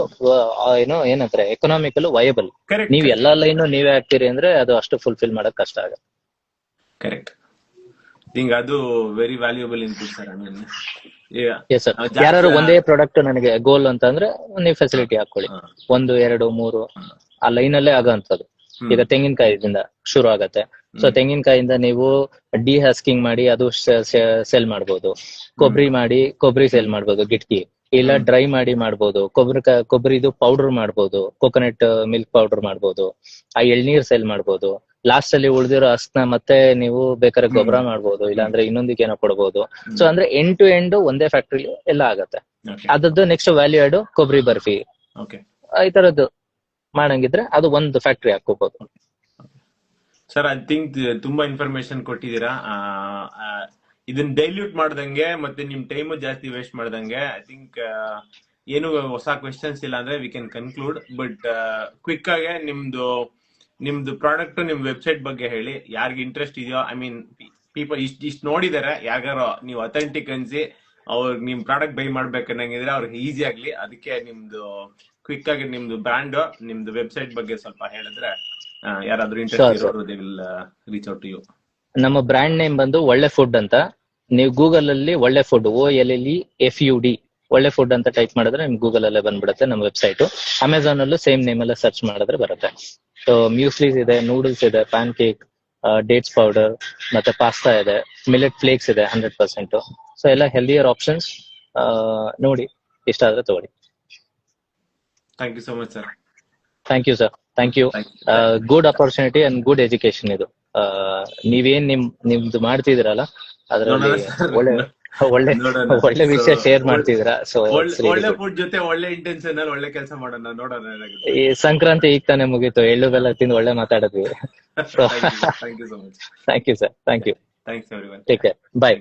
ಏನಂತಾರೆ, ಎಕನಾಮಿಕಲ್ ವಯಬಲ್. ನೀವು ಎಲ್ಲಾ ಲೈನ್ ನೀವೇ ಹಾಕ್ತೀರಿ ಅಂದ್ರೆ ಅದು ಅಷ್ಟು ಫುಲ್ಫಿಲ್ ಮಾಡಕ್ ಕಷ್ಟ ಆಗುತ್ತೆ. ಕರೆಕ್ಟ್. ಅದು ವೆರಿ ವ್ಯಾಲ್ಯೂಬಲ್ ಇನ್ಪುಟ್ ಸರ್. ಯಾರು ಒಂದೇ ಪ್ರಾಡಕ್ಟ್ ನನಗೆ ಗೋಲ್ ಅಂತ ಅಂದ್ರೆ ನೀವು ಫೆಸಿಲಿಟಿ ಹಾಕೊಳ್ಳಿ, 1, 2, 3 ಆ ಲೈನ್ ಅಲ್ಲೇ ಆಗೋಂಥದ್ದು. ಈಗ ತೆಂಗಿನಕಾಯಿದಿಂದ ಶುರು ಆಗತ್ತೆ. ಸೊ ತೆಂಗಿನಕಾಯಿಂದ ನೀವು ಡಿಹಸ್ಕಿಂಗ್ ಮಾಡಿ ಅದು ಸೆಲ್ ಮಾಡ್ಬೋದು, ಕೊಬ್ಬರಿ ಸೆಲ್ ಮಾಡ್ಬೋದು, ಗಿಟ್ಕಿ ಇಲ್ಲ ಡ್ರೈ ಮಾಡಿ ಮಾಡ್ಬೋದು, ಕೊಬ್ಬರಿದು ಪೌಡರ್ ಮಾಡ್ಬೋದು, ಕೊಕೊನಟ್ ಮಿಲ್ಕ್ ಪೌಡರ್ ಮಾಡ್ಬೋದು, ಆ ಎಳ್ನೀರ್ ಸೆಲ್ ಮಾಡ್ಬೋದು. ಲಾಸ್ಟ್ ಅಲ್ಲಿ ಉಳಿದಿರೋ ಹಸ್ನ ಮತ್ತೆ ನೀವು ಬೇಕಾದ್ರೆ ಗೊಬ್ಬರ ಮಾಡ್ಬೋದು, ಇಲ್ಲಾಂದ್ರೆ ಇನ್ನೊಂದಿಗೆ ಏನೋ ಕೊಡ್ಬೋದು. ಸೊ ಅಂದ್ರೆ ಎಂಡ್ ಟು ಎಂಡ್ ಒಂದೇ ಫ್ಯಾಕ್ಟ್ರಿ ಎಲ್ಲ ಆಗತ್ತೆ. ಅದದ್ದು ನೆಕ್ಸ್ಟ್ ವ್ಯಾಲ್ಯೂ ಆಡ್ ಕೊಬ್ಬರಿ ಬರ್ಫಿ ಈ ತರದ್ದು ಮಾಡಂಗಿದ್ರೆ ಅದು ಒಂದು ಫ್ಯಾಕ್ಟ್ರಿ ಹಾಕೋಬಹುದು. ಸರ್, ಐ ಥಿಂಕ್ ತುಂಬಾ ಇನ್ಫಾರ್ಮೇಶನ್ ಕೊಟ್ಟಿದ್ದೀರಾ. ಇದನ್ನ ಡೈಲ್ಯೂಟ್ ಮಾಡ್ದಂಗೆ ಮತ್ತೆ ನಿಮ್ ಟೈಮ್ ಜಾಸ್ತಿ ವೇಸ್ಟ್ ಮಾಡ್ದಂಗೆ. ಐ ಥಿಂಕ್ ಏನು ಹೊಸ ಕ್ವೆಶನ್ಸ್ ಇಲ್ಲ ಅಂದ್ರೆ we can conclude. But quick ಆಗಿ ನಿಮ್ದು ಪ್ರಾಡಕ್ಟ್, ನಿಮ್ ವೆಬ್ಸೈಟ್ ಬಗ್ಗೆ ಹೇಳಿ. ಯಾರಿಗೆ ಇಂಟ್ರೆಸ್ಟ್ ಇದೆಯೋ, ಐ ಮೀನ್ ಪೀಪಲ್ ಇಷ್ಟ ನೋಡಿದಾರೆ, ಯಾರು ನೀವು ಅಥೆಂಟಿಕ್ ಅನ್ಸಿ ಅವ್ರಿಗೆ ನಿಮ್ ಪ್ರಾಡಕ್ಟ್ ಬೈ ಮಾಡ್ಬೇಕನ್ನಂಗಿದ್ರೆ ಅವ್ರಿಗೆ ಈಸಿ ಆಗ್ಲಿ. ಅದಕ್ಕೆ ನಿಮ್ದು ಕ್ವಿಕ್ ಆಗಿ ನಿಮ್ದು ಬ್ರ್ಯಾಂಡ್, ನಿಮ್ದು ವೆಬ್ಸೈಟ್ ಬಗ್ಗೆ ಸ್ವಲ್ಪ ಹೇಳಿದ್ರೆ ಯಾರಾದ್ರೂ ಇಂಟ್ರೆಸ್ಟ್ ಇರೋರು they will reach out to you. ನಮ್ಮ ಬ್ರ್ಯಾಂಡ್ ನೇಮ್ ಬಂದು ಒಳ್ಳೆ ಫುಡ್ ಅಂತ. ನೀವು ಗೂಗಲ್ ಅಲ್ಲಿ Olle food, OLLEFUD Olle food ಅಂತ ಟೈಪ್ ಮಾಡಿದ್ರೆ ನಿಮ್ ಗೂಗಲ್ ಅಲ್ಲೇ ಬಂದ್ಬಿಡುತ್ತೆ ನಮ್ಮ ವೆಬ್ಸೈಟ್. ಅಮೆಝಾನ್ ಅಲ್ಲೂ ಸೇಮ್ ನೇಮ್ ಎಲ್ಲ ಸರ್ಚ್ ಮಾಡಿದ್ರೆ ಬರುತ್ತೆ. ಸೊ ಮ್ಯೂಸ್ಲೀಸ್ ಇದೆ, ನೂಡಲ್ಸ್ ಇದೆ, ಪ್ಯಾನ್ ಕೇಕ್, ಡೇಟ್ಸ್ ಪೌಡರ್, ಮತ್ತೆ ಪಾಸ್ತಾ ಇದೆ, ಮಿಲೆಟ್ ಫ್ಲೇಕ್ಸ್ ಇದೆ 100%. ಸೊ ಎಲ್ಲ ಹೆಲ್ದಿಯರ್ ಆಪ್ಷನ್ಸ್. ನೋಡಿ, ಇಷ್ಟ ಆದ್ರೆ ತಗೊಳ್ಳಿ. Thank you so much sir. Thank you sir, thank you. Good opportunity and good education ಇದು. ನೀವೇನ್ ನಿಮ್ದು ಮಾಡ್ತಿದಿರಲ್ಲ ಅದ್ರಲ್ಲಿ ಒಳ್ಳೆ ವಿಷಯ ಶೇರ್ ಮಾಡ್ತಿದ್ದೀರಾ. ಸೊ ಒಳ್ಳೆ ಫುಡ್ ಜೊತೆ ಒಳ್ಳೆ ಇಂಟೆನ್ಷನ್ ಅಲ್ಲಿ ಒಳ್ಳೆ ಕೆಲಸ ಮಾಡೋಣ, ನೋಡೋಣ. ಈ ಸಂಕ್ರಾಂತಿ ಈಗ ತಾನೇ ಮುಗೀತು, ಎಳ್ಳು ಬೆಲ್ಲ ತಿಂದು ಒಳ್ಳೆ ಮಾತಾಡಿದ್ವಿ. Thank you so much. Thank you sir, thank you. Thanks everyone. Take care. Bye.